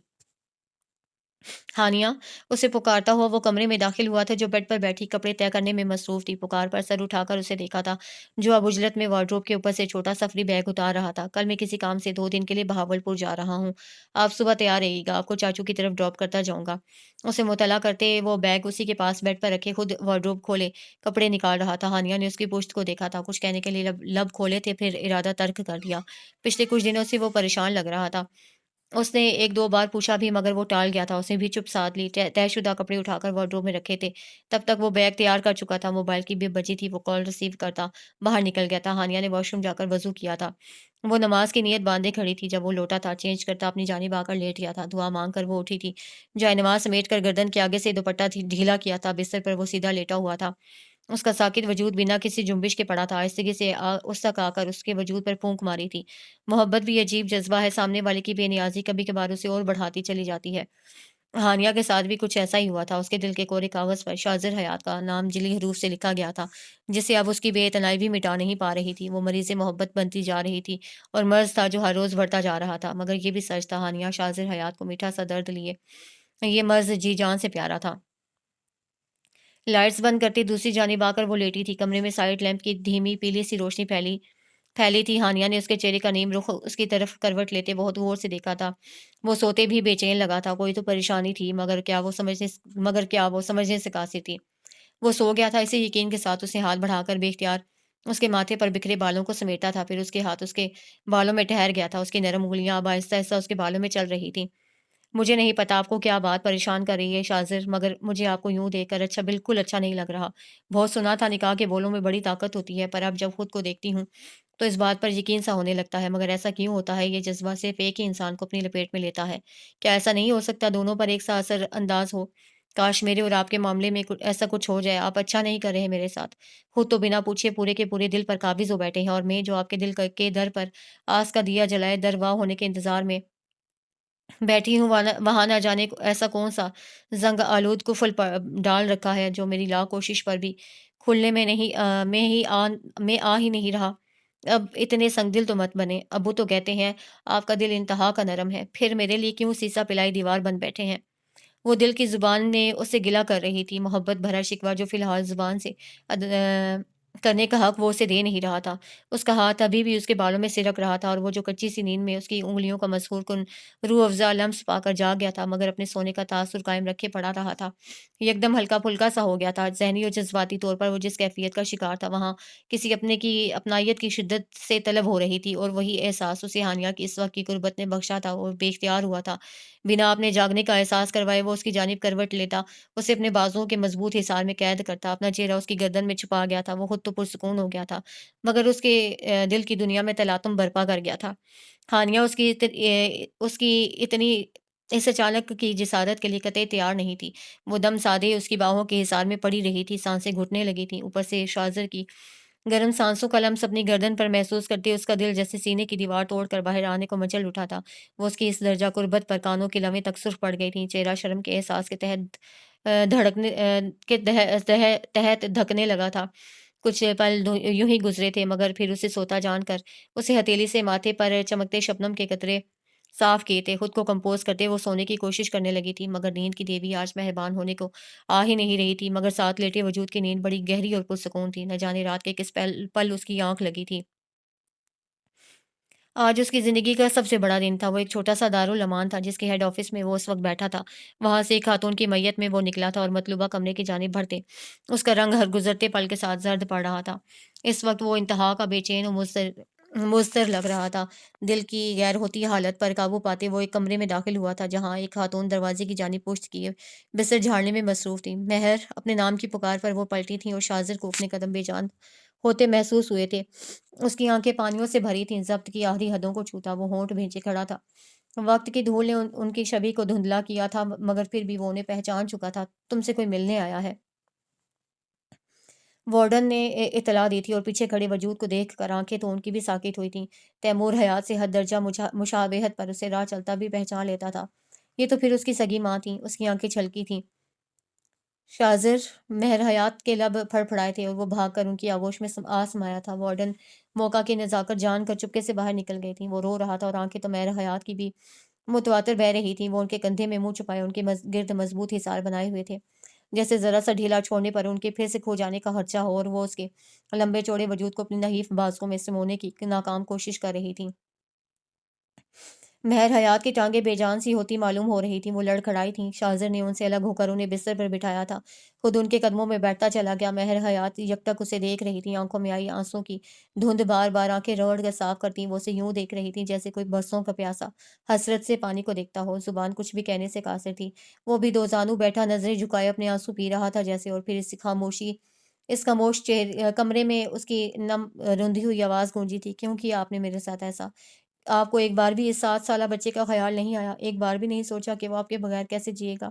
ہانیہ اسے پکارتا ہوا وہ کمرے میں داخل ہوا تھا جو بیڈ پر بیٹھی کپڑے طے کرنے میں مصروف تھی. پکار پر سر اٹھا کر اسے دیکھا تھا جو اب اجلت میں وارڈروب کے اوپر سے چھوٹا سفری بیگ اتار رہا تھا. کل میں کسی کام سے 2 دن کے لیے بہاولپور جا رہا ہوں. آپ صبح تیار رہیے گا. آپ کو چاچو کی طرف ڈراپ کرتا جاؤں گا. اسے مطلع کرتے وہ بیگ اسی کے پاس بیڈ پر رکھے خود وارڈروب کھولے کپڑے نکال رہا تھا. ہانیہ نے اس کی پشت کو دیکھا تھا. کچھ کہنے کے لیے لب کھولے تھے پھر ارادہ ترک کر دیا. پچھلے کچھ دنوں سے وہ پریشان لگ رہا تھا. اس نے 1-2 بار پوچھا بھی مگر وہ ٹال گیا تھا. اس نے بھی چپ سادھ لی. طے شدہ کپڑے اٹھا کر وارڈروب میں رکھے تھے. تب تک وہ بیگ تیار کر چکا تھا. موبائل کی بھی بجی تھی. وہ کال ریسیو کرتا باہر نکل گیا تھا. ہانیہ نے واش روم جا کر وضو کیا تھا. وہ نماز کی نیت باندھے کھڑی تھی. جب وہ لوٹا تھا چینج کرتا اپنی جانب آ کر لیٹ گیا تھا. دعا مانگ کر وہ اٹھی تھی. جائے نماز سمیٹ کر گردن کے آگے سے دوپٹہ ڈھیلا کیا تھا. بستر پر وہ سیدھا لیٹا ہوا تھا. اس کا ساکت وجود بنا کسی جنبش کے پڑا تھا. آہستگی سے اس تک آ کر اس کے وجود پر پھونک ماری تھی. محبت بھی عجیب جذبہ ہے. سامنے والے کی بے نیازی کبھی کبھار اسے اور بڑھاتی چلی جاتی ہے. ہانیہ کے ساتھ بھی کچھ ایسا ہی ہوا تھا. اس کے دل کے کوڑے کاغذ پر شاذر حیات کا نام جلی حروف سے لکھا گیا تھا جسے اب اس کی بے اعتنائی بھی مٹا نہیں پا رہی تھی. وہ مریض محبت بنتی جا رہی تھی اور مرض تھا جو ہر روز بڑھتا جا رہا تھا. مگر یہ بھی سچ تھا ہانیہ شاذر حیات کو میٹھا سا درد لیے یہ مرض جی جان سے پیارا تھا. لائٹس بند کرتی دوسری جانب آ کر وہ لیٹی تھی. کمرے میں سائڈ لیمپ کی دھیمی پیلی سی روشنی پھیلی تھی. ہانیہ نے اس کے چہرے کا نیم رخ اس کی طرف کروٹ لیتے بہت غور سے دیکھا تھا. وہ سوتے بھی بے چین لگا تھا. کوئی تو پریشانی تھی مگر کیا وہ سمجھنے سے قاصر تھی. وہ سو گیا تھا اسی یقین کے ساتھ. اسے ہاتھ بڑھا کر بے اختیار اس کے ماتھے پر بکھرے بالوں کو سمیٹا تھا. پھر اس کے ہاتھ اس کے بالوں میں ٹھہر گیا تھا. اس کی نرم انگلیاں اب آہستہ آہستہ اس کے بالوں میں چل رہی تھیں. مجھے نہیں پتا آپ کو کیا بات پریشان کر رہی ہے شاذر مگر مجھے آپ کو یوں دیکھ کر بالکل اچھا نہیں لگ رہا. بہت سنا تھا نکاح کے بولوں میں بڑی طاقت ہوتی ہے پر اب جب خود کو دیکھتی ہوں تو اس بات پر یقین سا ہونے لگتا ہے. مگر ایسا کیوں ہوتا ہے؟ یہ جذبہ صرف ایک ہی انسان کو اپنی لپیٹ میں لیتا ہے. کیا ایسا نہیں ہو سکتا دونوں پر ایک سا اثر انداز ہو؟ کاش میرے اور آپ کے معاملے میں ایسا کچھ ہو جائے. آپ اچھا نہیں کر رہے میرے ساتھ. خود تو بنا پوچھے پورے کے پورے دل پر قابض ہو بیٹھے ہیں اور میں جو آپ کے دل کے در پر آس کا دیا جلائے درواہ ہونے کے انتظار میں بیٹھی ہوں. وہاں نہ جانے ایسا کون سا زنگ آلود کفل ڈال رکھا ہے جو میری لا کوشش پر بھی کھلنے میں نہیں میں آ ہی نہیں رہا. اب اتنے سنگ دل تو مت بنے. ابو تو کہتے ہیں آپ کا دل انتہا کا نرم ہے. پھر میرے لیے کیوں سیسا پلائی دیوار بن بیٹھے ہیں؟ وہ دل کی زبان نے اسے گلا کر رہی تھی. محبت بھرا شکوہ جو فی الحال زبان سے کرنے کا حق وہ اسے دے نہیں رہا تھا. اس کا ہاتھ ابھی بھی اس کے بالوں میں سرک رہا تھا اور وہ جو کچی سی نیند میں اس کی انگلیوں کا مسحور کن روح افزا لمس پا کر جاگ گیا تھا مگر اپنے سونے کا تاثر قائم رکھے پڑا رہا تھا. یک دم ہلکا پھلکا سا ہو گیا تھا. ذہنی اور جذباتی طور پر وہ جس کیفیت کا شکار تھا وہاں کسی اپنے کی اپنائیت کی شدت سے طلب ہو رہی تھی اور وہی احساس اسے ہانیہ کی اس وقت کی قربت نے بخشا تھا اور بے اختیار ہوا تھا. بنا اپنے جاگنے کا احساس کروائے وہ اس کی جانب کروٹ لیتا اسے اپنے بازوؤں کے مضبوط حصار میں قید کرتا. اپنا چہرہ اس کی گردن میں چھپا گیا تھا. وہ خود تو پرسکون ہو گیا تھا مگر اس کے دل کی دنیا میں تلاطم برپا کر گیا تھا. ہانیہ اس کی اتنی اس اچانک کی جسارت کے لیے قطعی تیار نہیں تھی. وہ دم سادے اس کی باہوں کے حصار میں پڑی رہی تھی. سانسیں گھٹنے لگی تھیں. اوپر سے شاذر کی گرم سانسوں کا لمس اپنی گردن پر محسوس کرتے اس کا دل جیسے سینے کی دیوار توڑ کر باہر آنے کو مچل اٹھا تھا. وہ اس کی اس درجہ قربت پر کانوں کی لویں تک سرخ پڑ گئی تھیں. چہرہ شرم کے احساس کے تحت دھڑکنے کے تحت دھکنے لگا تھا. کچھ پل یوں ہی گزرے تھے مگر پھر اسے سوتا جان کر اسے ہتھیلی سے ماتھے پر چمکتے شبنم کے قطرے صاف کیے تھے. خود کو کمپوز کرتے وہ سونے کی کوشش کرنے لگی تھی مگر نیند کی دیوی آج مہربان ہونے کو آ ہی نہیں رہی تھی. مگر ساتھ لیٹے وجود کی نیند بڑی گہری اور پرسکون تھی. نہ جانے رات کے کس پل اس کی آنکھ لگی تھی. آج اس کی زندگی کا سب سے بڑا دن تھا. وہ ایک چھوٹا سا دارالامان تھا جس کے ہیڈ آفس میں وہ اس وقت بیٹھا تھا. وہاں سے ایک خاتون کی میت میں وہ نکلا تھا اور مطلوبہ کمرے کی جانب بڑھتے اس کا رنگ ہر گزرتے پل کے ساتھ زرد پڑ رہا تھا. اس وقت وہ انتہا کا بے چین و مضطر لگ رہا تھا. دل کی غیر ہوتی حالت پر قابو پاتے وہ ایک کمرے میں داخل ہوا تھا جہاں ایک خاتون دروازے کی جانب پشت کیے بستر جھاڑنے میں مصروف تھی. مہر اپنے نام کی پکار پر وہ پلٹی تھیں اور شاذر کو اپنے قدم بے جان ہوتے محسوس ہوئے تھے. اس کی آنکھیں پانیوں سے بھری تھیں. ضبط کی آخری حدوں کو چھوتا وہ ہونٹ بھینچے کھڑا تھا. وقت کی دھول نے ان کی شبیہ کو دھندلا کیا تھا مگر پھر بھی وہ انہیں پہچان چکا تھا. تم سے کوئی ملنے آیا ہے؟ وارڈن نے اطلاع دی تھی اور پیچھے کھڑے وجود کو دیکھ کر آنکھیں تو ان کی بھی ساکت ہوئی تھیں. تیمور حیات سے حد درجہ مشابہت پر اسے راہ چلتا بھی پہچان لیتا تھا. یہ تو پھر اس کی سگی ماں تھیں. اس کی آنکھیں چھلکی تھیں. شاذر مہر حیات کے لب پھڑ پھڑائے تھے اور وہ بھاگ کر ان کی آغوش میں سمایا تھا. وارڈن موقع کی نزاکت جان کر چپکے سے باہر نکل گئی تھیں۔ وہ رو رہا تھا اور آنکھیں تو مہر حیات کی بھی متواتر بہ رہی تھیں۔ وہ ان کے کندھے میں منہ چھپائے ان کے گرد مضبوط حصار بنائے ہوئے تھے، جیسے ذرا سا ڈھیلا چھوڑنے پر ان کے پھر سے کھو جانے کا خدشہ ہو، اور وہ اس کے لمبے چوڑے وجود کو اپنی نحیف بازوؤں میں سمونے کی ناکام کوشش کر رہی تھیں۔ مہر حیات کی ٹانگیں بے جان سی ہوتی معلوم ہو رہی تھیں۔ وہ لڑکھڑائی تھیں۔ شاہزر نے ان سے الگ ہو کر انہیں بستر پر بٹھایا تھا، خود ان کے قدموں میں بیٹھتا چلا گیا۔ مہر حیات یکٹک اسے دیکھ رہی تھیں، آنکھوں میں آئی آنسوں کی دھند بار بار آنکھیں رگڑ کر صاف کرتی وہ اسے یوں دیکھ رہی تھیں جیسے کوئی برسوں کا پیاسا حسرت سے پانی کو دیکھتا ہو۔ زبان کچھ بھی کہنے سے قاصر تھی۔ وہ بھی دو زانو بیٹھا نظریں جھکائے اپنے آنسو پی رہا تھا جیسے، اور پھر اس خاموش کمرے میں اس کی نم رندھی ہوئی آواز گونجی تھی، کیوں کیا آپ نے میرے ساتھ ایسا؟ آپ کو ایک بار بھی اس 7 سالہ بچے کا خیال نہیں آیا؟ ایک بار بھی نہیں سوچا کہ وہ آپ کے بغیر کیسے جیے گا؟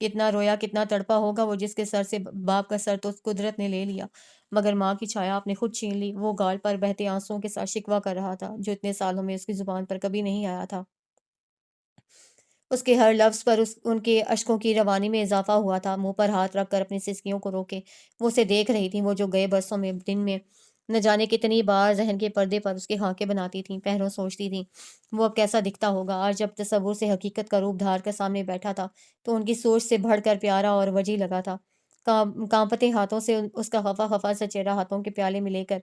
کتنا رویا، کتنا تڑپا ہوگا وہ، جس کے سر سے باپ کا سر تو قدرت نے لے لیا، مگر ماں کی چھایا آپ نے خود چھین لی۔ وہ گال پر بہتے آنسوؤں کے ساتھ شکوہ کر رہا تھا جو اتنے سالوں میں اس کی زبان پر کبھی نہیں آیا تھا۔ اس کے ہر لفظ پر ان کے اشکوں کی روانی میں اضافہ ہوا تھا۔ منہ پر ہاتھ رکھ کر اپنی سسکیوں کو روکے وہ اسے دیکھ رہی تھیں، وہ جو گئے برسوں میں دن میں نہ جانے کتنی بار ذہن کے پردے پر اس کے خاکے بناتی تھیں، پہروں سوچتی تھیں وہ اب کیسا دکھتا ہوگا۔ آج جب تصور سے حقیقت کا روپ دھار کر سامنے بیٹھا تھا تو ان کی سوچ سے بڑھ کر پیارا اور وجی لگا تھا۔ کانپتے ہاتھوں سے اس کا خفا خفا سا چہرہ ہاتھوں کے پیالے میں لے کر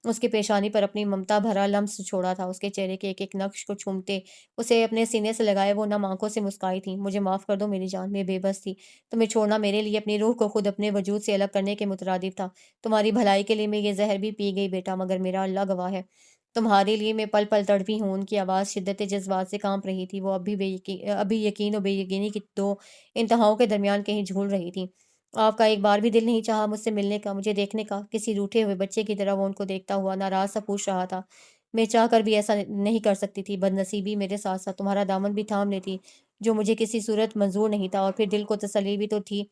اس کی پیشانی پر اپنی ممتا بھرا لمس چھوڑا تھا۔ اس کے چہرے کے ایک ایک نقش کو چومتے اسے اپنے سینے سے لگائے وہ نم آنکھوں سے مسکائی تھیں۔ مجھے معاف کر دو میری جان، میں بے بس تھی۔ تمہیں چھوڑنا میرے لیے اپنی روح کو خود اپنے وجود سے الگ کرنے کے مترادف تھا۔ تمہاری بھلائی کے لیے میں یہ زہر بھی پی گئی بیٹا، مگر میرا اللہ گواہ ہے تمہارے لیے میں پل پل تڑپی ہوں۔ ان کی آواز شدت جذبات سے کانپ رہی تھی۔ وہ ابھی یقین و بے یقینی کی دو انتہاؤں کے درمیان کہیں جھول رہی تھی۔ آپ کا ایک بار بھی دل نہیں چاہا مجھ سے ملنے کا، مجھے دیکھنے کا؟ کسی روٹھے ہوئے بچے کی طرح وہ ان کو دیکھتا ہوا ناراض سا پوچھ رہا تھا۔ میں چاہ کر بھی ایسا نہیں کر سکتی تھی، بد نصیبی میرے ساتھ ساتھ تمہارا دامن بھی تھام لیتی جو مجھے کسی صورت منظور نہیں تھا، اور پھر دل کو تسلی بھی تو تھی،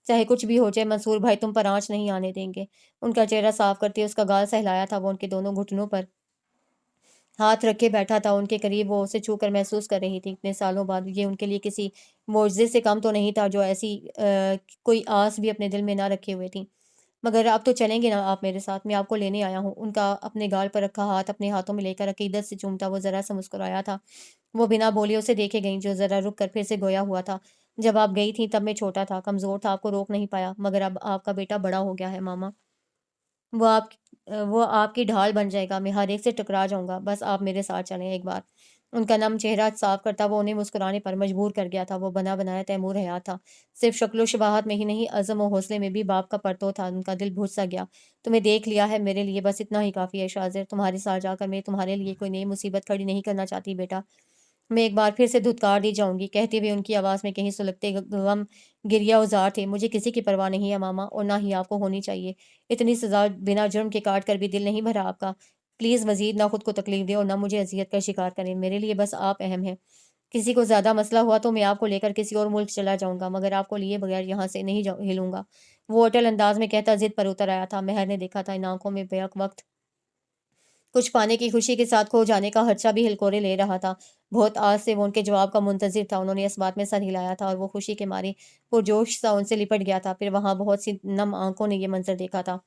چاہے کچھ بھی ہو جائے منصور بھائی تم پر آنچ نہیں آنے دیں گے۔ ان کا چہرہ صاف کرتے اس کا گال سہلایا تھا، وہ ان کے دونوں گھٹنوں پر ہاتھ رکھے بیٹھا تھا، ان کے قریب وہ اسے چھو کر محسوس کر رہی تھی۔ اتنے سالوں بعد یہ ان کے لیے کسی معجزے سے کم تو نہیں تھا جو ایسی کوئی آس بھی اپنے دل میں نہ رکھے ہوئے تھی۔ مگر اب تو چلیں گے نا آپ میرے ساتھ؟ میں آپ کو لینے آیا ہوں۔ ان کا اپنے گال پر رکھا ہاتھ اپنے ہاتھوں میں لے کر عقیدت سے چومتا وہ ذرا سا مسکرایا تھا۔ وہ بنا بولے اسے دیکھے گئیں، جو ذرا رک کر پھر سے گویا ہوا تھا۔ جب آپ گئی تھیں تب میں چھوٹا تھا، کمزور تھا، آپ کو روک نہیں پایا، مگر اب آپ کا بیٹا بڑا ہو گیا ہے ماما۔ وہ آپ وہ آپ کی ڈھال بن جائے گا، میں ہر ایک سے ٹکرا جاؤں گا، بس آپ میرے ساتھ چلیں ایک بار۔ ان کا نم چہرہ صاف کرتا وہ انہیں مسکرانے پر مجبور کر گیا تھا۔ وہ بنا بنایا تیمور حیات تھا، صرف شکل و شباہت میں ہی نہیں، عزم و حوصلے میں بھی باپ کا پرتو تھا۔ ان کا دل بھج سا گیا۔ تمہیں دیکھ لیا ہے میرے لیے بس اتنا ہی کافی ہے شاہزر، تمہارے ساتھ جا کر میں تمہارے لیے کوئی نئی مصیبت کھڑی نہیں کرنا چاہتی بیٹا۔ میں ایک بار پھر سے دھتکار دی جاؤں گی، کہتے ہوئے ان کی آواز میں کہیں سلگتے غم گریہ اوزار تھے۔ مجھے کسی کی پرواہ نہیں ہے ماما، اور نہ ہی آپ کو ہونی چاہیے۔ اتنی سزا بنا جرم کے کاٹ کر بھی دل نہیں بھرا آپ کا؟ پلیز مزید نہ خود کو تکلیف دیں اور نہ مجھے اذیت کا شکار کریں، میرے لیے بس آپ اہم ہیں۔ کسی کو زیادہ مسئلہ ہوا تو میں آپ کو لے کر کسی اور ملک چلا جاؤں گا، مگر آپ کو لیے بغیر یہاں سے نہیں ہلوں گا۔ وہ اٹل انداز میں کہتا ضد پر اتر آیا تھا۔ مہر نے دیکھا تھا ان آنکھوں میں بیک وقت کچھ پانے کی خوشی کے ساتھ کھو جانے کا خدشہ بھی ہلکورے لے رہا تھا۔ بہت آس سے وہ ان کے جواب کا منتظر تھا۔ انہوں نے اس بات میں سر ہلایا تھا اور وہ خوشی کے مارے پرجوش سا ان سے لپٹ گیا تھا۔ پھر وہاں بہت سی نم آنکھوں نے یہ منظر دیکھا تھا۔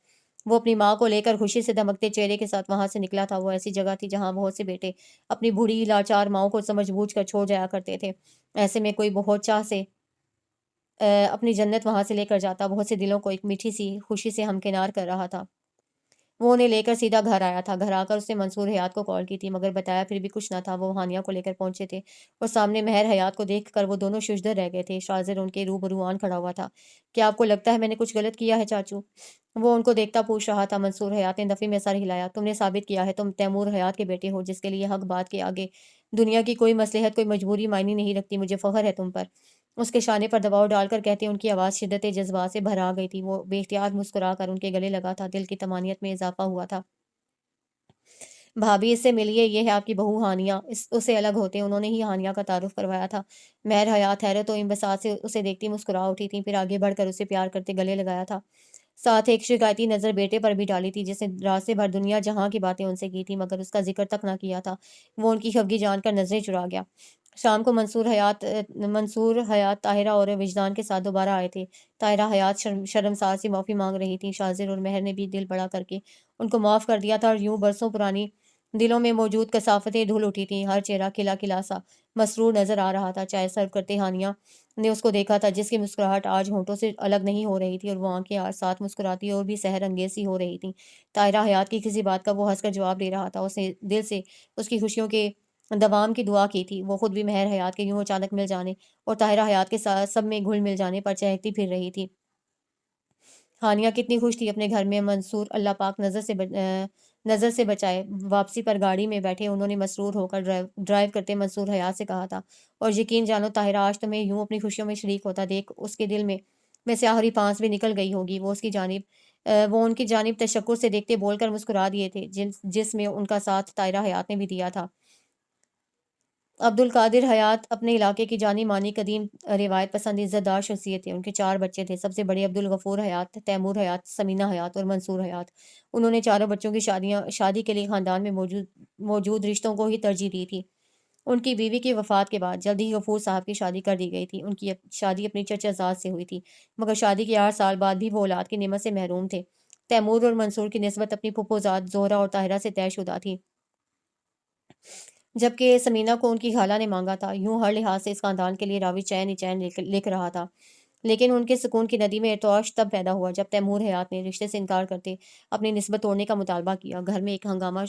وہ اپنی ماں کو لے کر خوشی سے دمکتے چہرے کے ساتھ وہاں سے نکلا تھا۔ وہ ایسی جگہ تھی جہاں بہت سے بیٹے اپنی بوڑھی لاچار ماؤں کو سمجھ بوجھ کر چھوڑ جایا کرتے تھے۔ ایسے میں کوئی بہت چاہ سے اپنی جنت وہاں سے لے کر جاتا۔ بہت سے دلوں کو ایک میٹھی سی خوشی سے ہمکنار کر رہا تھا۔ وہ انہیں لے کر سیدھا گھر آیا تھا۔ گھر آ کر اس نے منصور حیات کو کال کی تھی، مگر بتایا پھر بھی کچھ نہ تھا۔ وہ ہانیہ کو لے کر پہنچے تھے اور سامنے مہر حیات کو دیکھ کر وہ دونوں ششدر رہ گئے تھے۔ شاہزر ان کے روبرو آن کھڑا ہوا تھا۔ کیا آپ کو لگتا ہے میں نے کچھ غلط کیا ہے چاچو؟ وہ ان کو دیکھتا پوچھ رہا تھا۔ منصور حیات نے دفعے میں سر ہلایا۔ تم نے ثابت کیا ہے تم تیمور حیات کے بیٹے ہو، جس کے لیے حق بات کے آگے دنیا کی کوئی مصلحت کوئی مجبوری معنی نہیں رکھتی۔ مجھے فخر ہے تم پر۔ اس کے شانے پر دباؤ ڈال کر کہتے ان کی آواز شدت جذبات سے بھر آ گئی تھی۔ وہ بے اختیار مسکرا کر ان کے گلے لگا تھا۔ دل کی طمانینت میں اضافہ ہوا تھا۔ بھابھی اس سے ملیے، یہ ہے آپ کی بہو ہانیہ۔ اسے الگ ہوتے انہوں نے ہی ہانیہ کا تعارف کروایا تھا۔ مہر حیات حیرت و انبساط سے اسے دیکھتی مسکرا اٹھی تھی، پھر آگے بڑھ کر اسے پیار کرتے گلے لگایا تھا، ساتھ ایک شکایتی نظر بیٹے پر بھی ڈالی تھی جس نے رات سے بھر دنیا جہاں کی باتیں ان سے کی تھی مگر اس کا ذکر تک نہ کیا تھا۔ وہ ان کی خفگی جان کر نظریں چرا گیا۔ شام کو منصور حیات طاہرہ اور وجدان کے ساتھ دوبارہ آئے تھے۔ طاہرہ حیات شرمسار سے معافی مانگ رہی تھی۔ شاذر اور مہر نے بھی دل بڑا کر کے ان کو معاف کر دیا تھا، اور یوں برسوں پرانی دلوں میں موجود کثافتیں دھل اٹھی تھیں۔ ہر چہرہ کھلا کھلا سا مسرور نظر آ رہا تھا۔ چائے سرو کرتے ہانیہ نے اس کو دیکھا تھا، جس کی مسکراہٹ آج ہونٹوں سے الگ نہیں ہو رہی تھی، اور وہ آنکھیں آج ساتھ مسکراتی اور بھی سحر انگیز سی ہو رہی تھیں۔ طاہرہ حیات کی کسی بات کا وہ ہنس کر جواب دے رہا تھا۔ اس نے دل سے اس کی خوشیوں کے دوام کی دعا کی تھی۔ وہ خود بھی مہر حیات کے یوں اچانک مل جانے اور طاہرہ حیات کے ساتھ سب میں گھل مل جانے پر چہکتی پھر رہی تھی۔ ہانیہ کتنی خوش تھی اپنے گھر میں۔ منصور اللہ پاک نظر سے بچائے۔ واپسی پر گاڑی میں بیٹھے انہوں نے مسرور ہو کر ڈرائیو کرتے منصور حیات سے کہا تھا، اور یقین جانو طاہرہ، آج تمہیں یوں اپنی خوشیوں میں شریک ہوتا دیکھ اس کے دل میں سے آخری پانس بھی نکل گئی ہوگی۔ وہ ان کی جانب تشکر سے دیکھتے بول کر مسکرا دیے تھے، جس میں ان کا ساتھ طاہرہ حیات نے بھی دیا تھا۔ عبد القادر حیات اپنے علاقے کی جانی مانی قدیم روایت پسند عزت دار شخصیت تھے۔ ان کے 4 بچے تھے۔ سب سے بڑے عبد الغفور حیات، تیمور حیات، سمینہ حیات اور منصور حیات۔ انہوں نے چاروں بچوں کی شادی کے لیے خاندان میں موجود رشتوں کو ہی ترجیح دی تھی۔ ان کی بیوی کی وفات کے بعد جلد ہی غفور صاحب کی شادی کر دی گئی تھی۔ ان کی شادی اپنی چچا زاد سے ہوئی تھی، مگر شادی کے 8 سال بعد بھی وہ اولاد کی نعمت سے محروم تھے۔ تیمور اور منصور کی نسبت اپنی پھپھو زاد زہرہ اور طاہرہ سے طے شدہ تھی، جبکہ سمینہ کو ان کی خالہ نے مانگا تھا۔ یوں ہر لحاظ سے اس خاندان کے لیے راوی چین ہی چین لکھ رہا تھا، لیکن ان کے سکون کی ندی میں ارتعاش تب پیدا ہوا جب تیمور حیات نے رشتے سے انکار کرتے اپنی نسبت توڑنے کا مطالبہ کیا۔ گھر میں ایک ہنگامہ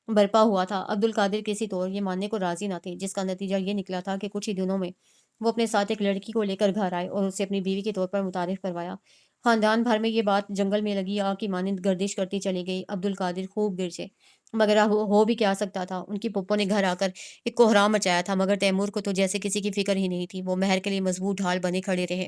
برپا ہوا تھا۔ عبد القادر کسی طور یہ ماننے کو راضی نہ تھے، جس کا نتیجہ یہ نکلا تھا کہ کچھ ہی دنوں میں وہ اپنے ساتھ ایک لڑکی کو لے کر گھر آئے اور اسے اپنی بیوی کے طور پر متعارف کروایا۔ خاندان بھر میں یہ بات جنگل میں لگی آگ کی مانند گردش کرتی چلی گئی۔ عبد القادر خوب گرجے، مگر اب ہو بھی کیا سکتا تھا۔ ان کی پھپھو نے گھر آ کر ایک کوہرام مچایا تھا، مگر تیمور کو تو جیسے کسی کی فکر ہی نہیں تھی۔ وہ مہر کے لیے مضبوط ڈھال بنے کھڑے رہے۔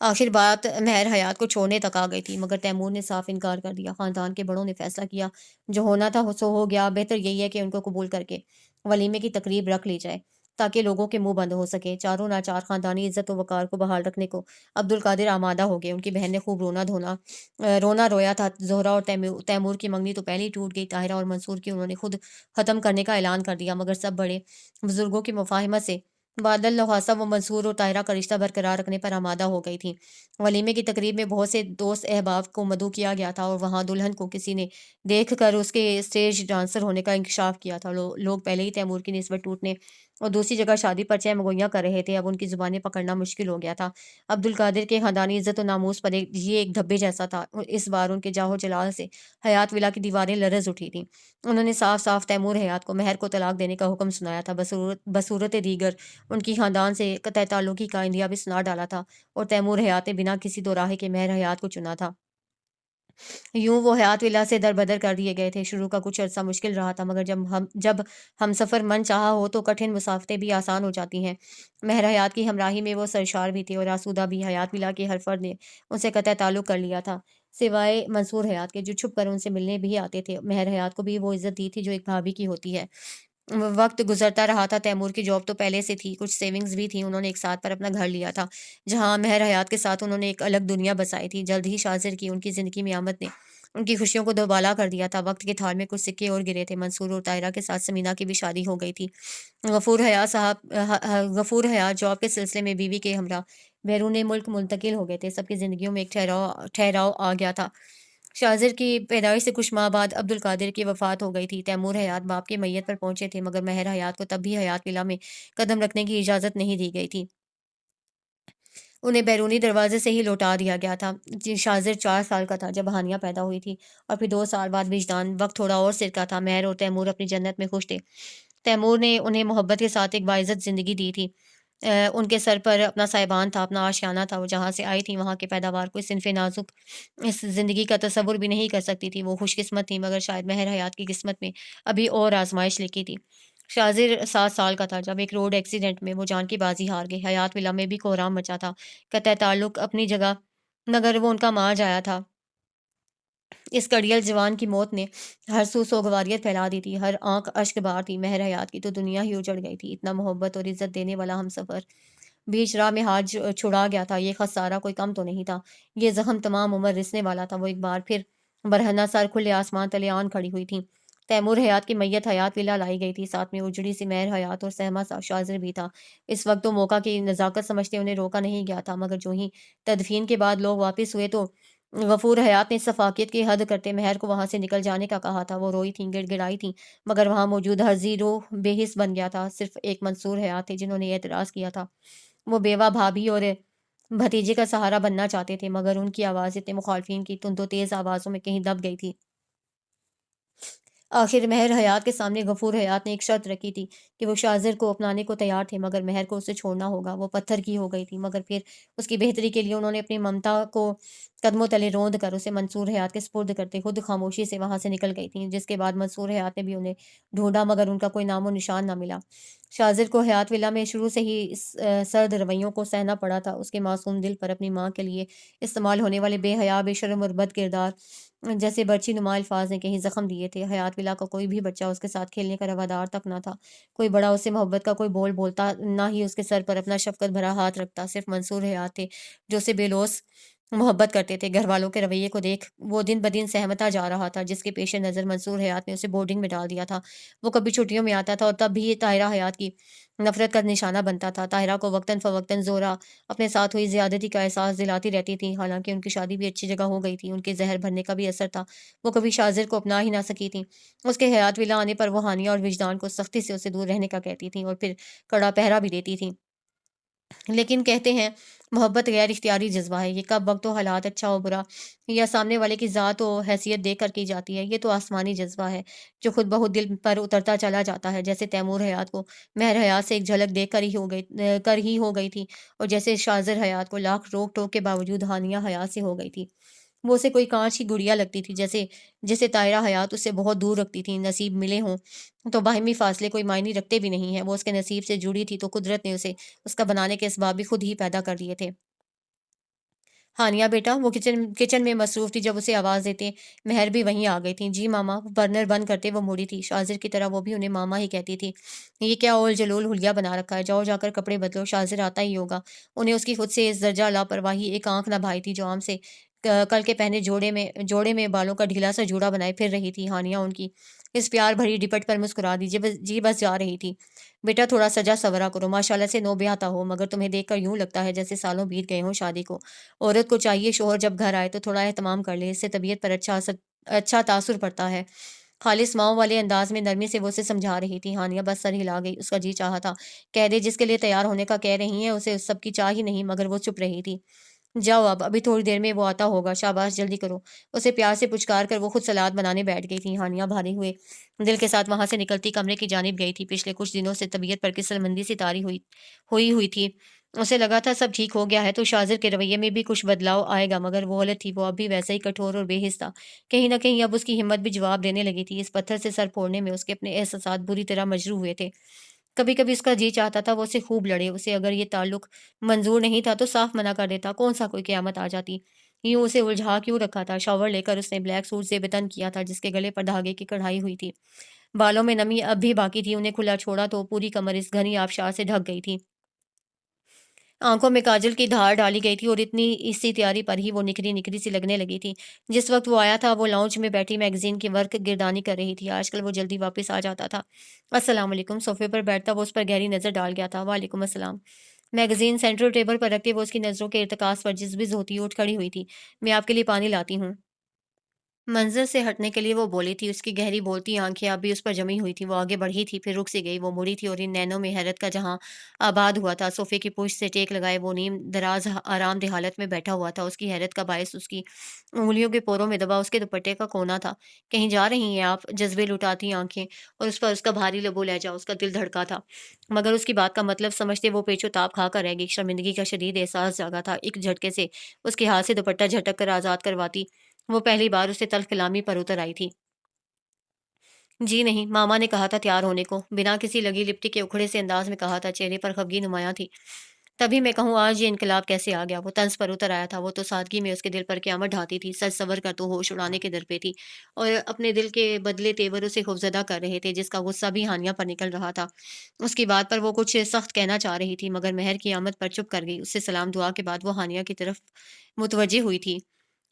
آخر بات مہر حیات کو چھوڑنے تک آ گئی تھی، مگر تیمور نے صاف انکار کر دیا۔ خاندان کے بڑوں نے فیصلہ کیا، جو ہونا تھا سو ہو گیا، بہتر یہی ہے کہ ان کو قبول کر کے ولیمے کی تقریب رکھ لی جائے تاکہ لوگوں کے منہ بند ہو سکے۔ چاروں ناچار خاندانی عزت و وقار کو بحال رکھنے کو عبد القادر آمادہ ہو گئے۔ ان کی بہن نے خوب رونا رویا تھا۔ زہرہ اور تیمور کی منگنی تو پہلے ہی ٹوٹ گئی۔ طاہرہ اور منصور کی انہوں نے خود ختم کرنے کا اعلان کر دیا، مگر سب بڑے بزرگوں کی مفاہمت سے بعد الخلاصہ وہ منصور اور طاہرہ کا رشتہ برقرار رکھنے پر آمادہ ہو گئی تھیں۔ ولیمے کی تقریب میں بہت سے دوست احباب کو مدعو کیا گیا تھا، اور وہاں دلہن کو کسی نے دیکھ کر اس کے اسٹیج ڈانسر ہونے کا انکشاف کیا تھا۔ لوگ پہلے ہی تیمور کی نسبت ٹوٹنے اور دوسری جگہ شادی پر چہمگوئیاں کر رہے تھے۔ اب ان کی زبانیں پکڑنا مشکل ہو گیا تھا۔ عبد القادر کے خاندانی عزت و ناموس پر یہ ایک دھبے جیسا تھا۔ اس بار ان کے جاہ جلال سے حیات ولا کی دیواریں لرز اٹھی تھیں۔ انہوں نے صاف صاف تیمور حیات کو مہر کو طلاق دینے کا حکم سنایا تھا۔ بصورت دیگر ان کی خاندان سے قطع تعلقی کا عندیہ بھی سنا ڈالا تھا، اور تیمور حیات نے بنا کسی دوراہے کے مہر حیات کو چنا تھا۔ یوں وہ حیات ولا سے دربدر کر دیے گئے تھے۔ شروع کا کچھ عرصہ مشکل رہا تھا، مگر جب ہم سفر من چاہا ہو تو کٹھن مسافتیں بھی آسان ہو جاتی ہیں۔ مہر حیات کی ہمراہی میں وہ سرشار بھی تھے اور آسودہ بھی۔ حیات ولا کے ہر فرد نے ان سے قطع تعلق کر لیا تھا، سوائے منصور حیات کے، جو چھپ کر ان سے ملنے بھی آتے تھے۔ مہر حیات کو بھی وہ عزت دی تھی جو ایک بھابھی کی ہوتی ہے۔ وقت گزرتا رہا تھا۔ تیمور کی جاب تو پہلے سے تھی، کچھ سیونگز بھی تھیں۔ انہوں نے ایک ساتھ پر اپنا گھر لیا تھا، جہاں مہر حیات کے ساتھ انہوں نے ایک الگ دنیا بسائی تھی۔ جلد ہی شاذر کی ان کی زندگی میں آمد نے ان کی خوشیوں کو دوبالا کر دیا تھا۔ وقت کے تھار میں کچھ سکے اور گرے تھے۔ منصور اور طاہرہ کے ساتھ سمینہ کی بھی شادی ہو گئی تھی۔ غفور حیات جاب کے سلسلے میں بیوی کے ہمراہ بیرون ملک منتقل ہو گئے تھے۔ سب کی زندگیوں میں ایک ٹھہراؤ آ گیا تھا۔ شاذر کی پیدائش سے کچھ ماہ بعد عبد القادر کی وفات ہو گئی تھی۔ تیمور حیات باپ کی میت پر پہنچے تھے، مگر مہر حیات کو تب بھی حیات ولا میں قدم رکھنے کی اجازت نہیں دی گئی تھی۔ انہیں بیرونی دروازے سے ہی لوٹا دیا گیا تھا۔ شاذر 4 سال کا تھا جب ہانیہ پیدا ہوئی تھی، اور پھر 2 سال بعد وجدان۔ وقت تھوڑا اور سرکا تھا۔ مہر اور تیمور اپنی جنت میں خوش تھے۔ تیمور نے انہیں محبت کے ساتھ ایک باعزت زندگی دی تھی۔ ان کے سر پر اپنا سائبان تھا، اپنا آشیانہ تھا۔ وہ جہاں سے آئی تھی وہاں کے پیداوار کو اس صنف نازک اس زندگی کا تصور بھی نہیں کر سکتی تھی۔ وہ خوش قسمت تھی، مگر شاید مہر حیات کی قسمت میں ابھی اور آزمائش لکھی تھی۔ شاذر 7 سال کا تھا جب ایک روڈ ایکسیڈنٹ میں وہ جان کی بازی ہار گئے۔ حیات ولا میں بھی کوہرام مچا تھا۔ قطع تعلق اپنی جگہ، مگر وہ ان کا مارج آیا تھا۔ اس کڑیل جوان کی موت نے ہر سو سوگواریت پھیلا دی تھی، ہر آنکھ اشک بار تھی۔ مہر حیات کی تو دنیا ہی اجڑ گئی تھی۔ اتنا محبت اور عزت دینے والا ہم سفر بیچ راہ میں ہاتھ چھڑا گیا تھا۔ یہ خسارہ کوئی کم تو نہیں تھا، یہ زخم تمام عمر رسنے والا تھا۔ وہ ایک بار پھر برہنہ سر کھلے آسمان تلے آن کھڑی ہوئی تھیں۔ تیمور حیات کی میت حیات ولا لائی گئی تھی، ساتھ میں اجڑی سی مہر حیات اور سہما شاذر بھی تھا۔ اس وقت تو موقع کی نزاکت سمجھتے انہیں روکا نہیں گیا تھا، مگر جو ہی تدفین کے بعد لوگ واپس ہوئے تو غفور حیات نے شفاقیت کی حد کرتے مہر کو وہاں سے نکل جانے کا کہا تھا۔ وہ روئی تھیں، گڑ گڑائی تھیں، مگر وہاں موجود ہر روح بے حس بن گیا تھا۔ صرف ایک منصور حیات تھے جنہوں نے اعتراض کیا تھا۔ وہ بیوہ بھابھی اور بھتیجے کا سہارا بننا چاہتے تھے، مگر ان کی آواز اتنے مخالفین کی تند و تیز آوازوں میں کہیں دب گئی تھی۔ آخر مہر حیات کے سامنے غفور حیات نے ایک شرط رکھی تھی کہ وہ شاذر کو اپنانے کو تیار تھے، مگر مہر کو اسے چھوڑنا ہوگا۔ وہ پتھر کی ہو گئی تھی، مگر پھر اس کی بہتری کے لیے انہوں نے اپنی ممتا کو قدموں تلے روند کر اسے منصور حیات کے سپرد کرتے خود خاموشی سے وہاں سے نکل گئی تھیں، جس کے بعد منصور حیات نے بھی انہیں ڈھونڈا، مگر ان کا کوئی نام و نشان نہ ملا۔ شاذر کو حیات ولا میں شروع سے ہی اس سرد رویوں کو سہنا پڑا تھا۔ اس کے معصوم دل پر اپنی ماں کے لیے استعمال ہونے والے بے حیا، بے شرم اور بد کردار جیسے برچی نما الفاظ نے کہیں زخم دیے تھے۔ حیات ولا کا کوئی بھی بچہ اس کے ساتھ کھیلنے کا روادار تک نہ تھا، کوئی بڑا اسے محبت کا کوئی بول بولتا، نہ ہی اس کے سر پر اپنا شفقت بھرا ہاتھ رکھتا۔ صرف منصور حیات تھے جو اسے بے لوث محبت کرتے تھے۔ گھر والوں کے رویے کو دیکھ وہ دن بدن سہمتا جا رہا تھا، جس کے پیش نظر منصور حیات نے اسے بورڈنگ میں ڈال دیا تھا۔ وہ کبھی چھٹیوں میں آتا تھا اور تب بھی طاہرہ حیات کی نفرت کا نشانہ بنتا تھا۔ طاہرہ کو وقتاً فوقتاً زہرہ اپنے ساتھ ہوئی زیادتی کا احساس دلاتی رہتی تھی، حالانکہ ان کی شادی بھی اچھی جگہ ہو گئی تھی۔ ان کے زہر بھرنے کا بھی اثر تھا، وہ کبھی شاذر کو اپنا ہی نہ سکی تھیں۔ اس کے حیات ولا آنے پر وہ ہانیہ اور وجدان کو سختی سے اسے دور رہنے کا کہتی تھیں اور پھر کڑا پہرا بھی دیتی تھیں۔ لیکن کہتے ہیں محبت غیر اختیاری جذبہ ہے، یہ کب وقت و حالات اچھا و برا یا سامنے والے کی ذات و حیثیت دیکھ کر کی جاتی ہے۔ یہ تو آسمانی جذبہ ہے جو خود بخود دل پر اترتا چلا جاتا ہے، جیسے تیمور حیات کو مہر حیات سے ایک جھلک دیکھ کر ہی ہو گئی تھی، اور جیسے شاذر حیات کو لاکھ روک ٹوک کے باوجود ہانیہ حیات سے ہو گئی تھی۔ وہ اسے کوئی کانچ کی گڑیا لگتی تھی، جیسے طاہرہ حیات اسے بہت دور رکھتی تھی۔ نصیب ملے ہوں تو باہمی فاصلے کوئی معنی رکھتے بھی نہیں ہیں۔ وہ اس کے نصیب سے جڑی تھی تو قدرت نے اسے اس کا بنانے کے اسباب بھی خود ہی پیدا کر دیے تھے۔ ہانیہ بیٹا، وہ کچن میں مصروف تھی جب اسے آواز دیتے مہر بھی وہیں آ گئی تھی۔ جی ماما، برنر بند کرتے وہ مڑی تھی۔ شاذر کی طرح وہ بھی انہیں ماما ہی کہتی تھی۔ یہ کیا اول جلول حلیہ بنا رکھا ہے، جاؤ جا کر کپڑے بدلو، شاذر آتا ہی ہوگا۔ انہیں اس کی خود سے اس درجہ لاپرواہی ایک آنکھ نہ بھائی تھی جو عام سے کل کے پہنے جوڑے میں بالوں کا ڈھیلا سا جوڑا بنائے پھر رہی تھی۔ ہانیہ ان کی اس پیار بھری ڈپٹ پر مسکرا دی، جی بس جا رہی تھی۔ بیٹا تھوڑا سجا سورا کرو، ماشاءاللہ سے نو بیاہتا ہو، مگر تمہیں دیکھ کر یوں لگتا ہے جیسے سالوں بیت گئے ہوں شادی کو۔ عورت کو چاہیے شوہر جب گھر آئے تو تھوڑا اہتمام کر لے، اس سے طبیعت پر اچھا تاثر پڑتا ہے۔ خالص ماؤں والے انداز میں نرمی سے وہ اسے سمجھا رہی تھی۔ ہانیہ بس سر ہلا گئی، اس کا جی چاہا تھا کہہ دے جس کے لیے تیار ہونے کا کہہ رہی ہیں اسے اس سب کی چاہ ہی نہیں، مگر وہ چپ رہی تھی۔ جاؤ اب، ابھی تھوڑی دیر میں وہ آتا ہوگا، شاباش جلدی کرو، اسے پیار سے پچکار کر وہ خود سلاد بنانے بیٹھ گئی تھی۔ ہانیہ بھاری ہوئے دل کے ساتھ وہاں سے نکلتی کمرے کی جانب گئی تھی۔ پچھلے کچھ دنوں سے طبیعت پر کسل مندی سی طاری ہوئی تھی۔ اسے لگا تھا سب ٹھیک ہو گیا ہے تو شاذر کے رویے میں بھی کچھ بدلاؤ آئے گا، مگر وہ غلط تھی۔ وہ اب بھی ویسا ہی کٹھور اور بے حس تھا۔ کہیں نہ کہیں اب اس کی ہمت بھی جواب دینے لگی تھی۔ اس پتھر سے سر پھوڑنے میں اس کے اپنے احساسات بری طرح مجروح ہوئے تھے۔ کبھی کبھی اس کا جی چاہتا تھا وہ اسے خوب لڑے، اسے اگر یہ تعلق منظور نہیں تھا تو صاف منع کر دیتا، کون سا کوئی قیامت آ جاتی۔ یوں اسے الجھا کیوں رکھا تھا؟ شاور لے کر اس نے بلیک سوٹ زیب تن کیا تھا جس کے گلے پر دھاگے کی کڑھائی ہوئی تھی۔ بالوں میں نمی اب بھی باقی تھی، انہیں کھلا چھوڑا تو پوری کمر اس گھنی آبشار سے ڈھک گئی تھی۔ آنکھوں میں کاجل کی دھار ڈالی گئی تھی اور اتنی اسی تیاری پر ہی وہ نکھری نکھری سی لگنے لگی تھی۔ جس وقت وہ آیا تھا وہ لاؤنج میں بیٹھی میگزین کی ورق گردانی کر رہی تھی۔ آج کل وہ جلدی واپس آ جاتا تھا۔ السلام علیکم، صوفے پر بیٹھتا وہ اس پر گہری نظر ڈال گیا تھا۔ وعلیکم السلام۔ میگزین سینٹرل ٹیبل پر رکھتے وہ اس کی نظروں کے ارتکاز پر جزبز ہوتی اٹھ کھڑی ہوئی تھی۔ میں آپ کے لیے پانی لاتی ہوں۔ منظر سے ہٹنے کے لیے وہ بولی تھی، اس کی گہری بولتی آنکھیں اب بھی اس پر جمی ہوئی تھی۔ وہ آگے بڑھی تھی، پھر رک سی گئی۔ وہ مڑی تھی اور ان نینوں میں حیرت کا جہاں آباد ہوا تھا۔ صوفے کی پشت سے ٹیک لگائے وہ نیم دراز آرام دہ حالت میں بیٹھا ہوا تھا۔ اس کی حیرت کا باعث اس کی انگلیوں کے پوروں میں دبا اس کے دوپٹے کا کونا تھا۔ کہیں جا رہی ہیں آپ؟ جذبے لٹاتی آنکھیں اور اس پر اس کا بھاری لب و لہجہ، اس کا دل دھڑکا تھا، مگر اس کی بات کا مطلب سمجھتے وہ پیچ و تاب کھا کر رہ گئی۔ شرمندگی کا شدید احساس جاگا تھا۔ ایک جھٹکے سے اس کے ہاتھ سے دوپٹہ جھٹک کر آزاد کرواتی وہ پہلی بار اسے تلخ کلامی پر اتر آئی تھی۔ جی نہیں، ماما نے کہا تھا تیار ہونے کو، بنا کسی لگی لپٹی کے اکھڑے سے انداز میں کہا تھا، چہرے پر خفگی نمایاں تھی۔ تبھی میں کہوں آج یہ انقلاب کیسے آ گیا؟ وہ طنز پر اتر آیا تھا۔ وہ تو سادگی میں اس کے دل پر قیامت ڈھاتی تھی، سچ صبر کر تو ہوش اڑانے کے در پہ تھی، اور اپنے دل کے بدلے تیور اسے خوفزدہ کر رہے تھے، جس کا غصہ بھی ہانیہ پر نکل رہا تھا۔ اس کی بات پر وہ کچھ سخت کہنا چاہ رہی تھی، مگر مہر کی آمد پر چپ کر گئی۔ اس سے سلام دعا کے بعد وہ ہانیہ کی طرف متوجہ ہوئی تھی۔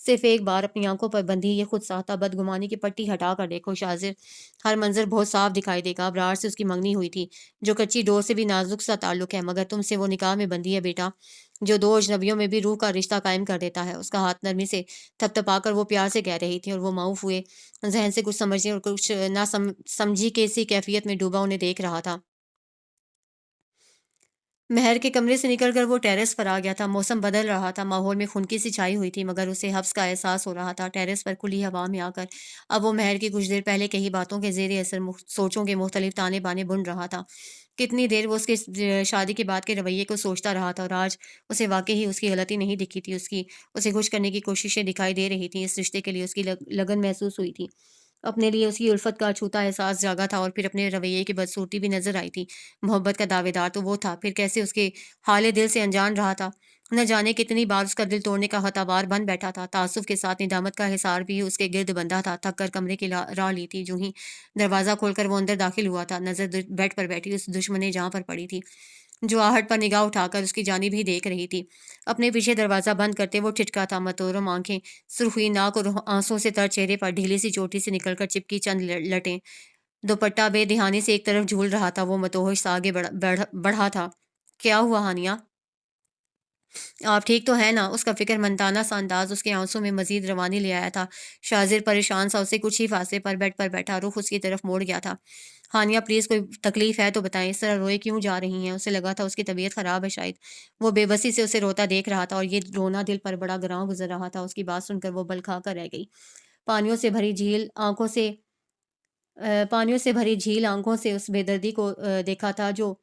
صرف ایک بار اپنی آنکھوں پر بندھی یہ خود ساختہ بدگمانی کی پٹی ہٹا کر دیکھو شاذر، ہر منظر بہت صاف دکھائی دے گا۔ ابرار سے اس کی منگنی ہوئی تھی، جو کچی ڈور سے بھی نازک سا تعلق ہے، مگر تم سے وہ نکاح میں بندھی ہے بیٹا، جو دو اجنبیوں میں بھی روح کا رشتہ قائم کر دیتا ہے۔ اس کا ہاتھ نرمی سے تھپ تھپا کر وہ پیار سے کہہ رہی تھی، اور وہ معاف ہوئے ذہن سے کچھ سمجھنے اور کچھ نہ سمجھی کے اسی کیفیت میں ڈوبا انہیں دیکھ رہا تھا۔ مہر کے کمرے سے نکل کر وہ ٹیرس پر آ گیا تھا۔ موسم بدل رہا تھا، ماحول میں خنکی سی چھائی ہوئی تھی، مگر اسے حبس کا احساس ہو رہا تھا۔ ٹیرس پر کھلی ہوا میں آ کر اب وہ مہر کی کچھ دیر پہلے کہی باتوں کے زیر اثر سوچوں کے مختلف تانے بانے بن رہا تھا۔ کتنی دیر وہ اس کے شادی کے بعد کے رویے کو سوچتا رہا تھا، اور آج اسے واقعی ہی اس کی غلطی نہیں دکھی تھی۔ اسے خوش کرنے کی کوششیں دکھائی دے رہی تھیں۔ اس رشتے کے لیے اس کی لگن محسوس ہوئی تھی۔ اپنے لیے اس کی الفت کا اچھوتا احساس جاگا تھا، اور پھر اپنے رویے کی بدصورتی بھی نظر آئی تھی۔ محبت کا دعوے دار تو وہ تھا، پھر کیسے اس کے حال دل سے انجان رہا تھا۔ نہ جانے کتنی بار اس کا دل توڑنے کا ہتھیار بن بیٹھا تھا۔ تعصب کے ساتھ ندامت کا حصار بھی اس کے گرد بندھا تھا۔ تھک کر کمرے کی راہ لی تھی، جو ہی دروازہ کھول کر وہ اندر داخل ہوا تھا، نظر بیڈ پر بیٹھی اس دشمن جہاں پر پڑی تھی، جو آہٹ پر نگاہ اٹھا کر اس کی جانب ہی دیکھ رہی تھی۔ اپنے پیچھے دروازہ بند کرتے وہ ٹھٹکا تھا، متورم آنکھیں، سرخ ہوئی ناک اور آنسوں سے تر چہرے پر ڈھیلی سی چوٹی سے نکل کر چپکی چند لٹیں۔ دوپٹہ بے دھیانی سے ایک طرف جھول رہا تھا۔ وہ متوحش سا آگے بڑھا تھا۔ کیا ہوا ہانیہ؟ آپ ٹھیک تو ہے نا؟ اس کا فکر مندانہ سا انداز اس کے آنسوں میں مزید روانی لے آیا تھا۔ شاذر پریشان سا اسے کچھ ہی فاصلے پر بیڈ پر بیٹھا رخ اس کی طرف موڑ گیا تھا۔ ہانیہ پلیز کوئی تکلیف ہے تو بتائیں، اس طرح روئے کیوں جا رہی ہیں؟ اسے لگا تھا اس کی طبیعت خراب ہے شاید۔ وہ بے بسی سے اسے روتا دیکھ رہا تھا، اور یہ رونا دل پر بڑا گراں گزر رہا تھا۔ اس کی بات سن کر وہ بل کھا کر رہ گئی۔ پانیوں سے بھری جھیل آنکھوں سے اس بے دردی کو دیکھا تھا، جو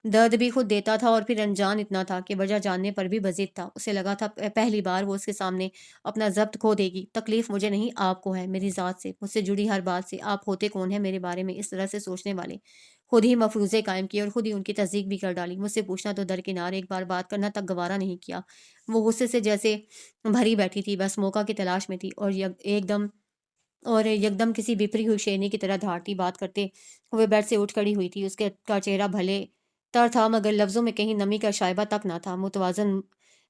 درد بھی خود دیتا تھا اور پھر انجان اتنا تھا کہ وجہ جاننے پر بھی بضد تھا۔ اسے لگا تھا پہلی بار وہ اس کے سامنے اپنا ضبط کھو دے گی۔ تکلیف مجھے نہیں، آپ کو ہے، میری ذات سے، مجھ سے جڑی ہر بات سے۔ آپ ہوتے کون ہیں میرے بارے میں اس طرح سے سوچنے والے؟ خود ہی مفروضے قائم کیے اور خود ہی ان کی تصدیق بھی کر ڈالی۔ مجھ سے پوچھنا تو درکنار، ایک بار بات کرنا تک گوارا نہیں کیا۔ وہ غصے سے جیسے بھری بیٹھی تھی، بس موقع کی تلاش میں تھی، اور یکدم کسی بپری ہوئی شیرنی کی طرح دھاڑتی بات کرتے ہوئے بیڈ سے اٹھ کھڑی ہوئی تھی۔ اس کا چہرہ بھلے تر تھا، مگر لفظوں میں کہیں نمی کا شائبہ تک نہ تھا۔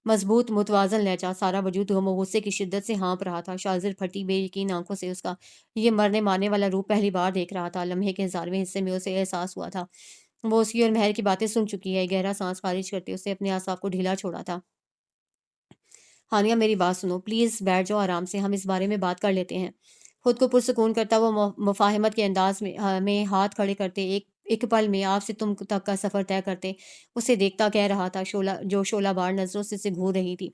مضبوط متوازن لہجہ، سارا وجود غم و غصے کی شدت سے ہانپ رہا تھا۔ شاذر پھٹی بے یقین آنکھوں سے اس کا یہ مرنے مارنے والا روپ پہلی بار دیکھ رہا تھا۔ لمحے کے 1000ویں حصے میں اسے احساس ہوا تھا وہ اس کی اور مہر کی باتیں سن چکی ہے۔ گہرا سانس خارج کرتے اسے اپنے اعصاب کو ڈھیلا چھوڑا تھا۔ ہانیہ میری بات سنو پلیز، بیٹھ جاؤ آرام سے، ہم اس بارے میں بات کر لیتے ہیں۔ خود کو پرسکون کرتا وہ مفاہمت کے انداز میں ہاتھ کھڑے کرتے ایک پل میں آپ سے تم تک کا سفر طے کرتے اسے دیکھتا کہہ رہا تھا، جو شعلہ بار نظروں سے گھور رہی تھی۔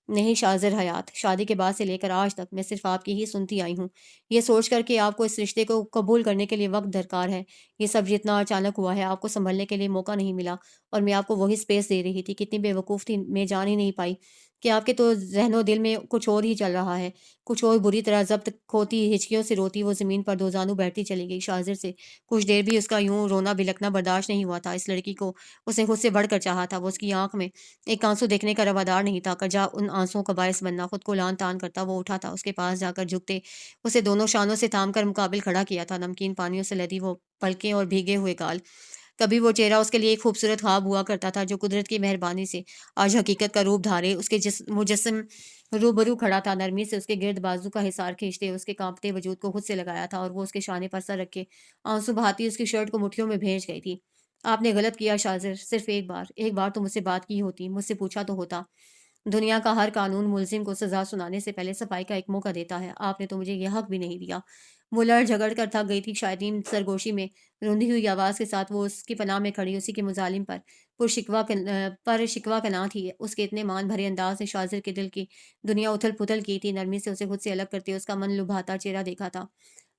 نہیں شاذر حیات، شادی کے بعد سے لے کر آج تک میں صرف آپ کی ہی سنتی آئی ہوں، یہ سوچ کر کہ آپ کو اس رشتے کو قبول کرنے کے لیے وقت درکار ہے۔ یہ سب جتنا اچانک ہوا ہے، آپ کو سنبھلنے کے لیے موقع نہیں ملا، اور میں آپ کو وہی سپیس دے رہی تھی۔ کتنی بے وقوف تھی، میں جان ہی نہیں پائی کہ آپ کے تو ذہن و دل میں کچھ اور ہی چل رہا ہے، کچھ اور۔ بری طرح ضبط کھوتی ہچکیوں سے روتی وہ زمین پر دو زانو بیٹھتی چلی گئی۔ شاذر سے کچھ دیر بھی اس کا یوں رونا بلکنا برداشت نہیں ہوا تھا۔ اس لڑکی کو اس نے خود سے بڑھ کر چاہا تھا۔ وہ اس کی آنکھ میں ایک آنسو دیکھنے کا روادار نہیں تھا۔ کجا ان آنسوؤں کا باعث بننا، خود کو لان تان کرتا وہ اٹھا تھا، اس کے پاس جا کر جھکتے اسے دونوں شانوں سے تھام کر مقابل کھڑا کیا تھا۔ نمکین پانیوں سے لدی وہ پلکیں اور بھیگے ہوئے گال، کبھی وہ چہرہ اس کے لیے ایک خوبصورت خواب ہوا کرتا تھا، جو قدرت کی مہربانی سے آج حقیقت کا روپ دھارے اس کے مجسم روبرو کھڑا تھا۔ نرمی سے اس کے گرد بازو کا حصار کھینچتے اس کے کانپتے وجود کو خود سے لگایا تھا، اور وہ اس کے شانے پر سر رکھے آنسو بہاتی اس کی شرٹ کو مٹھیوں میں بھیج گئی تھی۔ آپ نے غلط کیا شاذر، صرف ایک بار تو مجھ سے بات کی ہوتی، مجھ سے پوچھا تو ہوتا۔ دنیا کا ہر قانون ملزم کو سزا سنانے سے پہلے صفائی کا ایک موقع دیتا ہے، آپ نے تو مجھے یہ حق بھی نہیں دیا۔ وہ لڑ جھگڑ کر تھک گئی تھی، شائدین سرگوشی میں روندھی ہوئی آواز کے ساتھ وہ اس کی پناہ میں کھڑی اسی کے مظالم پر شکوہ کناں تھی۔ اس کے اتنے مان بھرے انداز نے شاذر کے دل کی دنیا اتھل پتھل کی تھی۔ نرمی سے اسے خود سے الگ کرتے اس کا من لبھاتا چہرہ دیکھا تھا۔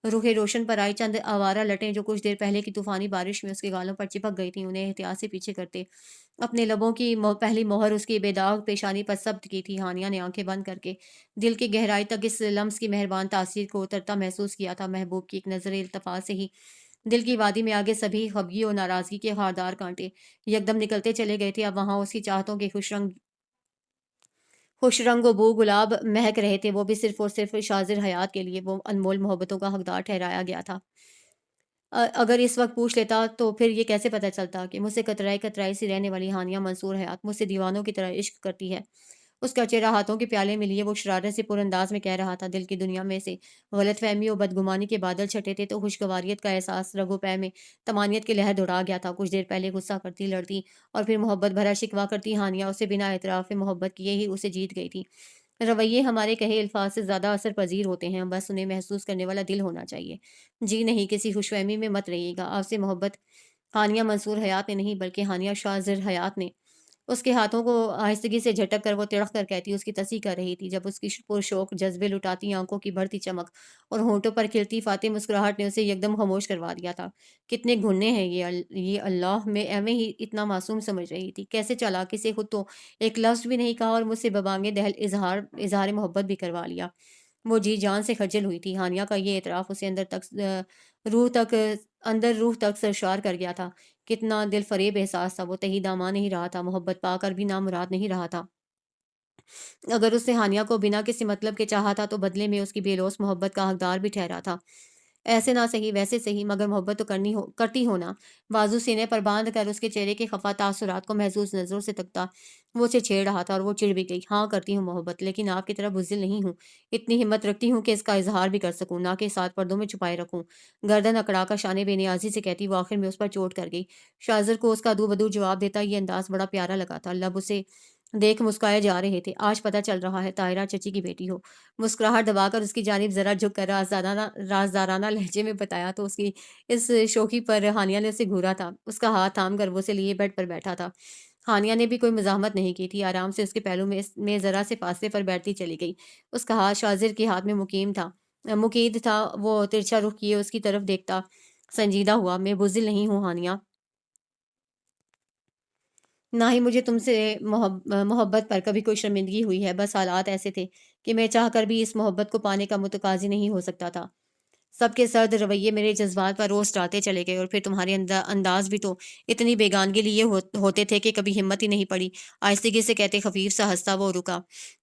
روح روشن پر آئی چند آوارہ لٹیں جو کچھ دیر پہلے کی طوفانی بارش میں اس کے گالوں پر چپک گئی تھیں، انہیں احتیاط سے پیچھے کرتے اپنے لبوں کی پہلی مہر اس کی بے داغ پیشانی پر ثبت کی تھی۔ ہانیہ نے آنکھیں بند کر کے دل کی گہرائی تک اس لمس کی مہربان تاثیر کو اترتا محسوس کیا تھا۔ محبوب کی ایک نظر التفات سے ہی دل کی وادی میں آگے سبھی خفگی اور ناراضگی کے خاردار کانٹے یکدم نکلتے چلے گئے تھے۔ اب وہاں اس کی چاہتوں کے خوش رنگ و بو گلاب مہک رہے تھے، وہ بھی صرف اور صرف شاذر حیات کے لیے وہ انمول محبتوں کا حقدار ٹھہرایا گیا تھا۔ اگر اس وقت پوچھ لیتا تو پھر یہ کیسے پتہ چلتا کہ مجھ سے کترائی کترائی سی رہنے والی ہانیہ منصور حیات مجھ سے دیوانوں کی طرح عشق کرتی ہے، اس کا چہرہ ہاتھوں کے پیالے میں لیے وہ شرارت سے پر انداز میں کہہ رہا تھا، دل کی دنیا میں سے غلط فہمی اور بدگمانی کے بادل چھٹے تھے تو خوشگواریت کا احساس رگو پے میں تمانیت کے لہر دوڑا گیا تھا۔ کچھ دیر پہلے غصہ کرتی لڑتی اور پھر محبت بھرا شکوہ کرتی ہانیہ اسے بنا اعتراف محبت کیے ہی اسے جیت گئی تھی۔ رویے ہمارے کہے الفاظ سے زیادہ اثر پذیر ہوتے ہیں، بس انہیں محسوس کرنے والا دل ہونا چاہیے۔ جی نہیں، کسی خوش فہمی میں مت رہیے گا۔ آپ سے محبت ہانیہ منصور حیات نے نہیں بلکہ ہانیہ شاہ زر حیات نے۔ اس کے ہاتھوں کو آہستگی سے جھٹک کر وہ تڑق کر کہتی، اس کی تصحیح کر رہی تھی، جب اس کی پرشوق جذبے لٹاتی آنکھوں کی بڑھتی چمک اور ہونٹوں پر کھلتی فاتح مسکراہٹ نے اسے یکدم خاموش کروا دیا تھا۔ کتنے گھننے ہیں یہ اللہ، میں ایویں ہی اتنا معصوم سمجھ رہی تھی، کیسے چالاکی سے خود تو ایک لفظ بھی نہیں کہا اور مجھ سے ببانگِ دہل اظہار محبت بھی کروا لیا۔ وہ جی جان سے خجل ہوئی تھی۔ ہانیہ کا یہ اعتراف اسے اندر روح تک سرشار کر گیا تھا۔ کتنا دل فریب احساس تھا، وہ تہی داماں نہیں رہا تھا، محبت پا کر بھی نامراد نہیں رہا تھا۔ اگر اس نے ہانیہ کو بنا کسی مطلب کے چاہا تھا تو بدلے میں اس کی بے لوث محبت کا حقدار بھی ٹھہرا تھا۔ ایسے نہ صحیح ویسے صحیح، مگر محبت تو کرتی ہونا۔ بازو سینے پر باندھ کر اس کے چہرے کے خفا تاثرات کو محظوظ نظروں سے تکتا وہ اسے چھیڑ رہا تھا اور وہ چڑ بھی گئی۔ ہاں کرتی ہوں محبت، لیکن آپ کی طرح بزدل نہیں ہوں۔ اتنی ہمت رکھتی ہوں کہ اس کا اظہار بھی کر سکوں، نہ کہ ساتھ پردوں میں چھپائے رکھوں۔ گردن اکڑا کر شانے بے نیازی سے کہتی وہ آخر میں اس پر چوٹ کر گئی۔ شاہزر کو اس کا ادو بدو جواب دیتا یہ انداز بڑا پیارا لگا تھا۔ لب اسے دیکھ مسکائے جا رہے تھے۔ آج پتہ چل رہا ہے طاہرہ چچی کی بیٹی ہو۔ مسکراہٹ دبا کر اس کی جانب ذرا جھک کر رازدارانہ لہجے میں بتایا تو اس کی اس شوخی پر ہانیہ نے اسے گھورا تھا۔ اس کا ہاتھ تھام کر وہ اسے لیے بیڈ پر بیٹھا تھا۔ ہانیہ نے بھی کوئی مزاحمت نہیں کی تھی، آرام سے اس کے پہلو میں ذرا سے فاصلے پر بیٹھتی چلی گئی۔ اس کا ہاتھ شاہزر کے ہاتھ میں مقید تھا۔ وہ ترچھا رخ کیے اس کی طرف دیکھتا سنجیدہ ہوا۔ میں بزدل نہیں ہوں ہانیہ، نہ ہی مجھے تم سے محبت پر کبھی کوئی شرمندگی ہوئی ہے، بس حالات ایسے تھے کہ میں چاہ کر بھی اس محبت کو پانے کا متقاضی نہیں ہو سکتا تھا۔ سب کے سرد رویے میرے جذبات پر روز ڈالتے چلے گئے اور پھر تمہارے انداز بھی تو اتنی بیگانگی لیے ہوتے تھے کہ کبھی ہمت ہی نہیں پڑی۔ آہستگی سے کہتے خفیف سا ہنستا وہ رکا۔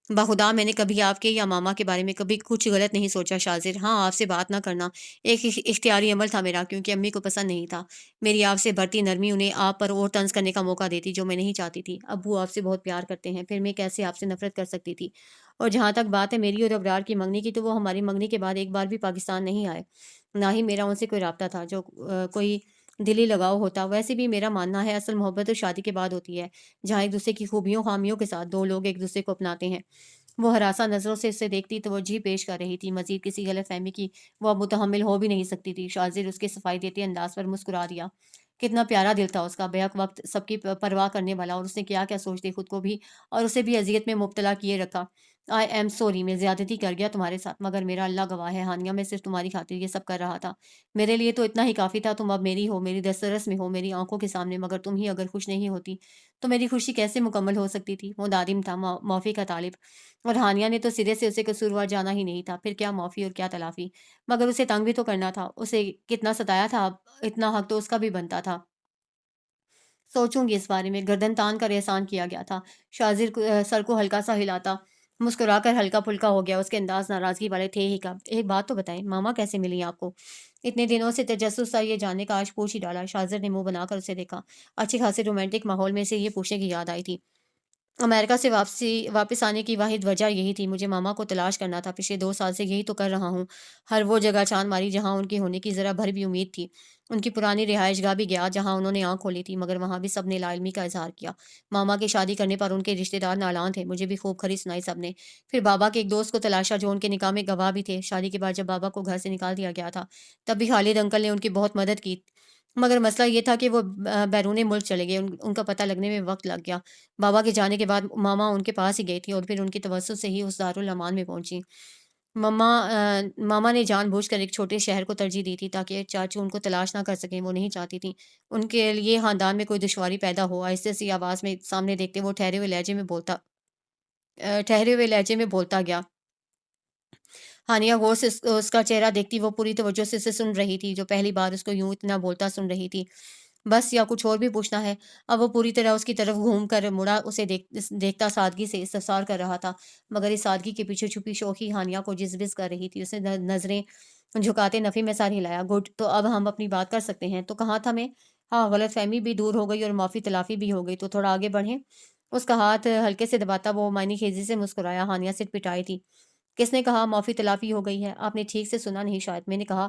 بخدا میں نے کبھی آپ کے یا ماما کے بارے میں کبھی کچھ غلط نہیں سوچا شاذر۔ ہاں، آپ سے بات نہ کرنا ایک اختیاری عمل تھا میرا، کیونکہ امی کو پسند نہیں تھا۔ میری آپ سے بڑھتی نرمی انہیں آپ پر اور طنز کرنے کا موقع دیتی جو میں نہیں چاہتی تھی۔ ابو آپ سے بہت پیار کرتے ہیں، پھر میں کیسے آپ سے نفرت کر سکتی تھی؟ اور جہاں تک بات ہے میری اور ابرار کی منگنی کی، تو وہ ہماری منگنی کے بعد ایک بار بھی پاکستان نہیں آئے، نہ ہی میرا ان سے کوئی رابطہ تھا۔ جو کوئی دلی لگاؤ ہوتا، ویسے بھی میرا ماننا ہے اصل محبت تو شادی کے بعد ہوتی ہے، جہاں ایک دوسرے کی خوبیوں خامیوں کے ساتھ دو لوگ ایک دوسرے کو اپناتے ہیں۔ وہ ہراساں نظروں سے اسے دیکھتی توجہ پیش کر رہی تھی، مزید کسی غلط فہمی کی وہ اب متحمل ہو بھی نہیں سکتی تھی۔ شاذر اس کے صفائی دیتے انداز پر مسکرا دیا۔ کتنا پیارا دل تھا اس کا، بیک وقت سب کی پرواہ کرنے والا، اور اس نے کیا کیا سوچتے خود کو بھی اور اسے بھی اذیت میں مبتلا کیے رکھا۔ آئی ایم سوری، میں زیادتی کر گیا تمہارے ساتھ، مگر میرا اللہ گواہ ہے ہانیہ میں صرف تمہاری خاطر یہ سب کر رہا تھا۔ میرے لیے تو اتنا ہی کافی تھا، تم اب میری ہو، میری دسترس میں ہو، میری آنکھوں کے سامنے، مگر تم ہی اگر خوش نہیں ہوتی تو میری خوشی کیسے مکمل ہو سکتی تھی؟ وہ دادم تھا، معافی کا طالب، اور ہانیہ نے تو سرے سے اسے قصوروار جانا ہی نہیں تھا۔ پھر کیا معافی اور کیا تلافی، مگر اسے تنگ بھی تو کرنا تھا۔ اسے کتنا ستایا تھا، اب اتنا حق تو اس کا بھی بنتا تھا۔ سوچوں گی اس بارے میں، گردن تان کر احسان کیا گیا تھا۔ شاذر سر کو ہلکا سا ہلاتا مسکرا کر ہلکا پھلکا ہو گیا۔ اس کے انداز ناراضگی والے تھے ہی کب۔ ایک بات تو بتائیں، ماما کیسے ملی آپ کو؟ اتنے دنوں سے تجسس تھا یہ جاننے کا، آج پوچھ ہی ڈالا۔ شاذر نے منہ بنا کر اسے دیکھا۔ اچھے خاصے رومانٹک ماحول میں سے یہ پوچھنے کی یاد آئی تھی۔ امریکہ سے واپس آنے کی واحد وجہ یہی تھی، مجھے ماما کو تلاش کرنا تھا۔ پچھلے 2 سال سے یہی تو کر رہا ہوں، ہر وہ جگہ چھان ماری جہاں ان کے ہونے کی ذرا بھر بھی امید تھی۔ ان کی پرانی رہائش گاہ بھی گیا جہاں انہوں نے آنکھ کھولی تھی، مگر وہاں بھی سب نے لا علمی کا اظہار کیا۔ ماما کی شادی کرنے پر ان کے رشتے دار نالان تھے، مجھے بھی خوب خری سنائی سب نے۔ پھر بابا کے ایک دوست کو تلاشا جو ان کے نکاح میں گواہ بھی تھے۔ شادی کے بعد جب بابا کو گھر سے نکال دیا گیا تھا تب بھی خالد انکل نے ان کی بہت مدد کی، مگر مسئلہ یہ تھا کہ وہ بیرون ملک چلے گئے، ان کا پتہ لگنے میں وقت لگ گیا۔ بابا کے جانے کے بعد ماما ان کے پاس ہی گئی تھی اور پھر ان کی توسط سے ہی اس دارالامان میں پہنچی۔ ماما نے جان بوجھ کر ایک چھوٹے شہر کو ترجیح دی تھی تاکہ چاچو ان کو تلاش نہ کر سکیں۔ وہ نہیں چاہتی تھی ان کے لیے خاندان میں کوئی دشواری پیدا ہو۔ آہستہ سی آواز میں سامنے دیکھتے وہ ٹھہرے ہوئے لہجے میں بولتا گیا۔ ہانیہ غور سے اس کا چہرہ دیکھتی وہ پوری توجہ سے اسے سن رہی تھی، جو پہلی بار اس کو یوں اتنا بولتا سن رہی تھی۔ بس یا کچھ اور بھی پوچھنا ہے؟ اب وہ پوری طرح اس کی طرف گھوم کر مڑا، اسے دیکھتا سادگی سے استفسار کر رہا تھا، مگر اس سادگی کے پیچھے چھپی شوخی ہانیہ کو جذبز کر رہی تھی۔ اس نے نظریں جھکاتے نفی میں سر ہلایا۔ گڈ، تو اب ہم اپنی بات کر سکتے ہیں۔ تو کہاں تھا میں؟ ہاں، غلط فہمی بھی دور ہو گئی اور معافی تلافی بھی ہو گئی، تو تھوڑا آگے بڑھیں۔ اس کا ہاتھ ہلکے سے دباتا وہ معنی خیزی سے مسکرایا۔ ہانیہ سر پٹائی تھی۔ کس نے کہا معافی تلافی ہو گئی ہے؟ آپ نے ٹھیک سے سنا نہیں شاید۔ میں نے کہا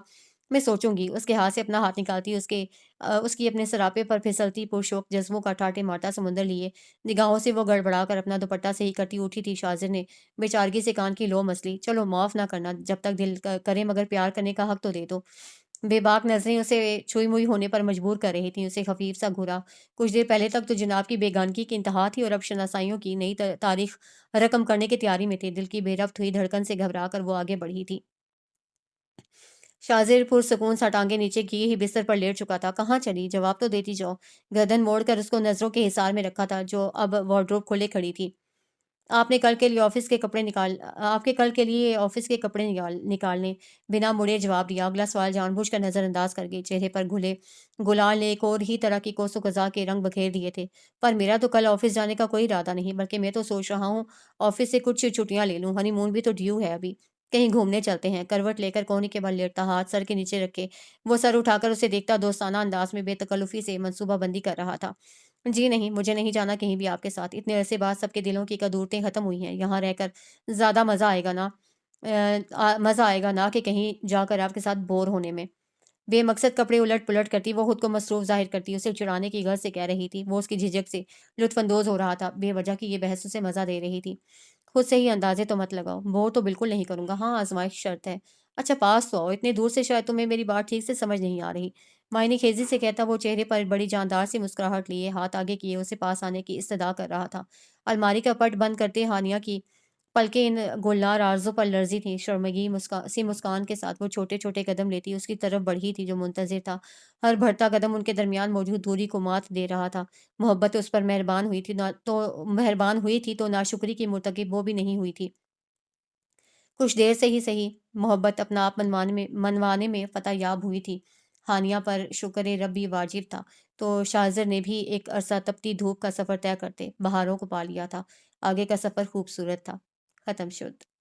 میں سوچوں گی۔ اس کے ہاتھ سے اپنا ہاتھ نکالتی اس کی اپنے سراپے پر پھسلتی پرشوق جذبوں کا ٹاٹے مارتا سمندر لیے نگاہوں سے وہ گڑبڑا کر اپنا دوپٹہ صحیح کرتی اٹھی تھی۔ شاذر نے بیچارگی سے کان کی لو مسلی۔ چلو معاف نہ کرنا جب تک دل کرے مگر پیار کرنے کا حق تو دے دو۔ بے باک نظریں اسے چھوئی موئی ہونے پر مجبور کر رہی تھیں۔ اسے خفیف سا گھورا۔ کچھ دیر پہلے تک تو جناب کی بیگانگی کی انتہا تھی اور اب شناسائیوں کی نئی تاریخ رقم کرنے کی تیاری میں تھے۔ دل کی بے ربط ہوئی دھڑکن سے گھبرا کر وہ آگے بڑھی تھی۔ شاذر پرسکون سا ٹانگیں نیچے کیے ہی بستر پر لیٹ چکا تھا۔ کہاں چلی؟ جواب تو دیتی جاؤ۔ گردن موڑ کر اس کو نظروں کے حصار میں رکھا تھا جو اب وارڈروب کھولے کھڑی تھی۔ آپ نے کل کے لیے آفس کے کپڑے نکال آپ کے کل کے لیے آفس کے کپڑے نکالنے بنا مڑے جواب دیا۔ اگلا سوال جان بوجھ کر نظر انداز کر گئی۔ چہرے پر گھلے گلال نے ایک اور ہی طرح کی کوس و قزح کے رنگ بکھیر دیے تھے۔ پر میرا تو کل آفس جانے کا کوئی ارادہ نہیں، بلکہ میں تو سوچ رہا ہوں آفس سے کچھ چھٹیاں لے لوں۔ ہنی مون بھی تو ڈیو ہے ابھی، کہیں گھومنے چلتے ہیں۔ کروٹ لے کر کوہنی کے بل لیٹتا، ہاتھ سر کے نیچے رکھے وہ سر اٹھا کر اسے دیکھتا دوستانہ انداز میں بے تکلفی سے منصوبہ بندی کر رہا تھا۔ جی نہیں، مجھے نہیں جانا کہیں بھی آپ کے ساتھ۔ اتنے عرصے بعد سب کے دلوں کی کدورتیں ختم ہوئی ہیں۔ یہاں رہ کر زیادہ مزہ آئے گا نہ کہ کہیں جا کر آپ کے ساتھ بور ہونے میں۔ بے مقصد کپڑے الٹ پلٹ کرتی وہ خود کو مصروف ظاہر کرتی، اسے چڑانے کی غرض سے کہہ رہی تھی۔ وہ اس کی جھجک سے لطف اندوز ہو رہا تھا۔ بے وجہ کی یہ بحث اسے مزہ دے رہی تھی۔ خود سے ہی اندازے تو مت لگاؤ۔ بور تو بالکل نہیں کروں گا۔ ہاں آزمائش شرط ہے۔ اچھا پاس تو آؤ۔ اتنے دور سے شاید تمہیں میری بات ٹھیک سے سمجھ نہیں آ رہی۔ معنی خیزی سے کہتا وہ چہرے پر بڑی جاندار سی مسکراہٹ لیے ہاتھ آگے کیے اسے پاس آنے کی استدعا کر رہا تھا۔ الماری کا پٹ بند کرتے ہانیہ کی پلکیں ان گلنار آرزوں پر لرزی تھیں۔ شرمگی مسکان کے ساتھ وہ چھوٹے چھوٹے قدم لیتی اس کی طرف بڑھی تھی جو منتظر تھا۔ ہر بڑھتا قدم ان کے درمیان موجود دوری کو مات دے رہا تھا۔ محبت اس پر مہربان ہوئی تھی تو ناشکری کی مرتکب وہ بھی نہیں ہوئی تھی۔ کچھ دیر سے ہی صحیح محبت اپنا آپ منوانے میں فتح یاب ہوئی تھی۔ ہانیہ پر شکر ربی واجب تھا تو شاذر نے بھی ایک عرصہ تپتی دھوپ کا سفر طے کرتے بہاروں کو پا لیا تھا۔ آگے کا سفر خوبصورت تھا۔ ختم شد۔